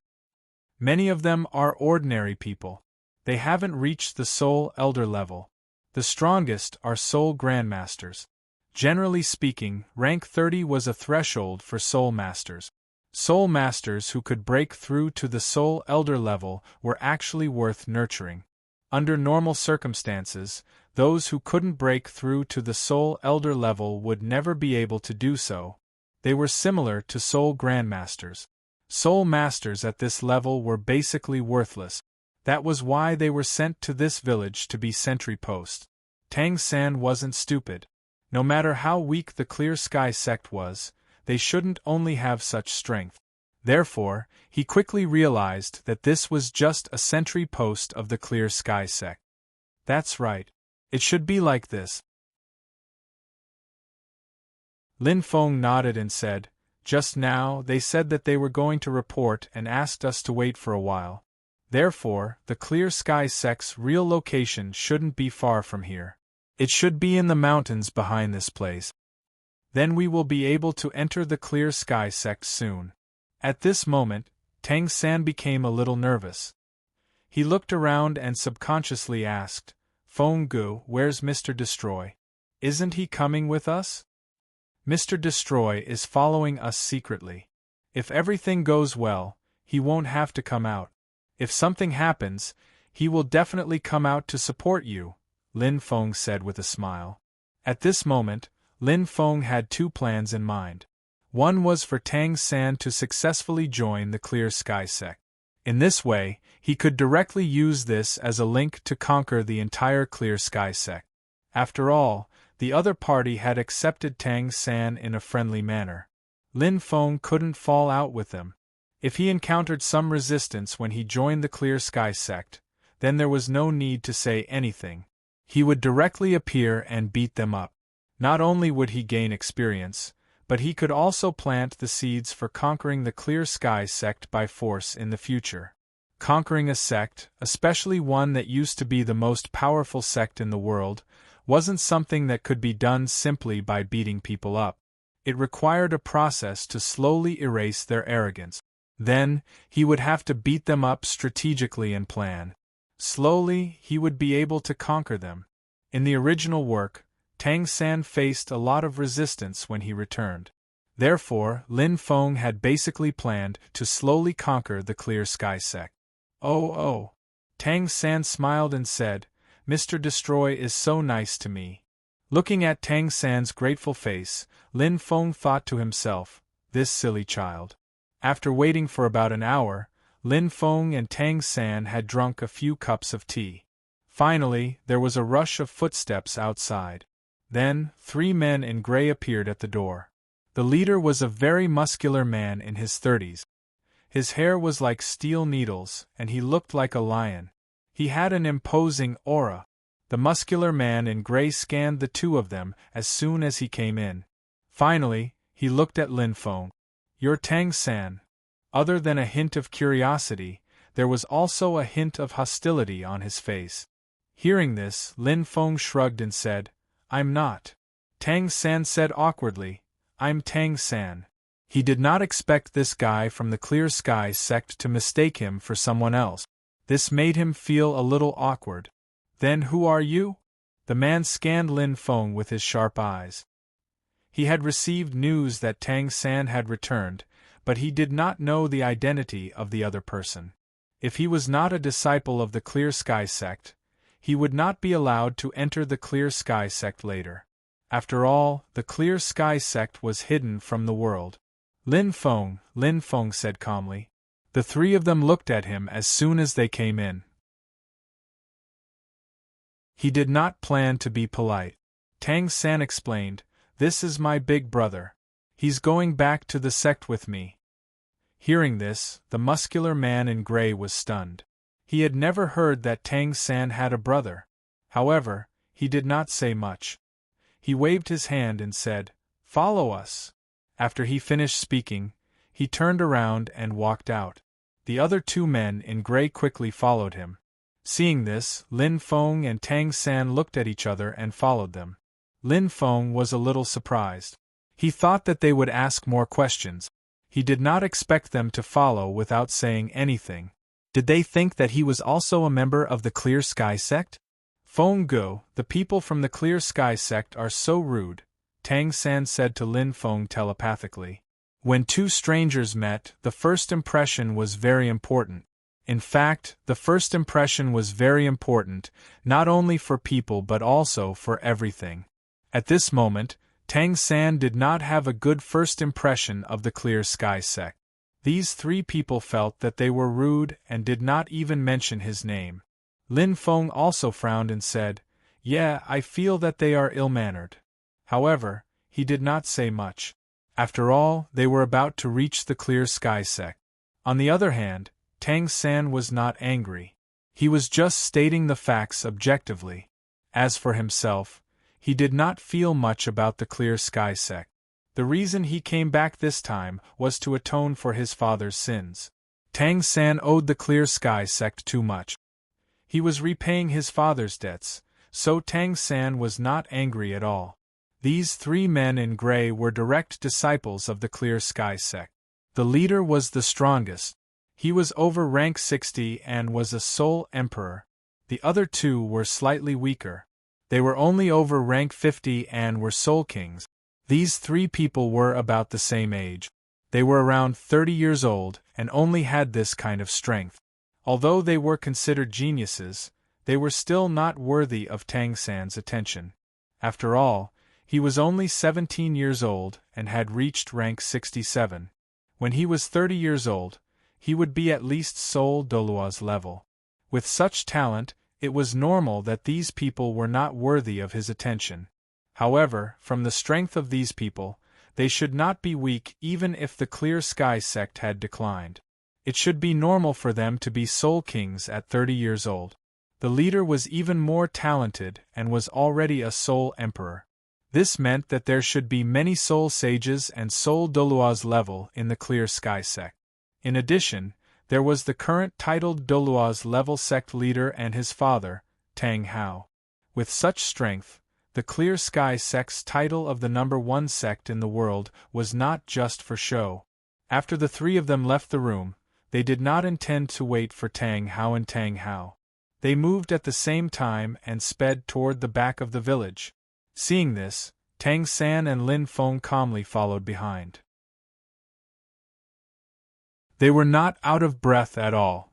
Many of them are ordinary people. They haven't reached the Soul Elder level. The strongest are Soul Grandmasters. Generally speaking, rank 30 was a threshold for Soul Masters. Soul Masters who could break through to the Soul Elder level were actually worth nurturing. Under normal circumstances, those who couldn't break through to the Soul Elder level would never be able to do so. They were similar to Soul Grandmasters. Soul Masters at this level were basically worthless. That was why they were sent to this village to be sentry posts. Tang San wasn't stupid. No matter how weak the Clear Sky sect was, they shouldn't only have such strength. Therefore, he quickly realized that this was just a sentry post of the Clear Sky sect. That's right. It should be like this. Lin Feng nodded and said, Just now they said that they were going to report and asked us to wait for a while. Therefore, the Clear Sky sect's real location shouldn't be far from here. It should be in the mountains behind this place. Then we will be able to enter the Clear Sky sect soon. At this moment, Tang San became a little nervous. He looked around and subconsciously asked, Feng Gu, where's Mr. Destroy? Isn't he coming with us? Mr. Destroy is following us secretly. If everything goes well, he won't have to come out. If something happens, he will definitely come out to support you, Lin Feng said with a smile. At this moment, Lin Feng had two plans in mind. One was for Tang San to successfully join the Clear Sky sect. In this way, he could directly use this as a link to conquer the entire Clear Sky sect. After all, the other party had accepted Tang San in a friendly manner. Lin Feng couldn't fall out with them. If he encountered some resistance when he joined the Clear Sky sect, then there was no need to say anything. He would directly appear and beat them up. Not only would he gain experience, but he could also plant the seeds for conquering the Clear Sky sect by force in the future. Conquering a sect, especially one that used to be the most powerful sect in the world, wasn't something that could be done simply by beating people up. It required a process to slowly erase their arrogance. Then, he would have to beat them up strategically and plan. Slowly, he would be able to conquer them. In the original work, Tang San faced a lot of resistance when he returned. Therefore, Lin Feng had basically planned to slowly conquer the Clear Sky sect. Oh. Tang San smiled and said, "Mr. Destroy is so nice to me." Looking at Tang San's grateful face, Lin Feng thought to himself, "This silly child." After waiting for about an hour, Lin Feng and Tang San had drunk a few cups of tea. Finally, there was a rush of footsteps outside. Then, 3 men in gray appeared at the door. The leader was a very muscular man in his 30s. His hair was like steel needles, and he looked like a lion. He had an imposing aura. The muscular man in gray scanned the two of them as soon as he came in. Finally, he looked at Lin Feng. "You're Tang San." Other than a hint of curiosity, there was also a hint of hostility on his face. Hearing this, Lin Feng shrugged and said, "I'm not." Tang San said awkwardly, "I'm Tang San." He did not expect this guy from the Clear Sky sect to mistake him for someone else. This made him feel a little awkward. "Then who are you?" The man scanned Lin Feng with his sharp eyes. He had received news that Tang San had returned, but he did not know the identity of the other person. If he was not a disciple of the Clear Sky sect, he would not be allowed to enter the Clear Sky sect later. After all, the Clear Sky sect was hidden from the world. Lin Feng said calmly. The 3 of them looked at him as soon as they came in. He did not plan to be polite. Tang San explained, "This is my big brother. He's going back to the sect with me." Hearing this, the muscular man in gray was stunned. He had never heard that Tang San had a brother. However, he did not say much. He waved his hand and said, "Follow us." After he finished speaking, he turned around and walked out. The other 2 men in gray quickly followed him. Seeing this, Lin Feng and Tang San looked at each other and followed them. Lin Feng was a little surprised. He thought that they would ask more questions. He did not expect them to follow without saying anything. Did they think that he was also a member of the Clear Sky sect? "Feng Go, the people from the Clear Sky sect are so rude," Tang San said to Lin Feng telepathically. When 2 strangers met, the first impression was very important. In fact, the first impression was very important, not only for people but also for everything. At this moment, Tang San did not have a good first impression of the Clear Sky sect. These 3 people felt that they were rude and did not even mention his name. Lin Feng also frowned and said, "Yeah, I feel that they are ill-mannered." However, he did not say much. After all, they were about to reach the Clear Sky sect. On the other hand, Tang San was not angry. He was just stating the facts objectively. As for himself, he did not feel much about the Clear Sky sect. The reason he came back this time was to atone for his father's sins. Tang San owed the Clear Sky sect too much. He was repaying his father's debts, so Tang San was not angry at all. These 3 men in gray were direct disciples of the Clear Sky sect. The leader was the strongest. He was over rank 60 and was a sole emperor. The other 2 were slightly weaker. They were only over rank 50 and were soul kings. These 3 people were about the same age. They were around 30 years old and only had this kind of strength. Although they were considered geniuses, they were still not worthy of Tang San's attention. After all, he was only 17 years old and had reached rank 67. When he was 30 years old, he would be at least Sol Dolua's level. With such talent, it was normal that these people were not worthy of his attention. However, from the strength of these people, they should not be weak even if the Clear Sky sect had declined. It should be normal for them to be Soul Kings at 30 years old. The leader was even more talented and was already a Soul Emperor. This meant that there should be many Soul Sages and Sol Dolua's level in the Clear Sky sect. In addition, there was the current titled Dolua's level sect leader and his father, Tang Hao. With such strength, the Clear Sky sect's title of the #1 sect in the world was not just for show. After the three of them left the room, they did not intend to wait for Tang Hao and Tang Hao. They moved at the same time and sped toward the back of the village. Seeing this, Tang San and Lin Feng calmly followed behind. They were not out of breath at all.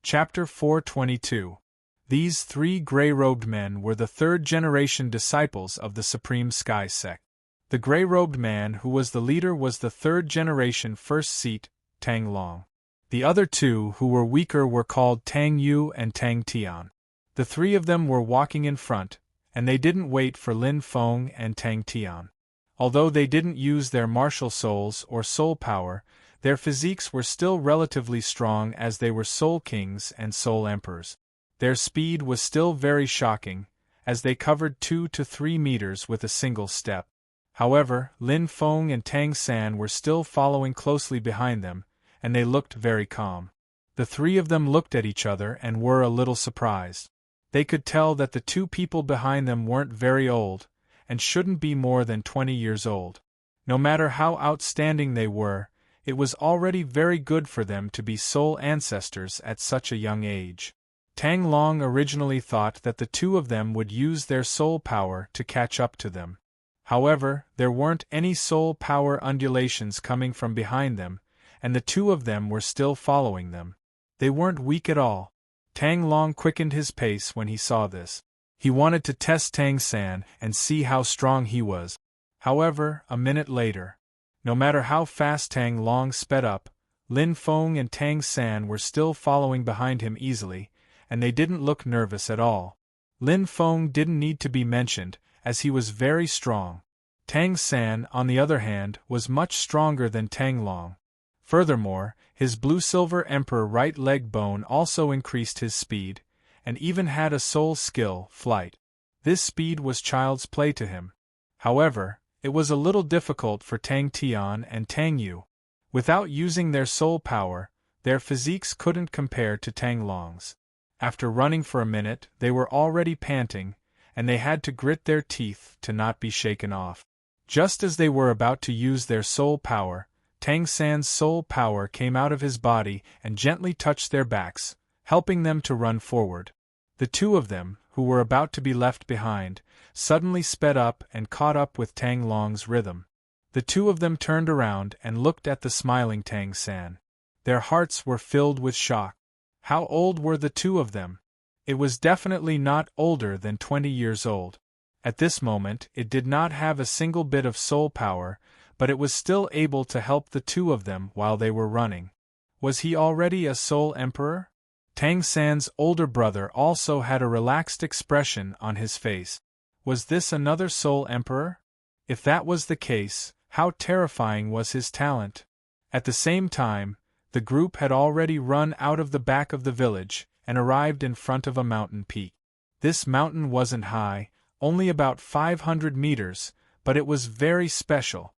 Chapter 422. These three gray-robed men were the third-generation disciples of the Supreme Sky sect. The gray-robed man who was the leader was the third-generation first seat, Tang Long. The other two who were weaker were called Tang Yu and Tang Tian. The three of them were walking in front, and they didn't wait for Lin Feng and Tang Tian. Although they didn't use their martial souls or soul power, their physiques were still relatively strong as they were Soul Kings and Soul Emperors. Their speed was still very shocking, as they covered 2 to 3 meters with a single step. However, Lin Feng and Tang San were still following closely behind them, and they looked very calm. The three of them looked at each other and were a little surprised. They could tell that the two people behind them weren't very old, and shouldn't be more than 20 years old. No matter how outstanding they were, it was already very good for them to be soul ancestors at such a young age. Tang Long originally thought that the two of them would use their soul power to catch up to them. However, there weren't any soul power undulations coming from behind them, and the two of them were still following them. They weren't weak at all. Tang Long quickened his pace when he saw this. He wanted to test Tang San and see how strong he was. However, a minute later, no matter how fast Tang Long sped up, Lin Feng and Tang San were still following behind him easily, and they didn't look nervous at all. Lin Feng didn't need to be mentioned, as he was very strong. Tang San, on the other hand, was much stronger than Tang Long. Furthermore, his blue-silver emperor right leg bone also increased his speed, and even had a soul skill, flight. This speed was child's play to him. However, it was a little difficult for Tang Tian and Tang Yu. Without using their soul power, their physiques couldn't compare to Tang Long's. After running for a minute, they were already panting, and they had to grit their teeth to not be shaken off. Just as they were about to use their soul power, Tang San's soul power came out of his body and gently touched their backs, helping them to run forward. The two of them, who were about to be left behind, suddenly sped up and caught up with Tang Long's rhythm. The two of them turned around and looked at the smiling Tang San. Their hearts were filled with shock. How old were the two of them? It was definitely not older than 20 years old. At this moment, it did not have a single bit of soul power, but it was still able to help the two of them while they were running. Was he already a Soul Emperor? Tang San's older brother also had a relaxed expression on his face. Was this another Soul Emperor? If that was the case, how terrifying was his talent? At the same time, the group had already run out of the back of the village and arrived in front of a mountain peak. This mountain wasn't high, only about 500 meters, but it was very special.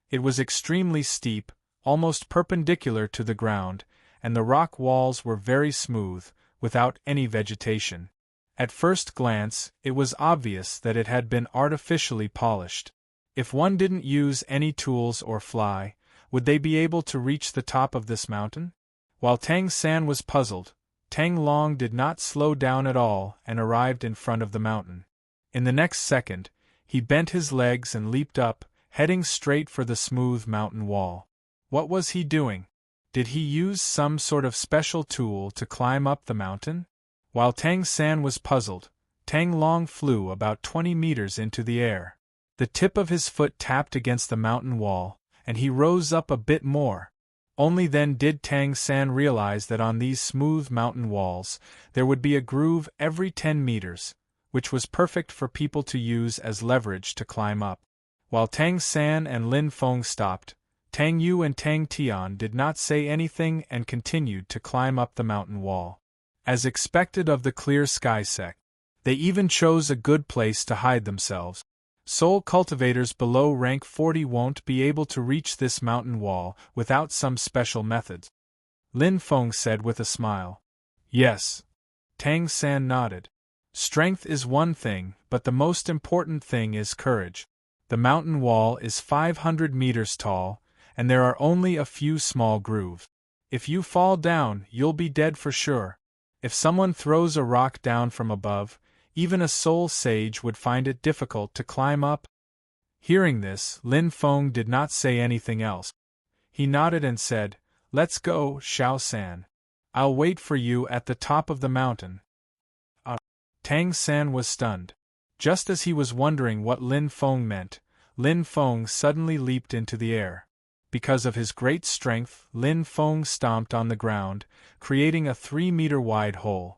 It was extremely steep, almost perpendicular to the ground, and the rock walls were very smooth, without any vegetation. At first glance, it was obvious that it had been artificially polished. If one didn't use any tools or fly, would they be able to reach the top of this mountain? While Tang San was puzzled, Tang Long did not slow down at all and arrived in front of the mountain. In the next second, he bent his legs and leaped up, heading straight for the smooth mountain wall. What was he doing? Did he use some sort of special tool to climb up the mountain? While Tang San was puzzled, Tang Long flew about 20 meters into the air. The tip of his foot tapped against the mountain wall, and he rose up a bit more. Only then did Tang San realize that on these smooth mountain walls, there would be a groove every 10 meters, which was perfect for people to use as leverage to climb up. While Tang San and Lin Feng stopped, Tang Yu and Tang Tian did not say anything and continued to climb up the mountain wall. As expected of the clear sky sect, they even chose a good place to hide themselves. Soul cultivators below rank 40 won't be able to reach this mountain wall without some special methods. Lin Feng said with a smile. Yes. Tang San nodded. Strength is one thing, but the most important thing is courage. The mountain wall is 500 meters tall, and there are only a few small grooves. If you fall down, you'll be dead for sure. If someone throws a rock down from above, even a soul sage would find it difficult to climb up. Hearing this, Lin Feng did not say anything else. He nodded and said, "Let's go, Xiao San. I'll wait for you at the top of the mountain." Tang San was stunned. Just as he was wondering what Lin Feng meant, Lin Feng suddenly leaped into the air. Because of his great strength, Lin Feng stomped on the ground, creating a 3-meter-wide hole.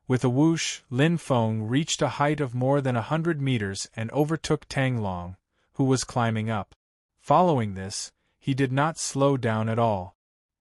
With a whoosh, Lin Feng reached a height of more than 100 meters and overtook Tang Long, who was climbing up. Following this, he did not slow down at all.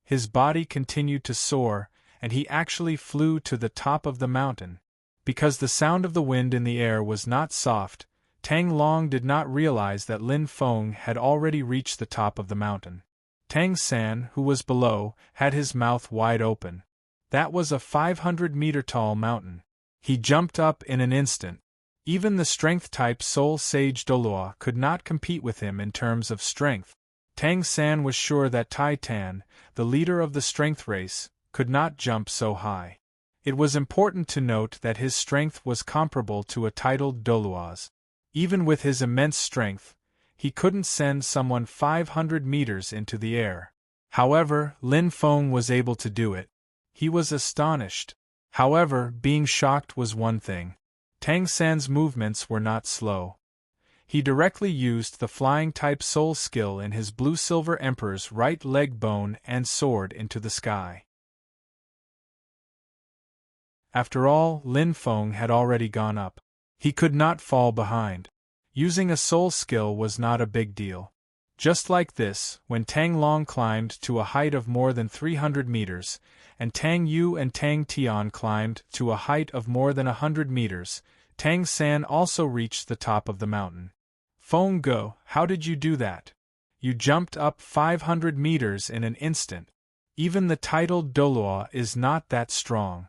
His body continued to soar, and he actually flew to the top of the mountain. Because the sound of the wind in the air was not soft, Tang Long did not realize that Lin Feng had already reached the top of the mountain. Tang San, who was below, had his mouth wide open. That was a 500-meter-tall mountain. He jumped up in an instant. Even the strength-type Soul Sage Dolua could not compete with him in terms of strength. Tang San was sure that Tai Tan, the leader of the strength race, could not jump so high. It was important to note that his strength was comparable to a titled Dolua's. Even with his immense strength, he couldn't send someone 500 meters into the air. However, Lin Feng was able to do it. He was astonished. However, being shocked was one thing. Tang San's movements were not slow. He directly used the flying-type soul skill in his blue-silver emperor's right leg bone and soared into the sky. After all, Lin Feng had already gone up. He could not fall behind. Using a soul skill was not a big deal. Just like this, when Tang Long climbed to a height of more than 300 meters, and Tang Yu and Tang Tian climbed to a height of more than 100 meters, Tang San also reached the top of the mountain. "Feng Go, how did you do that? You jumped up 500 meters in an instant. Even the titled Dolua is not that strong."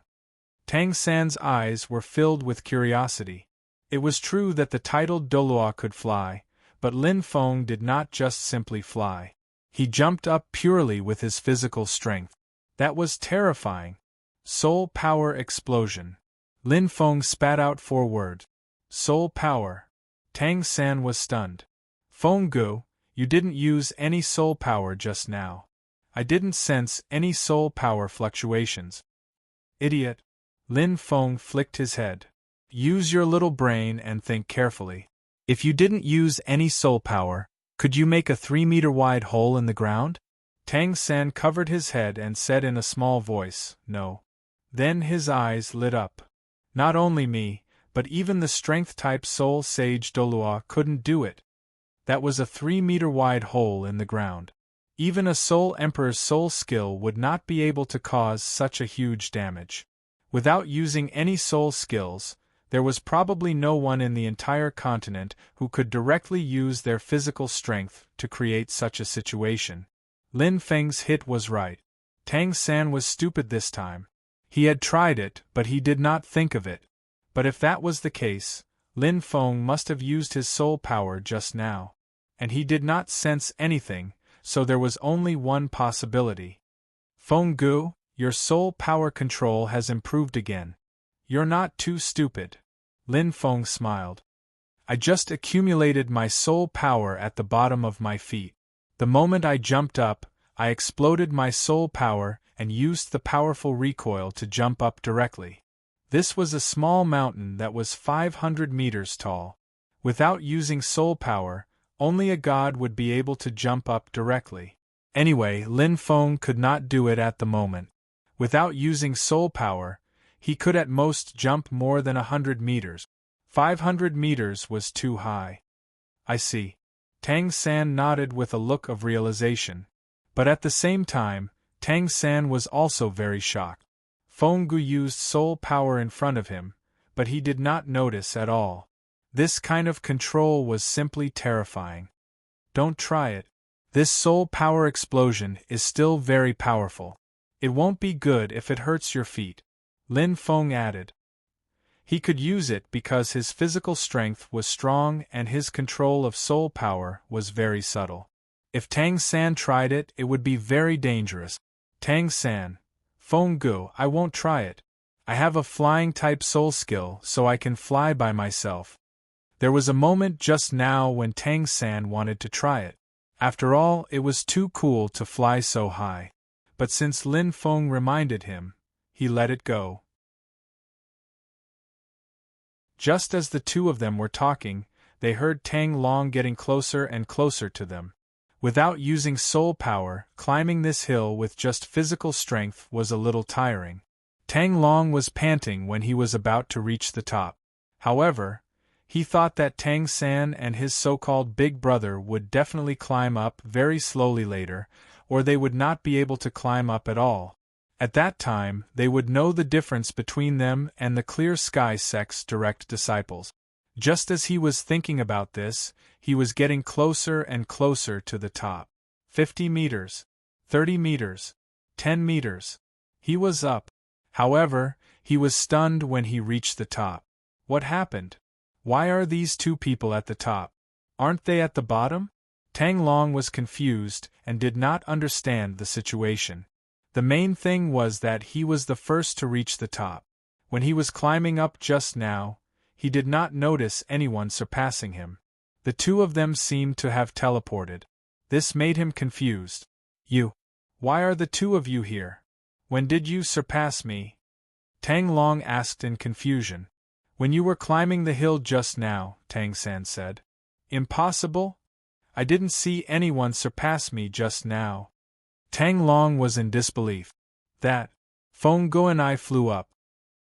Tang San's eyes were filled with curiosity. It was true that the titled Dolua could fly, but Lin Feng did not just simply fly. He jumped up purely with his physical strength. That was terrifying. Soul power explosion. Lin Feng spat out 4 words. Soul power. Tang San was stunned. "Feng Gu, you didn't use any soul power just now. I didn't sense any soul power fluctuations." "Idiot." Lin Feng flicked his head. "Use your little brain and think carefully. If you didn't use any soul power, could you make a 3-meter-wide hole in the ground?" Tang San covered his head and said in a small voice, "No." Then his eyes lit up. "Not only me, but even the strength-type Soul Sage Dolua couldn't do it. That was a 3-meter-wide hole in the ground. Even a Soul Emperor's soul skill would not be able to cause such a huge damage. Without using any soul skills, there was probably no one in the entire continent who could directly use their physical strength to create such a situation." Lin Feng's hit was right. Tang San was stupid this time. He had tried it, but he did not think of it. But if that was the case, Lin Feng must have used his soul power just now. And he did not sense anything, so there was only one possibility. "Feng Gu, your soul power control has improved again. You're not too stupid." Lin Feng smiled. "I just accumulated my soul power at the bottom of my feet. The moment I jumped up, I exploded my soul power and used the powerful recoil to jump up directly. This was a small mountain that was 500 meters tall. Without using soul power, only a god would be able to jump up directly. Anyway, Lin Feng could not do it at the moment. Without using soul power, he could at most jump more than 100 meters. 500 meters was too high. I see. Tang San nodded with a look of realization. But at the same time, Tang San was also very shocked. Feng Gu used soul power in front of him, but he did not notice at all. This kind of control was simply terrifying. Don't try it. This soul power explosion is still very powerful. It won't be good if it hurts your feet, Lin Feng added. He could use it because his physical strength was strong and his control of soul power was very subtle. If Tang San tried it, it would be very dangerous. Tang San, Feng Gu, I won't try it. I have a flying type soul skill, so I can fly by myself. There was a moment just now when Tang San wanted to try it. After all, it was too cool to fly so high. But since Lin Feng reminded him, he let it go. Just as the two of them were talking, they heard Tang Long getting closer and closer to them. Without using soul power, climbing this hill with just physical strength was a little tiring. Tang Long was panting when he was about to reach the top. However, he thought that Tang San and his so-called big brother would definitely climb up very slowly later, or they would not be able to climb up at all. At that time, they would know the difference between them and the Clear Sky sect's direct disciples. Just as he was thinking about this, he was getting closer and closer to the top. 50 meters, 30 meters, 10 meters. He was up. However, he was stunned when he reached the top. What happened? Why are these two people at the top? Aren't they at the bottom? Tang Long was confused and did not understand the situation. The main thing was that he was the first to reach the top. When he was climbing up just now, he did not notice anyone surpassing him. The two of them seemed to have teleported. This made him confused. You. Why are the two of you here? When did you surpass me? Tang Long asked in confusion. When you were climbing the hill just now, Tang San said. Impossible? I didn't see anyone surpass me just now. Tang Long was in disbelief. That, Feng Gu and I flew up.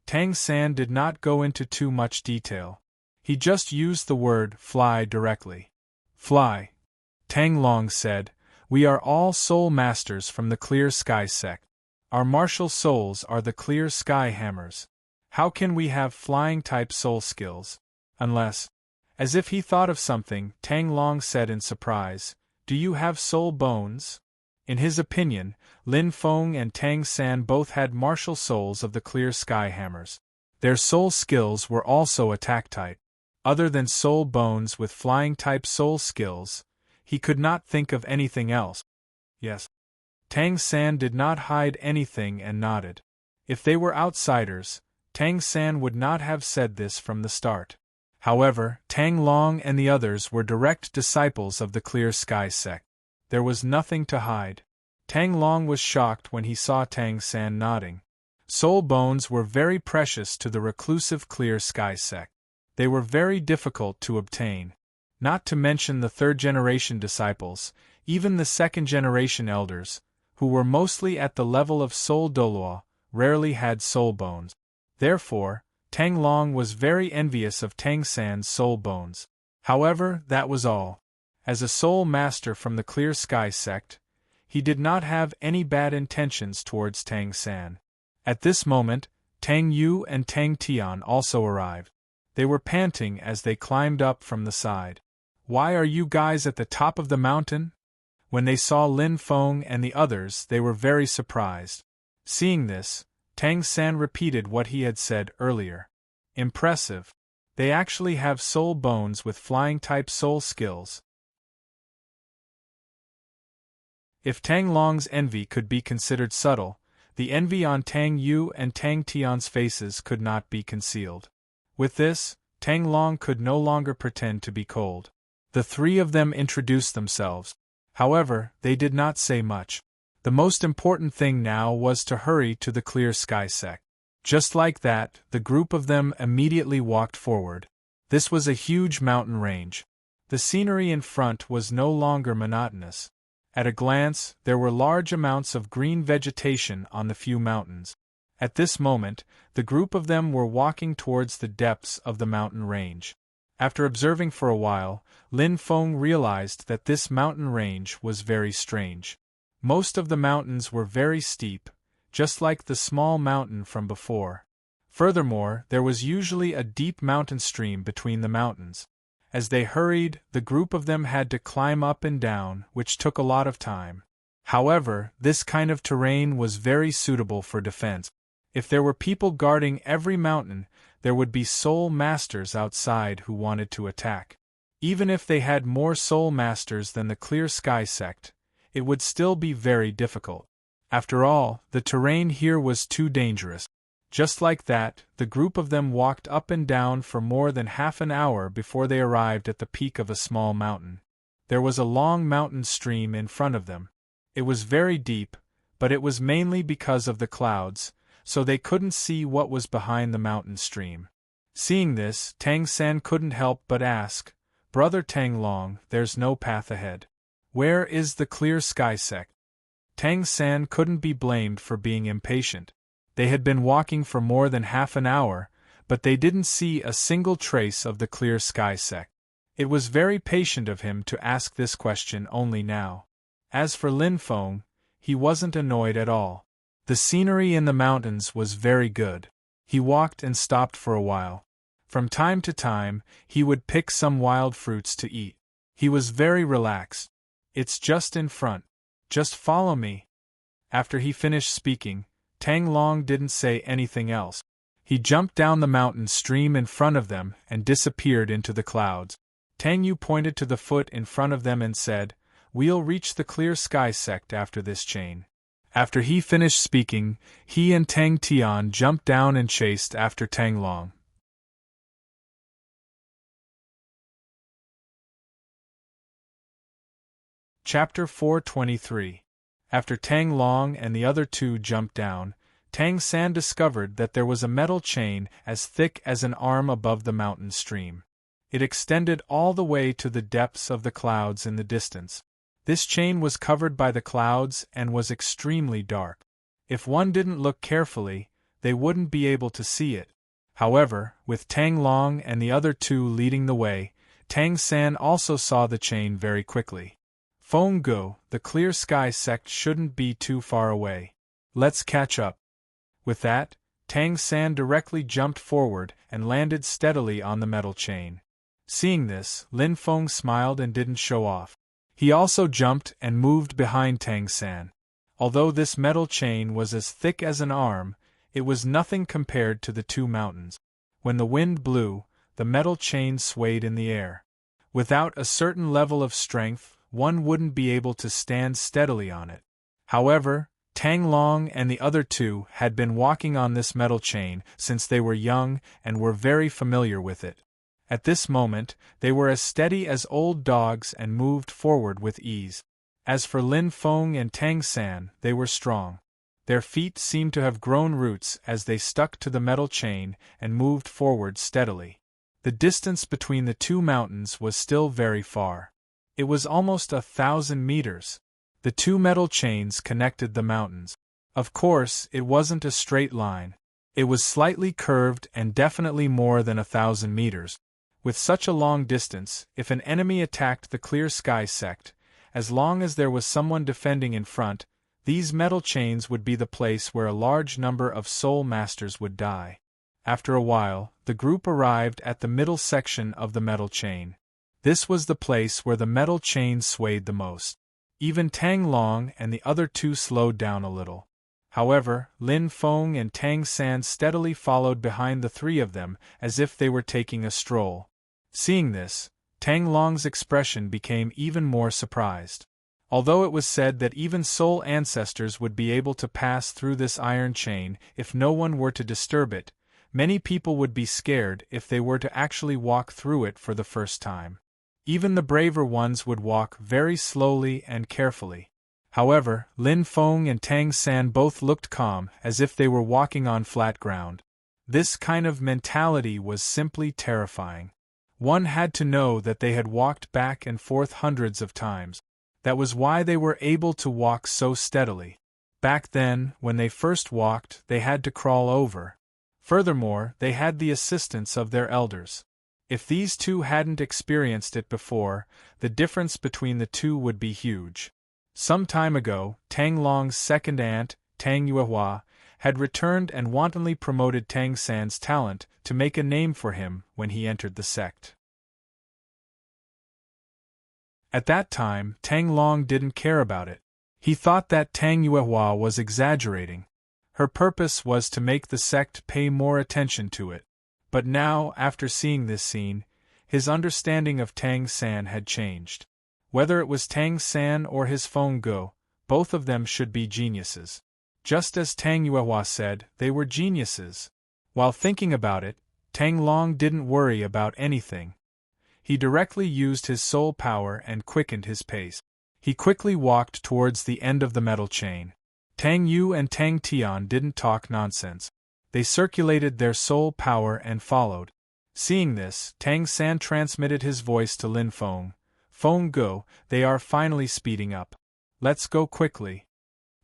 Tang San did not go into too much detail. He just used the word fly directly. Fly. Tang Long said, we are all soul masters from the Clear Sky sect. Our martial souls are the Clear Sky hammers. How can we have flying-type soul skills? Unless... As if he thought of something, Tang Long said in surprise, do you have soul bones? In his opinion, Lin Feng and Tang San both had martial souls of the Clear Sky hammers. Their soul skills were also attack-type. Other than soul bones with flying-type soul skills, he could not think of anything else. Yes. Tang San did not hide anything and nodded. If they were outsiders, Tang San would not have said this from the start. However, Tang Long and the others were direct disciples of the Clear Sky sect. There was nothing to hide. Tang Long was shocked when he saw Tang San nodding. Soul bones were very precious to the reclusive Clear Sky sect. They were very difficult to obtain. Not to mention the third-generation disciples, even the second-generation elders, who were mostly at the level of Soul Doluo, rarely had soul bones. Therefore, Tang Long was very envious of Tang San's soul bones. However, that was all. As a soul master from the Clear Sky sect, he did not have any bad intentions towards Tang San. At this moment, Tang Yu and Tang Tian also arrived. They were panting as they climbed up from the side. Why are you guys at the top of the mountain? When they saw Lin Feng and the others, they were very surprised. Seeing this, Tang San repeated what he had said earlier. Impressive. They actually have soul bones with flying-type soul skills. If Tang Long's envy could be considered subtle, the envy on Tang Yu and Tang Tian's faces could not be concealed. With this, Tang Long could no longer pretend to be cold. The three of them introduced themselves. However, they did not say much. The most important thing now was to hurry to the Clear Sky sect. Just like that, the group of them immediately walked forward. This was a huge mountain range. The scenery in front was no longer monotonous. At a glance, there were large amounts of green vegetation on the few mountains. At this moment, the group of them were walking towards the depths of the mountain range. After observing for a while, Lin Feng realized that this mountain range was very strange. Most of the mountains were very steep, just like the small mountain from before. Furthermore, there was usually a deep mountain stream between the mountains. As they hurried, the group of them had to climb up and down, which took a lot of time. However, this kind of terrain was very suitable for defense. If there were people guarding every mountain, there would be soul masters outside who wanted to attack. Even if they had more soul masters than the Clear Sky sect, it would still be very difficult. After all, the terrain here was too dangerous. Just like that, the group of them walked up and down for more than half an hour before they arrived at the peak of a small mountain. There was a long mountain stream in front of them. It was very deep, but it was mainly because of the clouds, so they couldn't see what was behind the mountain stream. Seeing this, Tang San couldn't help but ask, "Brother Tang Long, there's no path ahead. Where is the Clear Sky sect?" Tang San couldn't be blamed for being impatient. They had been walking for more than half an hour, but they didn't see a single trace of the Clear Sky sect. It was very patient of him to ask this question only now. As for Lin Feng, he wasn't annoyed at all. The scenery in the mountains was very good. He walked and stopped for a while. From time to time, he would pick some wild fruits to eat. He was very relaxed. "It's just in front. Just follow me." After he finished speaking, Tang Long didn't say anything else. He jumped down the mountain stream in front of them and disappeared into the clouds. Tang Yu pointed to the foot in front of them and said, "We'll reach the Clear Sky sect after this chain." After he finished speaking, he and Tang Tian jumped down and chased after Tang Long. Chapter 423. After Tang Long and the other two jumped down, Tang San discovered that there was a metal chain as thick as an arm above the mountain stream. It extended all the way to the depths of the clouds in the distance. This chain was covered by the clouds and was extremely dark. If one didn't look carefully, they wouldn't be able to see it. However, with Tang Long and the other two leading the way, Tang San also saw the chain very quickly. "Feng Go, the Clear Sky sect shouldn't be too far away. Let's catch up." With that, Tang San directly jumped forward and landed steadily on the metal chain. Seeing this, Lin Feng smiled and didn't show off. He also jumped and moved behind Tang San. Although this metal chain was as thick as an arm, it was nothing compared to the two mountains. When the wind blew, the metal chain swayed in the air. Without a certain level of strength, one wouldn't be able to stand steadily on it. However, Tang Long and the other two had been walking on this metal chain since they were young and were very familiar with it. At this moment, they were as steady as old dogs and moved forward with ease. As for Lin Feng and Tang San, they were strong. Their feet seemed to have grown roots as they stuck to the metal chain and moved forward steadily. The distance between the two mountains was still very far. It was almost 1,000 meters. The two metal chains connected the mountains. Of course, it wasn't a straight line. It was slightly curved and definitely more than 1,000 meters. With such a long distance, if an enemy attacked the Clear Sky sect, as long as there was someone defending in front, these metal chains would be the place where a large number of soul masters would die. After a while, the group arrived at the middle section of the metal chain. This was the place where the metal chain swayed the most. Even Tang Long and the other two slowed down a little. However, Lin Feng and Tang San steadily followed behind the three of them as if they were taking a stroll. Seeing this, Tang Long's expression became even more surprised. Although it was said that even soul ancestors would be able to pass through this iron chain if no one were to disturb it, many people would be scared if they were to actually walk through it for the first time. Even the braver ones would walk very slowly and carefully. However, Lin Feng and Tang San both looked calm, as if they were walking on flat ground. This kind of mentality was simply terrifying. One had to know that they had walked back and forth hundreds of times. That was why they were able to walk so steadily. Back then, when they first walked, they had to crawl over. Furthermore, they had the assistance of their elders. If these two hadn't experienced it before, the difference between the two would be huge. Some time ago, Tang Long's second aunt, Tang Yuehua, had returned and wantonly promoted Tang San's talent to make a name for him when he entered the sect. At that time, Tang Long didn't care about it. He thought that Tang Yuehua was exaggerating. Her purpose was to make the sect pay more attention to it. But now, after seeing this scene, his understanding of Tang San had changed. Whether it was Tang San or his Feng Go, both of them should be geniuses. Just as Tang Yuehua said, they were geniuses. While thinking about it, Tang Long didn't worry about anything. He directly used his soul power and quickened his pace. He quickly walked towards the end of the metal chain. Tang Yu and Tang Tian didn't talk nonsense. They circulated their soul power and followed. Seeing this, Tang San transmitted his voice to Lin Feng. Feng Go, they are finally speeding up. Let's go quickly.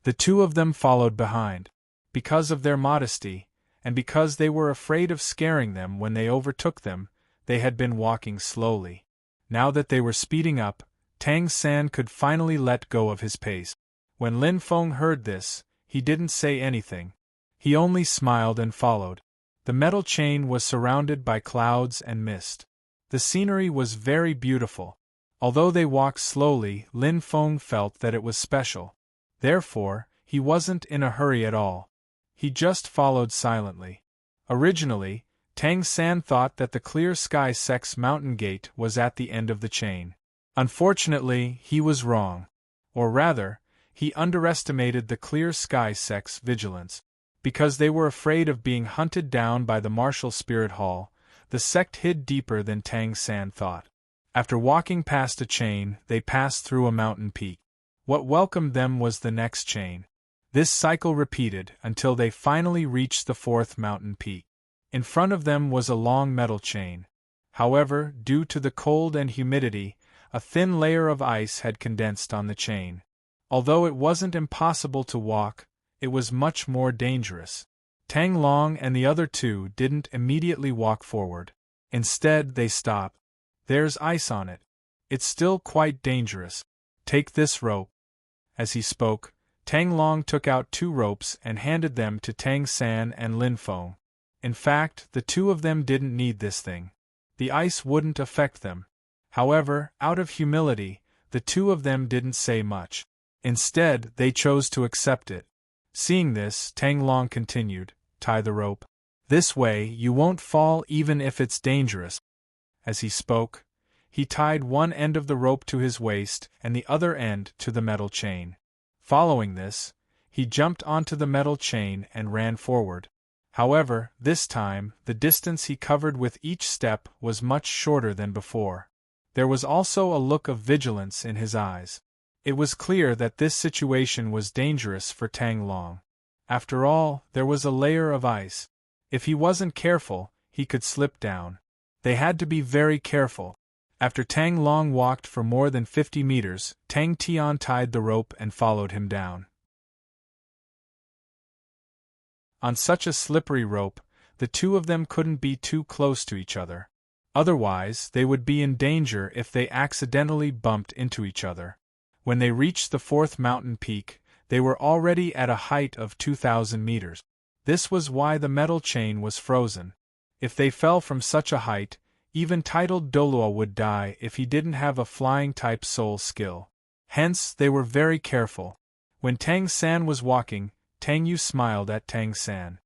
The two of them followed behind. Because of their modesty, and because they were afraid of scaring them when they overtook them, they had been walking slowly. Now that they were speeding up, Tang San could finally let go of his pace. When Lin Feng heard this, he didn't say anything. He only smiled and followed. The metal chain was surrounded by clouds and mist. The scenery was very beautiful. Although they walked slowly, Lin Feng felt that it was special. Therefore, he wasn't in a hurry at all. He just followed silently. Originally, Tang San thought that the Clear Sky Sect's mountain gate was at the end of the chain. Unfortunately, he was wrong. Or rather, he underestimated the Clear Sky Sect's vigilance. Because they were afraid of being hunted down by the Martial Spirit Hall, the sect hid deeper than Tang San thought. After walking past a chain, they passed through a mountain peak. What welcomed them was the next chain. This cycle repeated until they finally reached the fourth mountain peak. In front of them was a long metal chain. However, due to the cold and humidity, a thin layer of ice had condensed on the chain. Although it wasn't impossible to walk, it was much more dangerous. Tang Long and the other two didn't immediately walk forward. Instead, they stopped. There's ice on it. It's still quite dangerous. Take this rope. As he spoke, Tang Long took out 2 ropes and handed them to Tang San and Lin Feng. In fact, the two of them didn't need this thing. The ice wouldn't affect them. However, out of humility, the two of them didn't say much. Instead, they chose to accept it. Seeing this, Tang Long continued, "Tie the rope. This way, you won't fall even if it's dangerous." As he spoke, he tied one end of the rope to his waist and the other end to the metal chain. Following this, he jumped onto the metal chain and ran forward. However, this time, the distance he covered with each step was much shorter than before. There was also a look of vigilance in his eyes. It was clear that this situation was dangerous for Tang Long. After all, there was a layer of ice. If he wasn't careful, he could slip down. They had to be very careful. After Tang Long walked for more than 50 meters, Tang Tian tied the rope and followed him down. On such a slippery rope, the two of them couldn't be too close to each other. Otherwise, they would be in danger if they accidentally bumped into each other. When they reached the fourth mountain peak, they were already at a height of 2,000 meters. This was why the metal chain was frozen. If they fell from such a height, even titled Dolua would die if he didn't have a flying-type soul skill. Hence, they were very careful. When Tang San was walking, Tang Yu smiled at Tang San.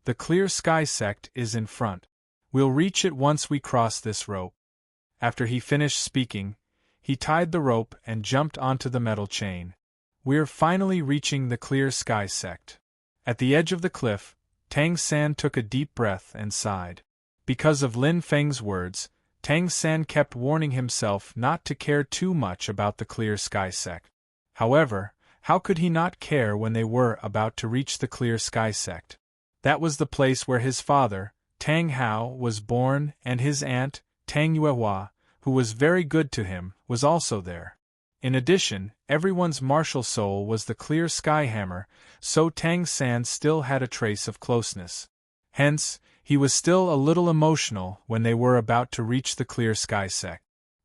"The Clear Sky Sect is in front. We'll reach it once we cross this rope." After he finished speaking, he tied the rope and jumped onto the metal chain. "We're finally reaching the Clear Sky Sect." At the edge of the cliff, Tang San took a deep breath and sighed. Because of Lin Feng's words, Tang San kept warning himself not to care too much about the Clear Sky Sect. However, How could he not care when they were about to reach the clear sky sect? That was the place where his father, Tang Hao, was born, and his aunt, Tang Yuehua, who was very good to him, was also there. In addition, everyone's martial soul was the clear sky hammer, so Tang San still had a trace of closeness. Hence, he was still a little emotional when they were about to reach the clear sky sect.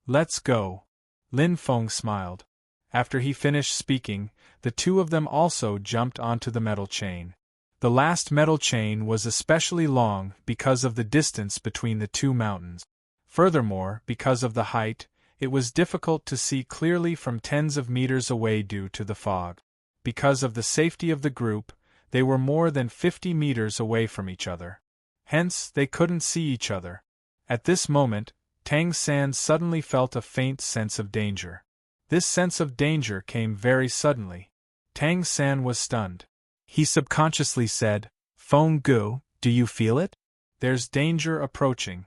"Let's go." Lin Feng smiled. After he finished speaking, the two of them also jumped onto the metal chain. The last metal chain was especially long because of the distance between the two mountains. Furthermore, because of the height, it was difficult to see clearly from tens of meters away due to the fog. Because of the safety of the group, they were more than 50 meters away from each other. Hence, they couldn't see each other. At this moment, Tang San suddenly felt a faint sense of danger. This sense of danger came very suddenly. Tang San was stunned. He subconsciously said, "Feng Gu, do you feel it? There's danger approaching."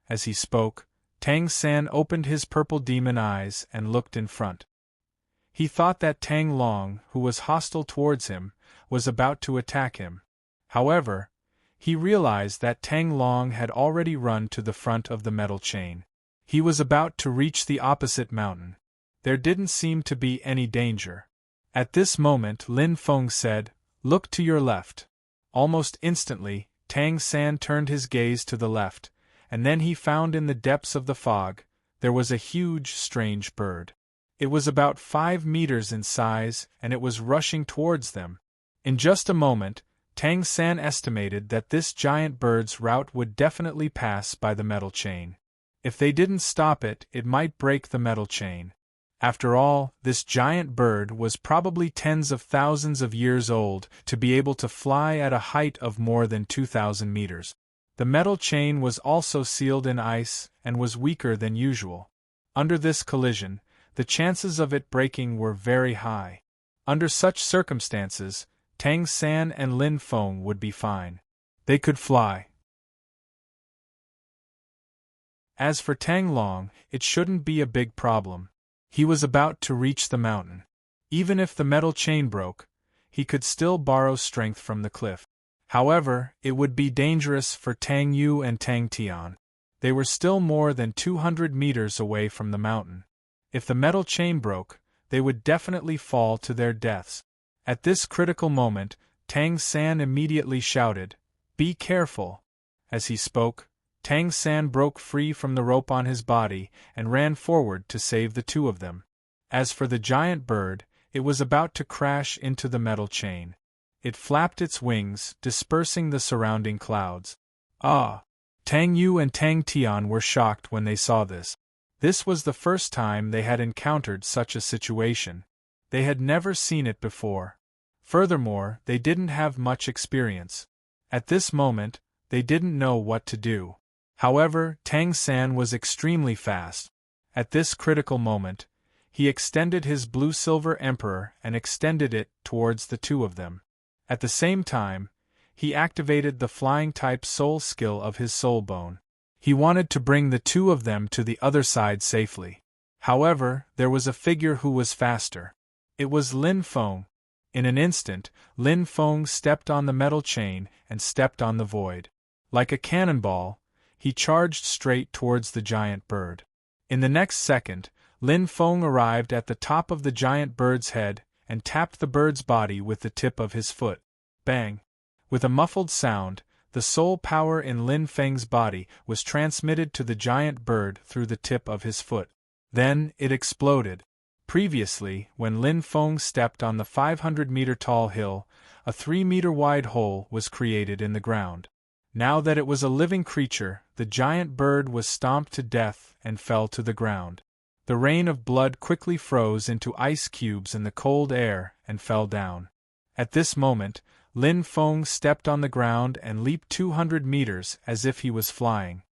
As he spoke, Tang San opened his purple demon eyes and looked in front. He thought that Tang Long, who was hostile towards him, was about to attack him. However, he realized that Tang Long had already run to the front of the metal chain. He was about to reach the opposite mountain. There didn't seem to be any danger. At this moment Lin Feng said, "Look to your left." Almost instantly, Tang San turned his gaze to the left, and then he found in the depths of the fog, there was a huge, strange bird. It was about 5 meters in size, and it was rushing towards them. In just a moment, Tang San estimated that this giant bird's route would definitely pass by the metal chain. If they didn't stop it, it might break the metal chain. After all, this giant bird was probably tens of thousands of years old to be able to fly at a height of more than 2,000 meters. The metal chain was also sealed in ice and was weaker than usual. Under this collision, the chances of it breaking were very high. Under such circumstances, Tang San and Lin Feng would be fine. They could fly. As for Tang Long, it shouldn't be a big problem. He was about to reach the mountain. Even if the metal chain broke, he could still borrow strength from the cliff. However, it would be dangerous for Tang Yu and Tang Tian. They were still more than 200 meters away from the mountain. If the metal chain broke, they would definitely fall to their deaths. At this critical moment, Tang San immediately shouted, "Be careful!" As he spoke, Tang San broke free from the rope on his body and ran forward to save the two of them. As for the giant bird, it was about to crash into the metal chain. It flapped its wings, dispersing the surrounding clouds. Ah! Tang Yu and Tang Tian were shocked when they saw this. This was the first time they had encountered such a situation. They had never seen it before. Furthermore, they didn't have much experience. At this moment, they didn't know what to do. However, Tang San was extremely fast. At this critical moment, he extended his blue-silver emperor and extended it towards the two of them. At the same time, he activated the flying-type soul skill of his soul bone. He wanted to bring the two of them to the other side safely. However, there was a figure who was faster. It was Lin Feng. In an instant, Lin Feng stepped on the metal chain and stepped on the void. Like a cannonball, he charged straight towards the giant bird. In the next second, Lin Feng arrived at the top of the giant bird's head and tapped the bird's body with the tip of his foot. Bang! With a muffled sound, the soul power in Lin Feng's body was transmitted to the giant bird through the tip of his foot. Then, it exploded. Previously, when Lin Feng stepped on the 500-meter-tall hill, a 3-meter-wide hole was created in the ground. Now that it was a living creature, the giant bird was stomped to death and fell to the ground. The rain of blood quickly froze into ice cubes in the cold air and fell down. At this moment, Lin Feng stepped on the ground and leaped 200 meters as if he was flying.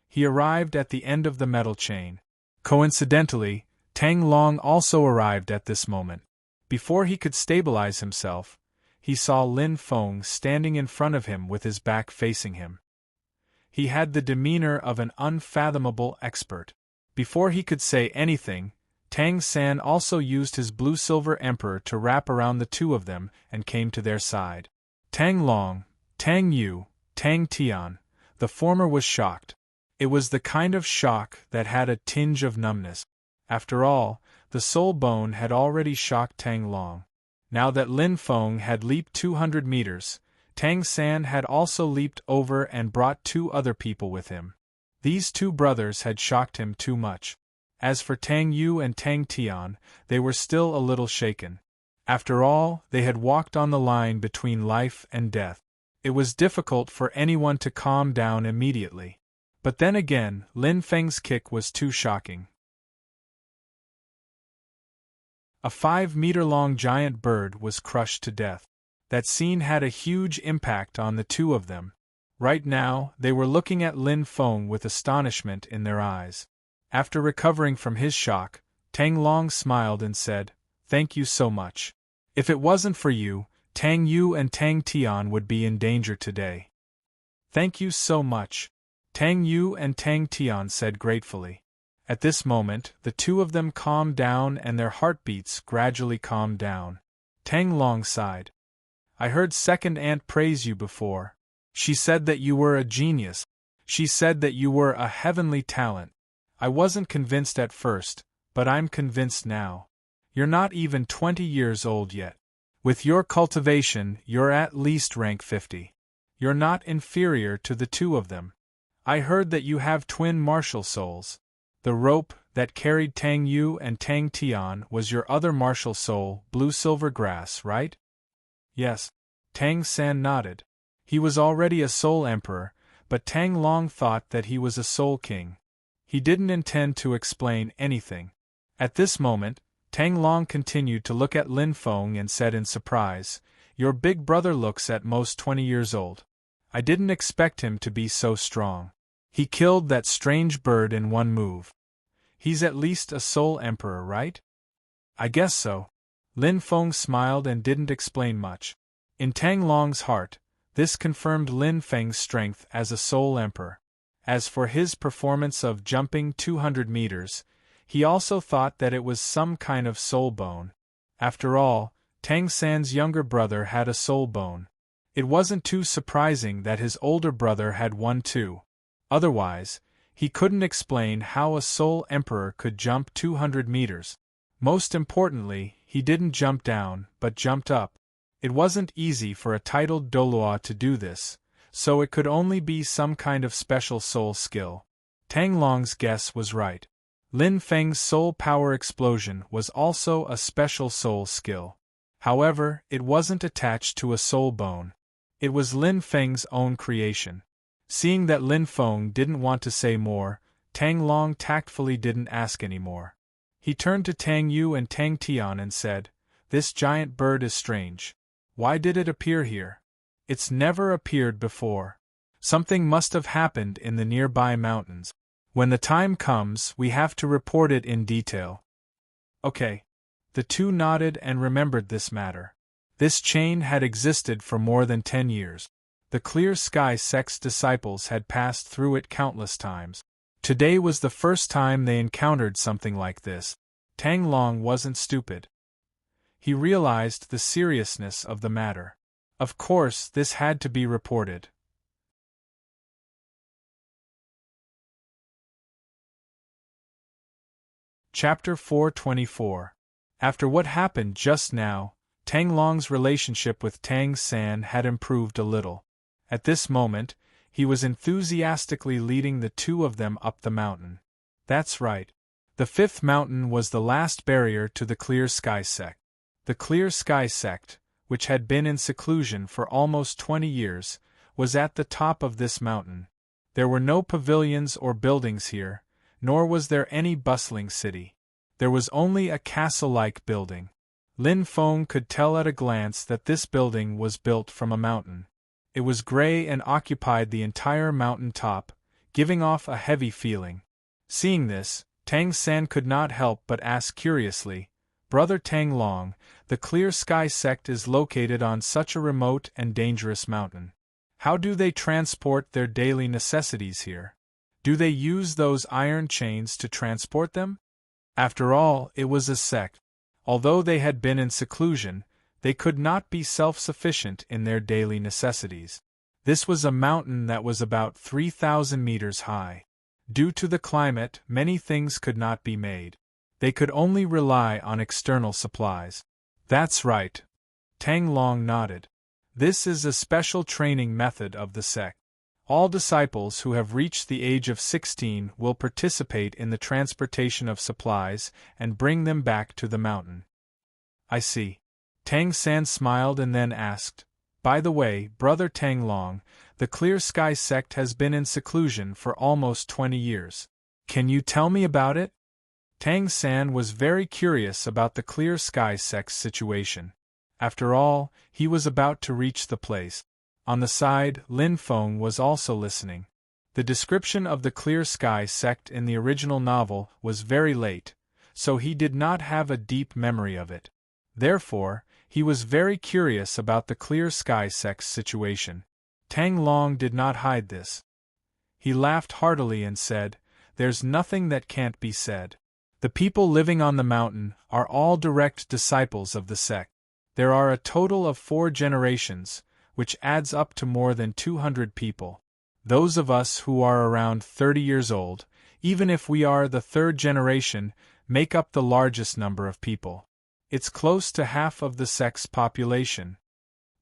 He arrived at the end of the metal chain. Coincidentally, Tang Long also arrived at this moment. Before he could stabilize himself, he saw Lin Feng standing in front of him with his back facing him. He had the demeanor of an unfathomable expert. Before he could say anything, Tang San also used his blue-silver emperor to wrap around the two of them and came to their side. Tang Long, Tang Yu, Tang Tian, the former was shocked. It was the kind of shock that had a tinge of numbness. After all, the soul bone had already shocked Tang Long. Now that Lin Feng had leaped 200 meters, Tang San had also leaped over and brought 2 other people with him. These 2 brothers had shocked him too much. As for Tang Yu and Tang Tian, they were still a little shaken. After all, they had walked on the line between life and death. It was difficult for anyone to calm down immediately. But then again, Lin Feng's kick was too shocking. A 5-meter-long giant bird was crushed to death. That scene had a huge impact on the two of them. Right now, they were looking at Lin Feng with astonishment in their eyes. After recovering from his shock, Tang Long smiled and said, "Thank you so much. If it wasn't for you, Tang Yu and Tang Tian would be in danger today." "Thank you so much," Tang Yu and Tang Tian said gratefully. At this moment, the two of them calmed down and their heartbeats gradually calmed down. Tang Long sighed. "I heard Second Aunt praise you before. She said that you were a genius. She said that you were a heavenly talent. I wasn't convinced at first, but I'm convinced now. You're not even 20 years old yet. With your cultivation, you're at least rank 50. You're not inferior to the two of them. I heard that you have twin martial souls. The rope that carried Tang Yu and Tang Tian was your other martial soul, blue-silver grass, right?" "Yes." Tang San nodded. He was already a soul emperor, but Tang Long thought that he was a soul king. He didn't intend to explain anything. At this moment, Tang Long continued to look at Lin Feng and said in surprise, "Your big brother looks at most 20 years old. I didn't expect him to be so strong. He killed that strange bird in one move. He's at least a soul emperor, right?" "I guess so." Lin Feng smiled and didn't explain much. In Tang Long's heart, this confirmed Lin Feng's strength as a soul emperor. As for his performance of jumping 200 meters, he also thought that it was some kind of soul bone. After all, Tang San's younger brother had a soul bone. It wasn't too surprising that his older brother had one too. Otherwise, he couldn't explain how a soul emperor could jump 200 meters. Most importantly, he didn't jump down, but jumped up. It wasn't easy for a titled Doloa to do this, so it could only be some kind of special soul skill. Tang Long's guess was right. Lin Feng's soul power explosion was also a special soul skill. However, it wasn't attached to a soul bone. It was Lin Feng's own creation. Seeing that Lin Feng didn't want to say more, Tang Long tactfully didn't ask any more. He turned to Tang Yu and Tang Tian and said, "This giant bird is strange. Why did it appear here? It's never appeared before. Something must have happened in the nearby mountains. When the time comes, we have to report it in detail." "Okay." The two nodded and remembered this matter. This chain had existed for more than 10 years. The Clear Sky sect's disciples had passed through it countless times. Today was the first time they encountered something like this. Tang Long wasn't stupid. He realized the seriousness of the matter. Of course, this had to be reported. Chapter 424. After what happened just now, Tang Long's relationship with Tang San had improved a little. At this moment, he was enthusiastically leading the two of them up the mountain. That's right. The 5th mountain was the last barrier to the Clear Sky sect. The Clear Sky sect, which had been in seclusion for almost 20 years, was at the top of this mountain. There were no pavilions or buildings here, nor was there any bustling city. There was only a castle-like building. Lin Feng could tell at a glance that this building was built from a mountain. It was gray and occupied the entire mountain top, giving off a heavy feeling. Seeing this, Tang San could not help but ask curiously, "Brother Tang Long, the Clear Sky sect is located on such a remote and dangerous mountain. How do they transport their daily necessities here? Do they use those iron chains to transport them?" After all, it was a sect. Although they had been in seclusion, they could not be self-sufficient in their daily necessities. This was a mountain that was about 3,000 meters high. Due to the climate, many things could not be made. They could only rely on external supplies. That's right. Tang Long nodded. This is a special training method of the sect. All disciples who have reached the age of 16 will participate in the transportation of supplies and bring them back to the mountain. I see. Tang San smiled and then asked, "By the way, Brother Tang Long, the Clear Sky sect has been in seclusion for almost 20 years. Can you tell me about it?" Tang San was very curious about the Clear Sky sect's situation. After all, he was about to reach the place. On the side, Lin Feng was also listening. The description of the Clear Sky sect in the original novel was very late, so he did not have a deep memory of it. Therefore, he was very curious about the Clear Sky sect's situation. Tang Long did not hide this. He laughed heartily and said, "There's nothing that can't be said. The people living on the mountain are all direct disciples of the sect. There are a total of 4 generations, which adds up to more than 200 people. Those of us who are around 30 years old, even if we are the 3rd generation, make up the largest number of people. It's close to half of the sect's population.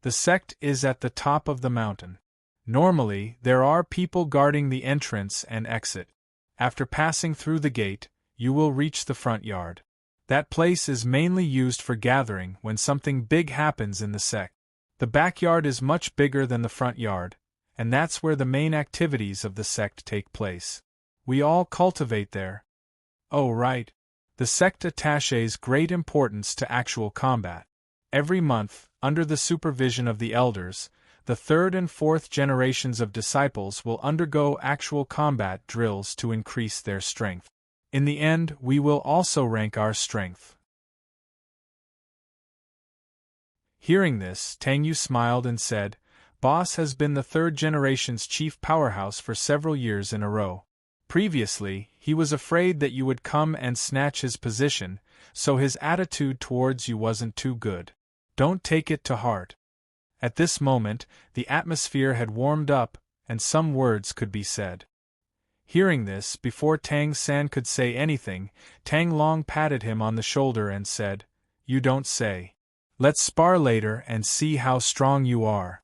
The sect is at the top of the mountain. Normally, there are people guarding the entrance and exit. After passing through the gate, you will reach the front yard. That place is mainly used for gathering when something big happens in the sect. The backyard is much bigger than the front yard, and that's where the main activities of the sect take place. We all cultivate there." "Oh, right. The sect attaches great importance to actual combat. Every month, under the supervision of the elders, the 3rd and 4th generations of disciples will undergo actual combat drills to increase their strength. In the end, we will also rank our strength." Hearing this, Tang Yu smiled and said, "Boss has been the 3rd generation's chief powerhouse for several years in a row. Previously, he was afraid that you would come and snatch his position, so his attitude towards you wasn't too good. Don't take it to heart." At this moment, the atmosphere had warmed up, and some words could be said. Hearing this, before Tang San could say anything, Tang Long patted him on the shoulder and said, "You don't say. Let's spar later and see how strong you are."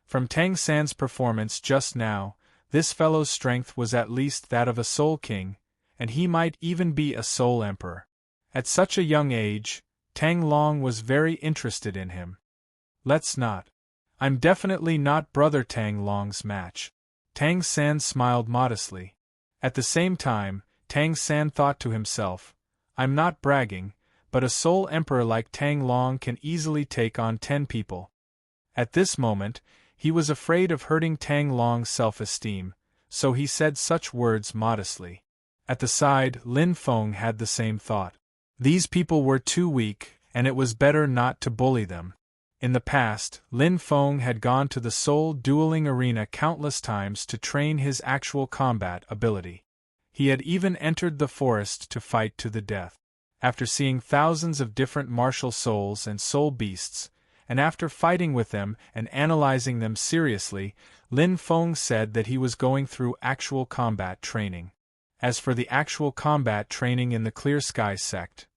From Tang San's performance just now, this fellow's strength was at least that of a Soul King, and he might even be a Soul Emperor. At such a young age, Tang Long was very interested in him. "Let's not. I'm definitely not Brother Tang Long's match." Tang San smiled modestly. At the same time, Tang San thought to himself, "I'm not bragging, but a Soul Emperor like Tang Long can easily take on 10 people." At this moment, he was afraid of hurting Tang Long's self-esteem, so he said such words modestly. At the side, Lin Feng had the same thought. These people were too weak, and it was better not to bully them. In the past, Lin Feng had gone to the soul dueling arena countless times to train his actual combat ability. He had even entered the forest to fight to the death. After seeing thousands of different martial souls and soul beasts, and after fighting with them and analyzing them seriously, Lin Feng said that he was going through actual combat training. As for the actual combat training in the Clear Sky sect,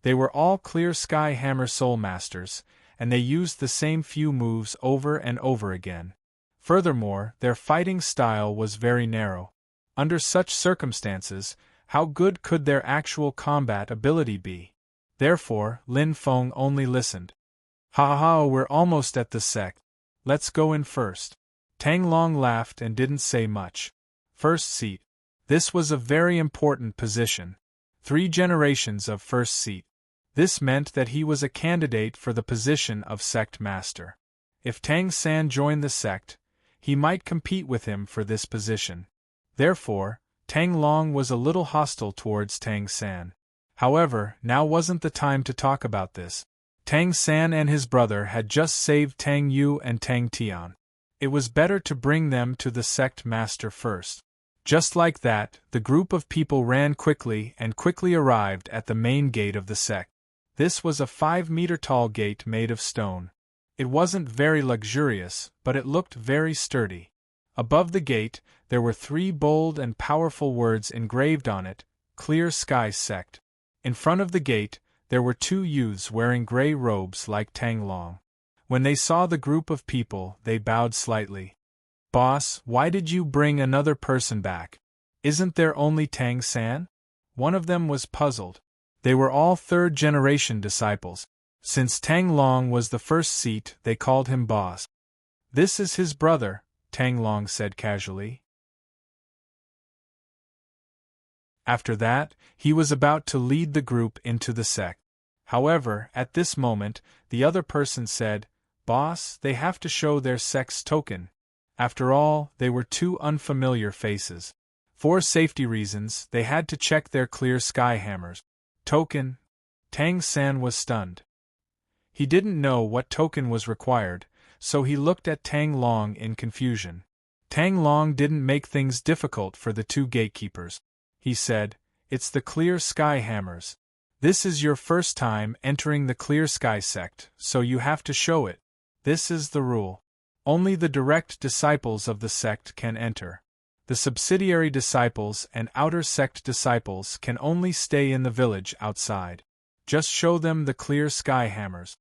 they were all Clear Sky Hammer Soul Masters, and they used the same few moves over and over again. Furthermore, their fighting style was very narrow. Under such circumstances, how good could their actual combat ability be? Therefore, Lin Feng only listened. "Ha, we're almost at the sect. Let's go in first." Tang Long laughed and didn't say much. First seat. This was a very important position. 3 generations of first seat. This meant that he was a candidate for the position of sect master. If Tang San joined the sect, he might compete with him for this position. Therefore, Tang Long was a little hostile towards Tang San. However, now wasn't the time to talk about this. Tang San and his brother had just saved Tang Yu and Tang Tian. It was better to bring them to the sect master first. Just like that, the group of people ran quickly and quickly arrived at the main gate of the sect. This was a 5-meter-tall gate made of stone. It wasn't very luxurious, but it looked very sturdy. Above the gate, there were 3 bold and powerful words engraved on it: Clear Sky Sect. In front of the gate, there were 2 youths wearing gray robes like Tang Long. When they saw the group of people, they bowed slightly. "Boss, why did you bring another person back? Isn't there only Tang San?" One of them was puzzled. They were all third-generation disciples. Since Tang Long was the first seat, they called him boss. "This is his brother," Tang Long said casually. After that, he was about to lead the group into the sect. However, at this moment, the other person said, "Boss, they have to show their sect's token." After all, they were 2 unfamiliar faces. For safety reasons, they had to check their clear sky hammers. Token? Tang San was stunned. He didn't know what token was required, so he looked at Tang Long in confusion. Tang Long didn't make things difficult for the 2 gatekeepers. He said, "It's the clear sky hammers. This is your first time entering the Clear Sky Sect, so you have to show it. This is the rule. Only the direct disciples of the sect can enter. The subsidiary disciples and outer sect disciples can only stay in the village outside. Just show them the clear sky hammers."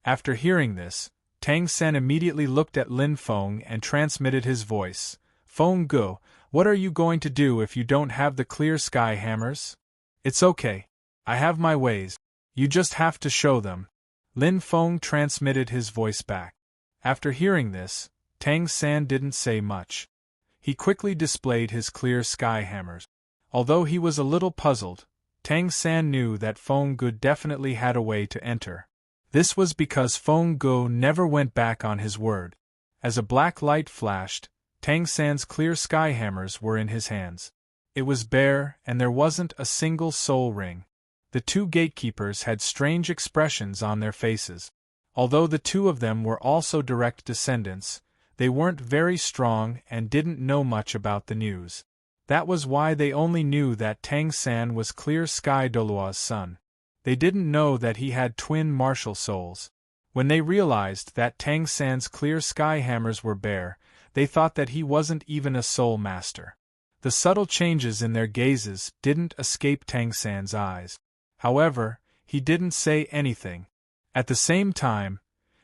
After hearing this, Tang San immediately looked at Lin Feng and transmitted his voice. "Feng Gu, what are you going to do if you don't have the clear sky hammers?" "It's okay. I have my ways. You just have to show them." Lin Feng transmitted his voice back. After hearing this, Tang San didn't say much. He quickly displayed his clear sky hammers. Although he was a little puzzled, Tang San knew that Feng Gu definitely had a way to enter. This was because Feng Gu never went back on his word. As a black light flashed, Tang San's clear sky hammers were in his hands. It was bare, and there wasn't a single soul ring. The 2 gatekeepers had strange expressions on their faces. Although the 2 of them were also direct descendants, they weren't very strong and didn't know much about the news. That was why they only knew that Tang San was Clear Sky Dolua's son. They didn't know that he had twin martial souls. When they realized that Tang San's clear sky hammers were bare, they thought that he wasn't even a soul master. The subtle changes in their gazes didn't escape Tang San's eyes. However, he didn't say anything. At the same time,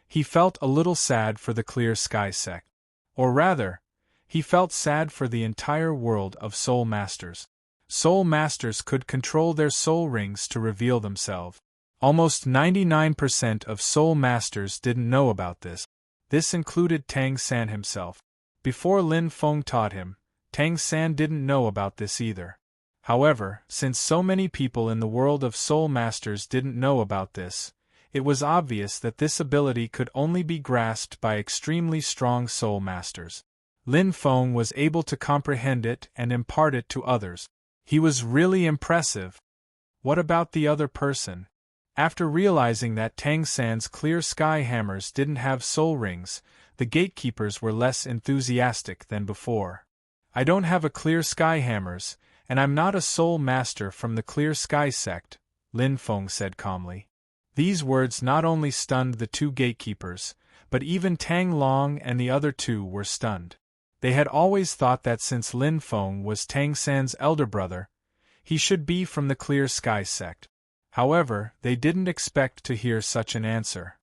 he felt a little sad for the Clear Sky Sect. Or rather, he felt sad for the entire world of Soul Masters. Soul Masters could control their soul rings to reveal themselves. Almost 99% of Soul Masters didn't know about this. This included Tang San himself. Before Lin Feng taught him, Tang San didn't know about this either. However, since so many people in the world of Soul Masters didn't know about this, it was obvious that this ability could only be grasped by extremely strong Soul Masters. Lin Feng was able to comprehend it and impart it to others. He was really impressive. What about the other person? After realizing that Tang San's clear sky hammers didn't have soul rings, the gatekeepers were less enthusiastic than before. "I don't have a clear sky hammers, and I'm not a soul master from the Clear Sky Sect," Lin Feng said calmly. These words not only stunned the 2 gatekeepers, but even Tang Long and the other 2 were stunned. They had always thought that since Lin Feng was Tang San's elder brother, he should be from the Clear Sky Sect. However, they didn't expect to hear such an answer.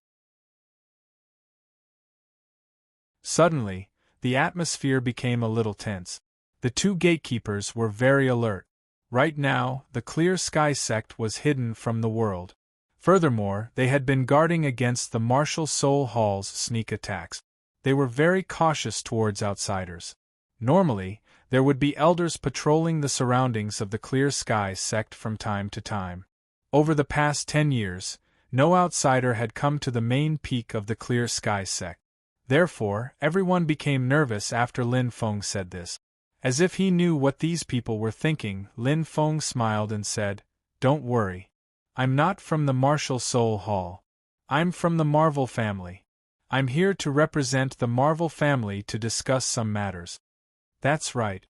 Suddenly, the atmosphere became a little tense. The 2 gatekeepers were very alert. Right now, the Clear Sky Sect was hidden from the world. Furthermore, they had been guarding against the Martial Soul Hall's sneak attacks. They were very cautious towards outsiders. Normally, there would be elders patrolling the surroundings of the Clear Sky Sect from time to time. Over the past 10 years, no outsider had come to the main peak of the Clear Sky Sect. Therefore, everyone became nervous after Lin Feng said this. As if he knew what these people were thinking, Lin Feng smiled and said, "Don't worry. I'm not from the Martial Soul Hall. I'm from the Marvel family. I'm here to represent the Marvel family to discuss some matters." "That's right.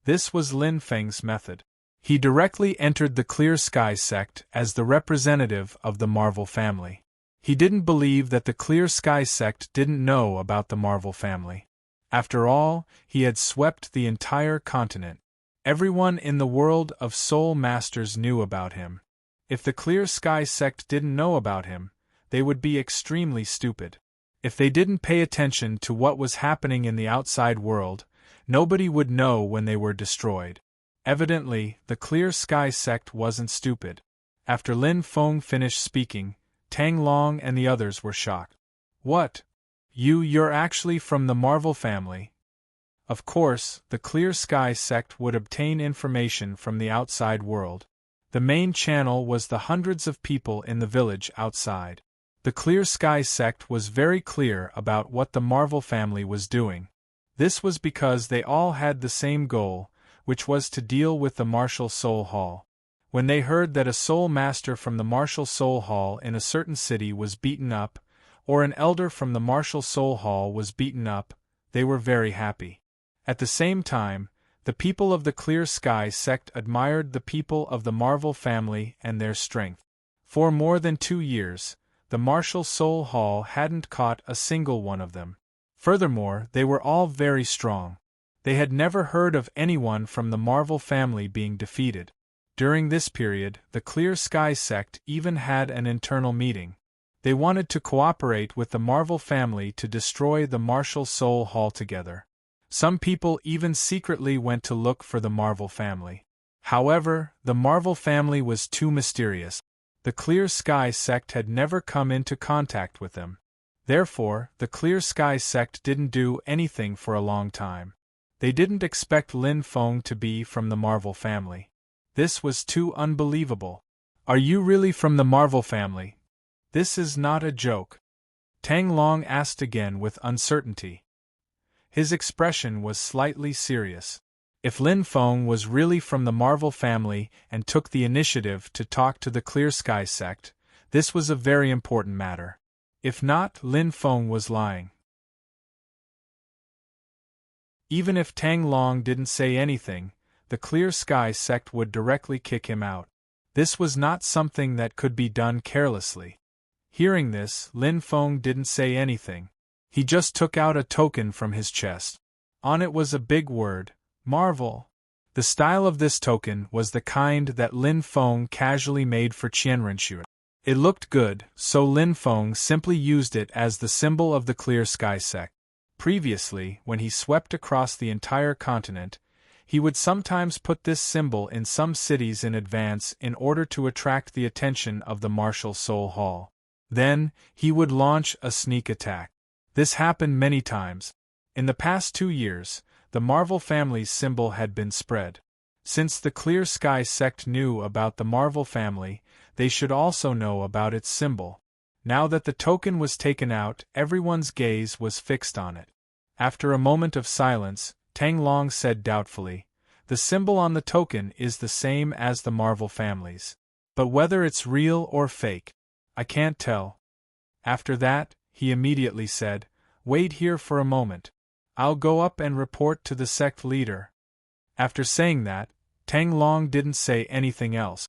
This was Lin Feng's method. He directly entered the Clear Sky sect as the representative of the Marvel family. He didn't believe that the Clear Sky sect didn't know about the Marvel family. After all, he had swept the entire continent. Everyone in the world of Soul Masters knew about him. If the Clear Sky sect didn't know about him, they would be extremely stupid. If they didn't pay attention to what was happening in the outside world, nobody would know when they were destroyed. Evidently, the Clear Sky sect wasn't stupid. After Lin Feng finished speaking, Tang Long and the others were shocked. What? You're actually from the Marvel family? Of course, the Clear Sky sect would obtain information from the outside world. The main channel was the hundreds of people in the village outside. The Clear Sky sect was very clear about what the Marvel family was doing. This was because they all had the same goal, which was to deal with the Martial Soul Hall. When they heard that a Soul Master from the Martial Soul Hall in a certain city was beaten up, or an elder from the Martial Soul Hall was beaten up, they were very happy. At the same time, the people of the Clear Sky sect admired the people of the Marvel family and their strength. For more than 2 years, the Martial Soul Hall hadn't caught a single one of them. Furthermore, they were all very strong. They had never heard of anyone from the Marvel family being defeated. During this period, the Clear Sky sect even had an internal meeting. They wanted to cooperate with the Marvel family to destroy the Martial Soul Hall together. Some people even secretly went to look for the Marvel family. However, the Marvel family was too mysterious. The Clear Sky sect had never come into contact with them. Therefore, the Clear Sky sect didn't do anything for a long time. They didn't expect Lin Feng to be from the Marvel family. This was too unbelievable. Are you really from the Marvel family? This is not a joke. Tang Long asked again with uncertainty. His expression was slightly serious. If Lin Feng was really from the Marvel family and took the initiative to talk to the Clear Sky sect, this was a very important matter. If not, Lin Feng was lying. Even if Tang Long didn't say anything, the Clear Sky sect would directly kick him out. This was not something that could be done carelessly. Hearing this, Lin Feng didn't say anything. He just took out a token from his chest. On it was a big word, Marvel. The style of this token was the kind that Lin Feng casually made for Qianrenshu. It looked good, so Lin Feng simply used it as the symbol of the Clear Sky sect. Previously, when he swept across the entire continent, he would sometimes put this symbol in some cities in advance in order to attract the attention of the Martial Soul Hall. Then, he would launch a sneak attack. This happened many times. In the past 2 years, the Marvel family's symbol had been spread. Since the Clear Sky sect knew about the Marvel family, they should also know about its symbol. Now that the token was taken out, everyone's gaze was fixed on it. After a moment of silence, Tang Long said doubtfully, "The symbol on the token is the same as the Marvel family's. But whether it's real or fake, I can't tell." After that, he immediately said, "Wait here for a moment. I'll go up and report to the sect leader." After saying that, Tang Long didn't say anything else.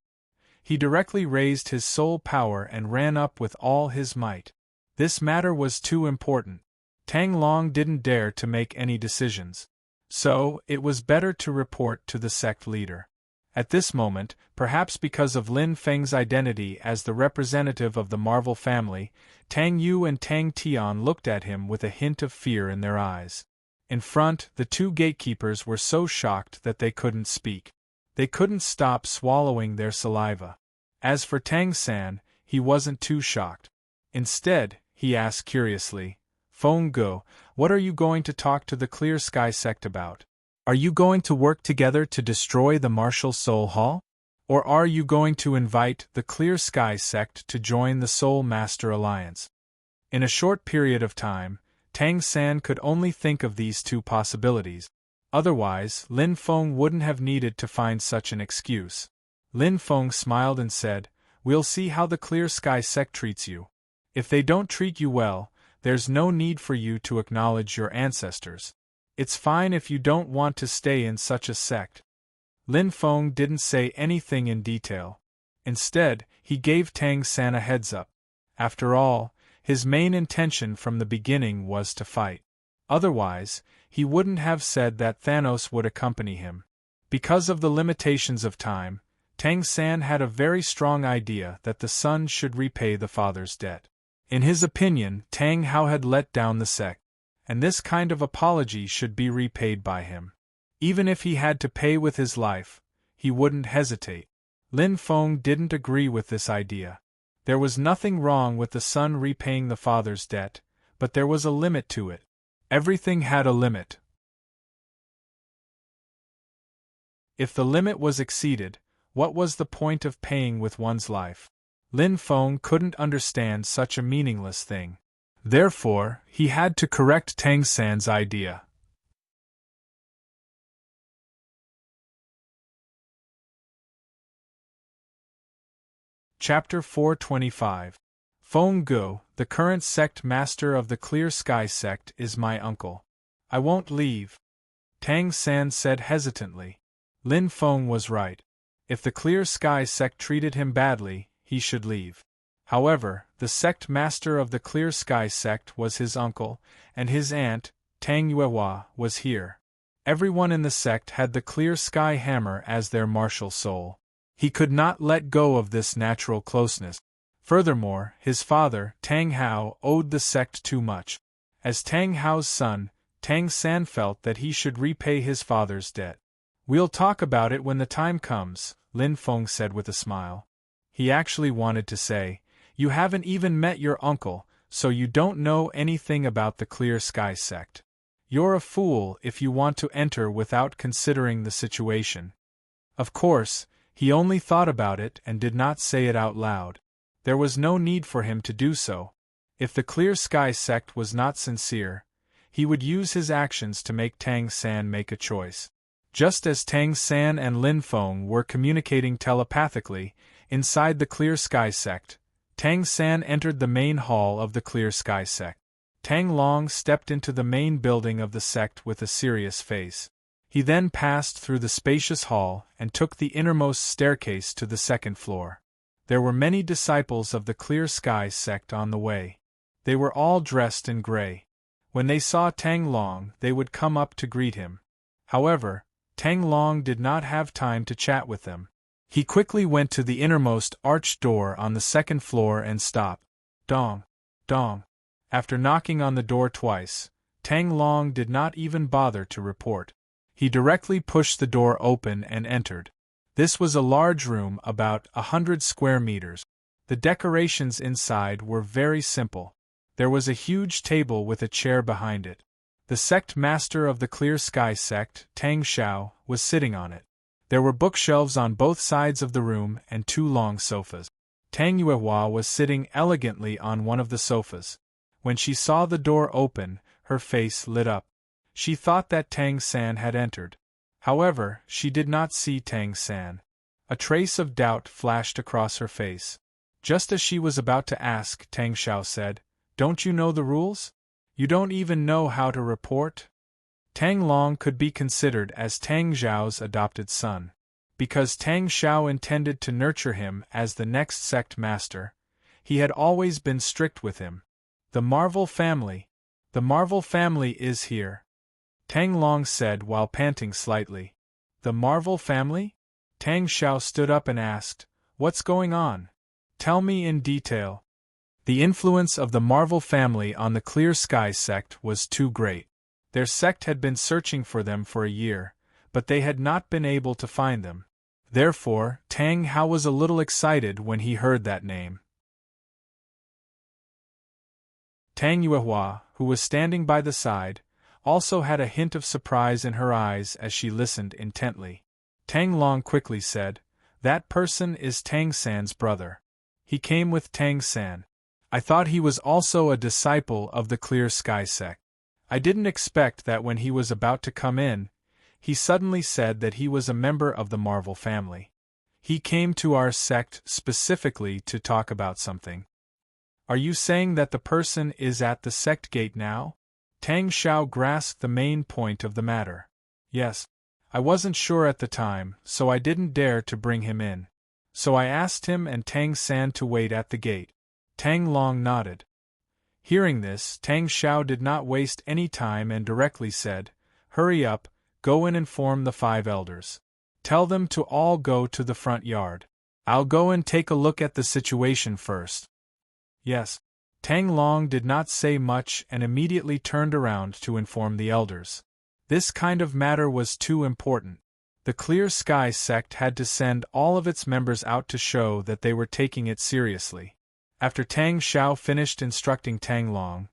He directly raised his soul power and ran up with all his might. This matter was too important. Tang Long didn't dare to make any decisions. So, it was better to report to the sect leader. At this moment, perhaps because of Lin Feng's identity as the representative of the Marvel family, Tang Yu and Tang Tian looked at him with a hint of fear in their eyes. In front, the 2 gatekeepers were so shocked that they couldn't speak. They couldn't stop swallowing their saliva. As for Tang San, he wasn't too shocked. Instead, he asked curiously, "Feng Ge, what are you going to talk to the Clear Sky sect about? Are you going to work together to destroy the Martial Soul Hall? Or are you going to invite the Clear Sky sect to join the Soul Master Alliance?" In a short period of time, Tang San could only think of these 2 possibilities. Otherwise, Lin Feng wouldn't have needed to find such an excuse. Lin Feng smiled and said, "We'll see how the Clear Sky sect treats you. If they don't treat you well, there's no need for you to acknowledge your ancestors. It's fine if you don't want to stay in such a sect. Lin Feng didn't say anything in detail. Instead, he gave Tang San a heads up. After all, his main intention from the beginning was to fight. Otherwise, he wouldn't have said that Thanos would accompany him. Because of the limitations of time, Tang San had a very strong idea that the son should repay the father's debt. In his opinion, Tang Hao had let down the sect, and this kind of apology should be repaid by him. Even if he had to pay with his life, he wouldn't hesitate. Lin Feng didn't agree with this idea. There was nothing wrong with the son repaying the father's debt, but there was a limit to it. Everything had a limit. If the limit was exceeded, what was the point of paying with one's life? Lin Feng couldn't understand such a meaningless thing. Therefore, he had to correct Tang San's idea. Chapter 425. Feng Gu, the current sect master of the Clear Sky sect, is my uncle. I won't leave. Tang San said hesitantly. Lin Feng was right. If the Clear Sky sect treated him badly, he should leave. However, the sect master of the Clear Sky sect was his uncle, and his aunt, Tang Yuehua, was here. Everyone in the sect had the Clear Sky hammer as their martial soul. He could not let go of this natural closeness. Furthermore, his father, Tang Hao, owed the sect too much. As Tang Hao's son, Tang San felt that he should repay his father's debt. We'll talk about it when the time comes, Lin Feng said with a smile. He actually wanted to say, you haven't even met your uncle, so you don't know anything about the Clear Sky sect. You're a fool if you want to enter without considering the situation. Of course, he only thought about it and did not say it out loud. There was no need for him to do so. If the Clear Sky sect was not sincere, he would use his actions to make Tang San make a choice. Just as Tang San and Lin Feng were communicating telepathically, inside the Clear Sky sect, Tang San entered the main hall of the Clear Sky sect. Tang Long stepped into the main building of the sect with a serious face. He then passed through the spacious hall and took the innermost staircase to the second floor. There were many disciples of the Clear Sky sect on the way. They were all dressed in gray. When they saw Tang Long, they would come up to greet him. However, Tang Long did not have time to chat with them. He quickly went to the innermost arched door on the second floor and stopped. Dong, dong. After knocking on the door twice, Tang Long did not even bother to report. He directly pushed the door open and entered. This was a large room about 100 square meters. The decorations inside were very simple. There was a huge table with a chair behind it. The sect master of the Clear Sky sect, Tang Xiao, was sitting on it. There were bookshelves on both sides of the room and 2 long sofas. Tang Yuehua was sitting elegantly on one of the sofas. When she saw the door open, her face lit up. She thought that Tang San had entered. However, she did not see Tang San. A trace of doubt flashed across her face. Just as she was about to ask, Tang Xiao said, "Don't you know the rules? You don't even know how to report?" Tang Long could be considered as Tang Xiao's adopted son. Because Tang Xiao intended to nurture him as the next sect master, he had always been strict with him. The Marvel family is here," Tang Long said while panting slightly. "The Marvel family?" Tang Xiao stood up and asked, "What's going on? Tell me in detail." The influence of the Marvel family on the Clear Sky sect was too great. Their sect had been searching for them for a year, but they had not been able to find them. Therefore, Tang Hao was a little excited when he heard that name. Tang Yuehua, who was standing by the side, also had a hint of surprise in her eyes as she listened intently. Tang Long quickly said, "That person is Tang San's brother. He came with Tang San. I thought he was also a disciple of the Clear Sky sect. I didn't expect that when he was about to come in, he suddenly said that he was a member of the Marvel family. He came to our sect specifically to talk about something." "Are you saying that the person is at the sect gate now?" Tang Xiao grasped the main point of the matter. Yes. I wasn't sure at the time, so I didn't dare to bring him in. So I asked him and Tang San to wait at the gate. Tang Long nodded. Hearing this, Tang Xiao did not waste any time and directly said, "Hurry up, go and inform the 5 elders. Tell them to all go to the front yard. I'll go and take a look at the situation first." Yes. Tang Long did not say much and immediately turned around to inform the elders. This kind of matter was too important. The Clear Sky sect had to send all of its members out to show that they were taking it seriously. After Tang Xiao finished instructing Tang Long,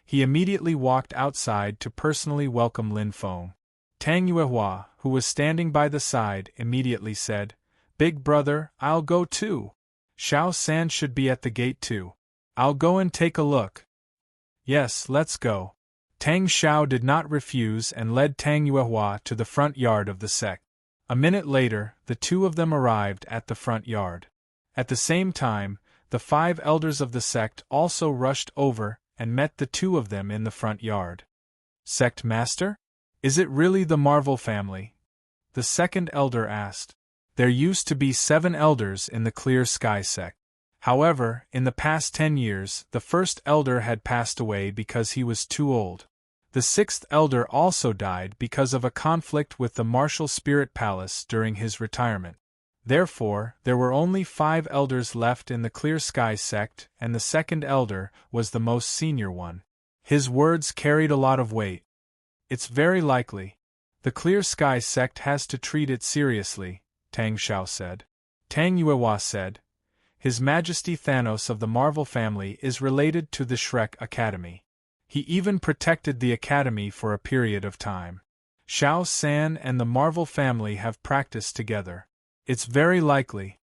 he immediately walked outside to personally welcome Lin Feng. Tang Yuehua, who was standing by the side, immediately said, "Big brother, I'll go too. Xiao San should be at the gate too. I'll go and take a look." "Yes, let's go." Tang Xiao did not refuse and led Tang Yuehua to the front yard of the sect. A minute later, the two of them arrived at the front yard. At the same time, the 5 elders of the sect also rushed over and met the two of them in the front yard. "Sect Master? Is it really the Marvel family?" the second elder asked. There used to be 7 elders in the Clear Sky sect. However, in the past 10 years, the first elder had passed away because he was too old. The 6th elder also died because of a conflict with the Martial Spirit Palace during his retirement. Therefore, there were only 5 elders left in the Clear Sky sect, and the second elder was the most senior one. His words carried a lot of weight. "It's very likely. The Clear Sky sect has to treat it seriously," Tang Xiao said. Tang Yuehua said, "His Majesty Thanos of the Marvel family is related to the Shrek Academy. He even protected the Academy for a period of time. Xiao San and the Marvel family have practiced together. It's very likely."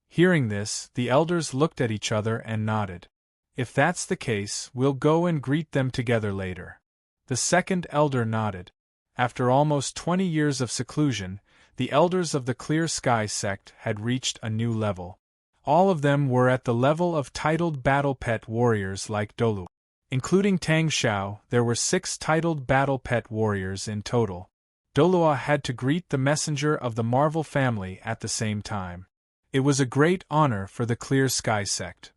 Hearing this, the elders looked at each other and nodded. "If that's the case, we'll go and greet them together later." The second elder nodded. After almost 20 years of seclusion, the elders of the Clear Sky sect had reached a new level. All of them were at the level of titled battle pet warriors like Dolu. Including Tang Xiao, there were 6 titled battle pet warriors in total. Dolua had to greet the messenger of the Marvel family at the same time. It was a great honor for the Clear Sky sect.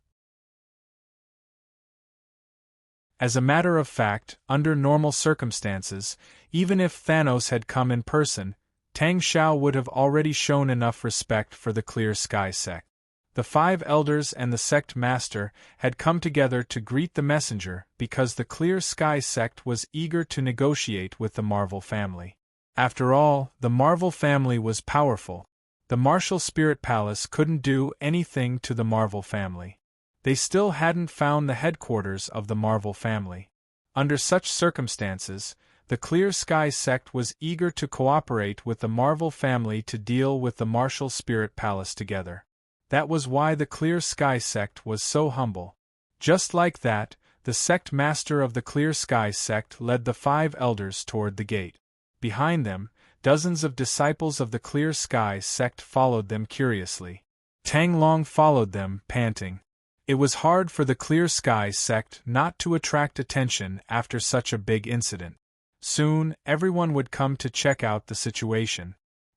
As a matter of fact, under normal circumstances, even if Thanos had come in person, Tang Xiao would have already shown enough respect for the Clear Sky sect. The 5 elders and the sect master had come together to greet the messenger because the Clear Sky sect was eager to negotiate with the Marvel family. After all, the Marvel family was powerful. The Martial Spirit Palace couldn't do anything to the Marvel family. They still hadn't found the headquarters of the Marvel family. Under such circumstances, the Clear Sky sect was eager to cooperate with the Marvel family to deal with the Martial Spirit Palace together. That was why the Clear Sky sect was so humble. Just like that, the sect master of the Clear Sky sect led the 5 elders toward the gate. Behind them, dozens of disciples of the Clear Sky sect followed them curiously. Tang Long followed them, panting. It was hard for the Clear Sky sect not to attract attention after such a big incident. Soon, everyone would come to check out the situation.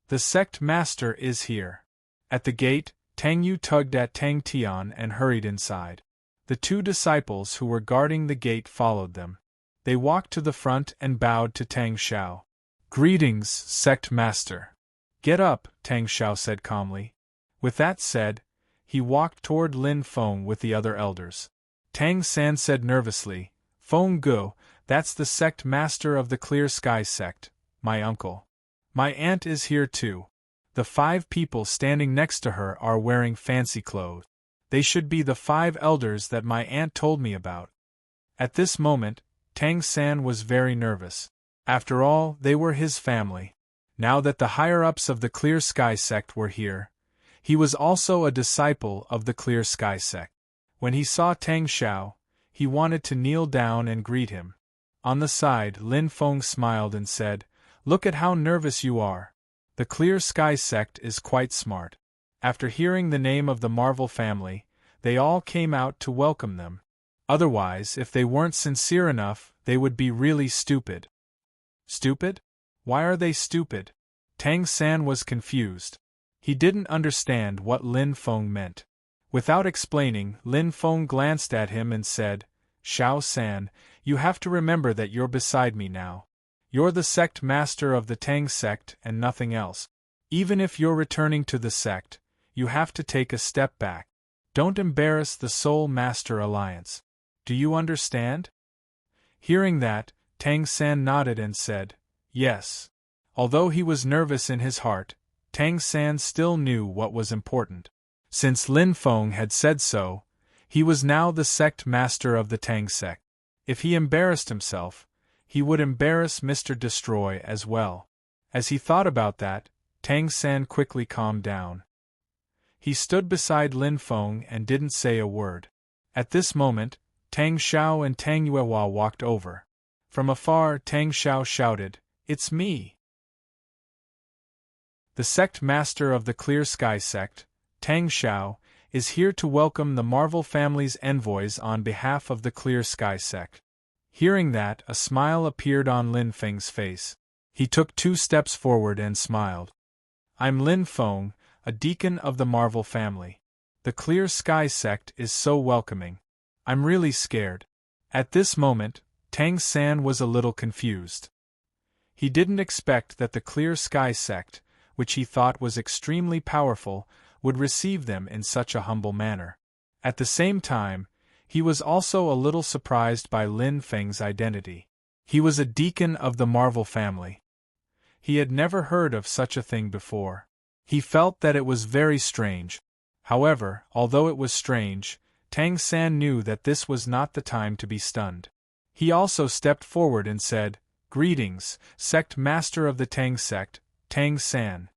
"The sect master is here." At the gate, Tang Yu tugged at Tang Tian and hurried inside. The 2 disciples who were guarding the gate followed them. They walked to the front and bowed to Tang Xiao. "Greetings, sect master." "Get up," Tang Xiao said calmly. With that said, he walked toward Lin Feng with the other elders. Tang San said nervously, "Feng Gu, that's the sect master of the Clear Sky sect, my uncle. My aunt is here too. The 5 people standing next to her are wearing fancy clothes. They should be the 5 elders that my aunt told me about." At this moment, Tang San was very nervous. After all, they were his family. Now that the higher-ups of the Clear Sky sect were here, he was also a disciple of the Clear Sky sect. When he saw Tang Xiao, he wanted to kneel down and greet him. On the side, Lin Feng smiled and said, "Look at how nervous you are. The Clear Sky sect is quite smart." After hearing the name of the Marvel family, they all came out to welcome them. Otherwise, if they weren't sincere enough, they would be really stupid. Stupid? Why are they stupid? Tang San was confused. He didn't understand what Lin Feng meant. Without explaining, Lin Feng glanced at him and said, Xiao San, you have to remember that you're beside me now. You're the sect master of the Tang sect and nothing else. Even if you're returning to the sect, you have to take a step back. Don't embarrass the Soul Master Alliance. Do you understand? Hearing that, Tang San nodded and said, yes. Although he was nervous in his heart, Tang San still knew what was important. Since Lin Feng had said so, he was now the sect master of the Tang sect. If he embarrassed himself, he would embarrass Mr. Destroy as well. As he thought about that, Tang San quickly calmed down. He stood beside Lin Feng and didn't say a word. At this moment, Tang Xiao and Tang Yuehua walked over. From afar, Tang Xiao shouted, It's me! The sect master of the Clear Sky sect, Tang Xiao, is here to welcome the Marvel family's envoys on behalf of the Clear Sky sect. Hearing that, a smile appeared on Lin Feng's face. He took 2 steps forward and smiled. I'm Lin Feng, a deacon of the Marvel family. The Clear Sky sect is so welcoming. I'm really scared. At this moment, Tang San was a little confused. He didn't expect that the Clear Sky sect, which he thought was extremely powerful, would receive them in such a humble manner. At the same time, he was also a little surprised by Lin Feng's identity. He was a deacon of the Marvel family. He had never heard of such a thing before. He felt that it was very strange. However, although it was strange, Tang San knew that this was not the time to be stunned. He also stepped forward and said, Greetings, sect master of the Tang sect, Tang San.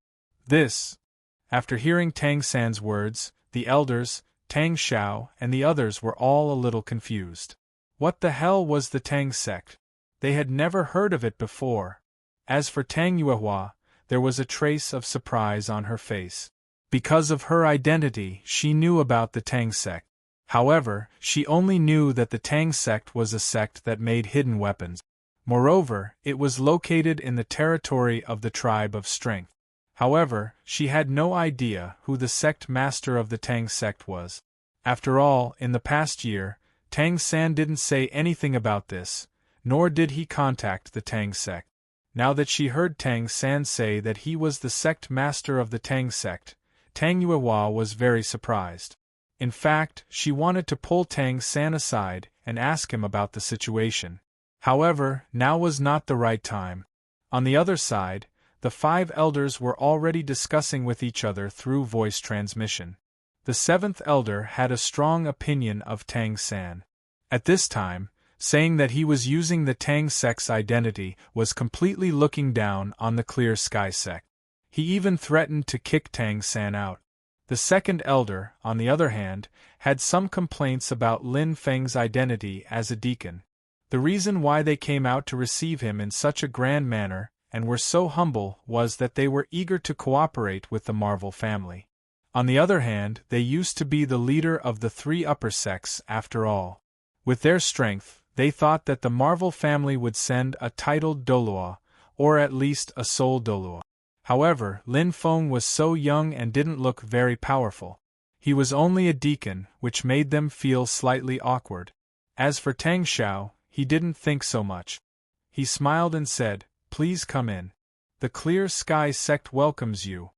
After hearing Tang San's words, the elders, Tang Xiao, and the others were all a little confused. What the hell was the Tang sect? They had never heard of it before. As for Tang Yuehua, there was a trace of surprise on her face. Because of her identity, she knew about the Tang sect. However, she only knew that the Tang sect was a sect that made hidden weapons. Moreover, it was located in the territory of the Tribe of Strength. However, she had no idea who the sect master of the Tang sect was. After all, in the past year, Tang San didn't say anything about this, nor did he contact the Tang sect. Now that she heard Tang San say that he was the sect master of the Tang sect, Tang Yuehua was very surprised. In fact, she wanted to pull Tang San aside and ask him about the situation. However, now was not the right time. On the other side, the 5 elders were already discussing with each other through voice transmission. The 7th elder had a strong opinion of Tang San. At this time, saying that he was using the Tang sect's identity was completely looking down on the Clear Sky sect. He even threatened to kick Tang San out. The 2nd elder, on the other hand, had some complaints about Lin Feng's identity as a deacon. The reason why they came out to receive him in such a grand manner and were so humble was that they were eager to cooperate with the Marvel family. On the other hand, they used to be the leader of the 3 upper sects after all. With their strength, they thought that the Marvel family would send a titled Dolua, or at least a soul Dolua. However, Lin Feng was so young and didn't look very powerful. He was only a deacon, which made them feel slightly awkward. As for Tang Xiao, he didn't think so much. He smiled and said, Please come in. The Clear Sky sect welcomes you.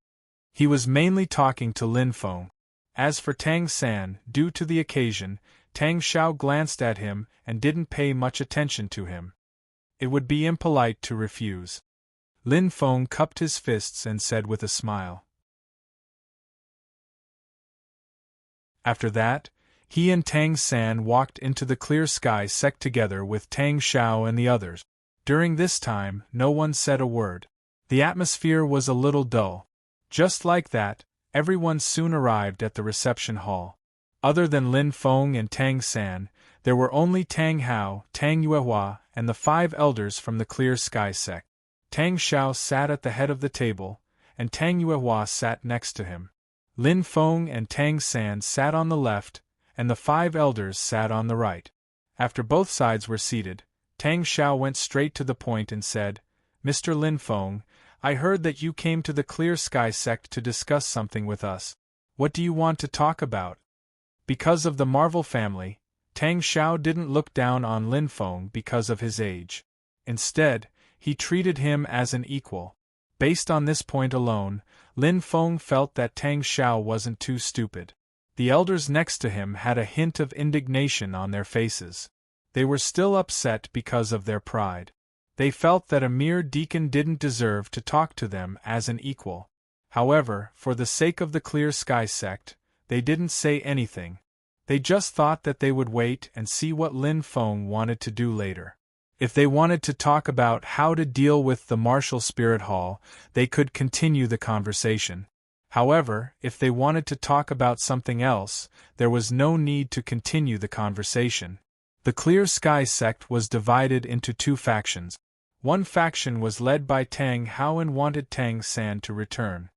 He was mainly talking to Lin Feng. As for Tang San, due to the occasion, Tang Xiao glanced at him and didn't pay much attention to him. It would be impolite to refuse. Lin Feng cupped his fists and said with a smile. After that, he and Tang San walked into the Clear Sky sect together with Tang Xiao and the others. During this time, no one said a word. The atmosphere was a little dull. Just like that, everyone soon arrived at the reception hall. Other than Lin Feng and Tang San, there were only Tang Hao, Tang Yuehua, and the 5 elders from the Clear Sky sect. Tang Xiao sat at the head of the table, and Tang Yuehua sat next to him. Lin Feng and Tang San sat on the left, and the 5 elders sat on the right. After both sides were seated, Tang Xiao went straight to the point and said, "Mr. Lin Feng, I heard that you came to the Clear Sky sect to discuss something with us. What do you want to talk about?" Because of the Marvel family, Tang Xiao didn't look down on Lin Feng because of his age. Instead, he treated him as an equal. Based on this point alone, Lin Feng felt that Tang Xiao wasn't too stupid. The elders next to him had a hint of indignation on their faces. They were still upset because of their pride. They felt that a mere deacon didn't deserve to talk to them as an equal. However, for the sake of the Clear Sky sect, they didn't say anything. They just thought that they would wait and see what Lin Feng wanted to do later. If they wanted to talk about how to deal with the Martial Spirit Hall, they could continue the conversation. However, if they wanted to talk about something else, there was no need to continue the conversation. The Clear Sky sect was divided into two factions. One faction was led by Tang Hao and wanted Tang San to return.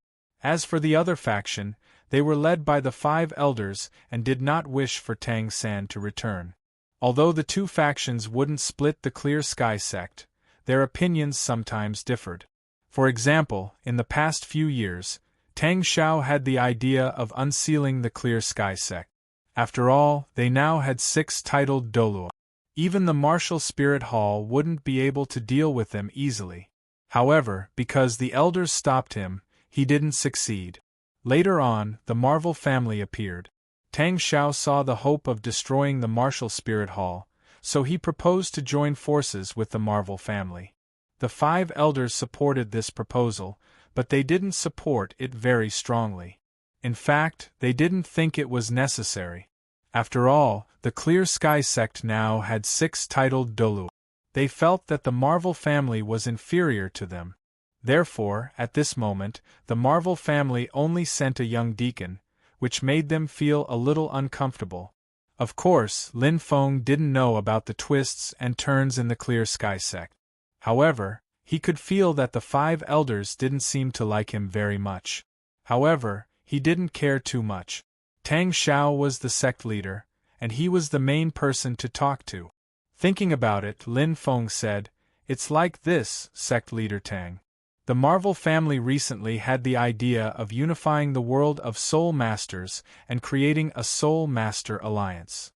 As for the other faction, they were led by the 5 elders and did not wish for Tang San to return. Although the two factions wouldn't split the Clear Sky sect, their opinions sometimes differed. For example, in the past few years, Tang Xiao had the idea of unsealing the Clear Sky sect. After all, they now had 6 titled Dolua. Even the Martial Spirit Hall wouldn't be able to deal with them easily. However, because the elders stopped him, he didn't succeed. Later on, the Marvel family appeared. Tang Xiao saw the hope of destroying the Martial Spirit Hall, so he proposed to join forces with the Marvel family. The 5 elders supported this proposal, but they didn't support it very strongly. In fact, they didn't think it was necessary. After all, the Clear Sky sect now had 6 titled Dolu. They felt that the Marvel family was inferior to them. Therefore, at this moment, the Marvel family only sent a young deacon, which made them feel a little uncomfortable. Of course, Lin Feng didn't know about the twists and turns in the Clear Sky sect. However, he could feel that the 5 elders didn't seem to like him very much. However, he didn't care too much. Tang Xiao was the sect leader, and he was the main person to talk to. Thinking about it, Lin Feng said, "It's like this, sect leader Tang. The Marvel family recently had the idea of unifying the world of Soul Masters and creating a Soul Master Alliance.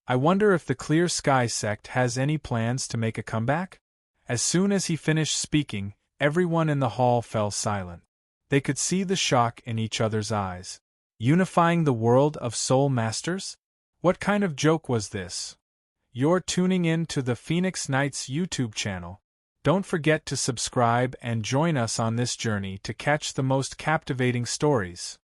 I wonder if the Clear Sky sect has any plans to make a comeback?" As soon as he finished speaking, everyone in the hall fell silent. They could see the shock in each other's eyes. Unifying the world of Soul Masters? What kind of joke was this? You're tuning in to the Phoenix Knights YouTube channel. Don't forget to subscribe and join us on this journey to catch the most captivating stories.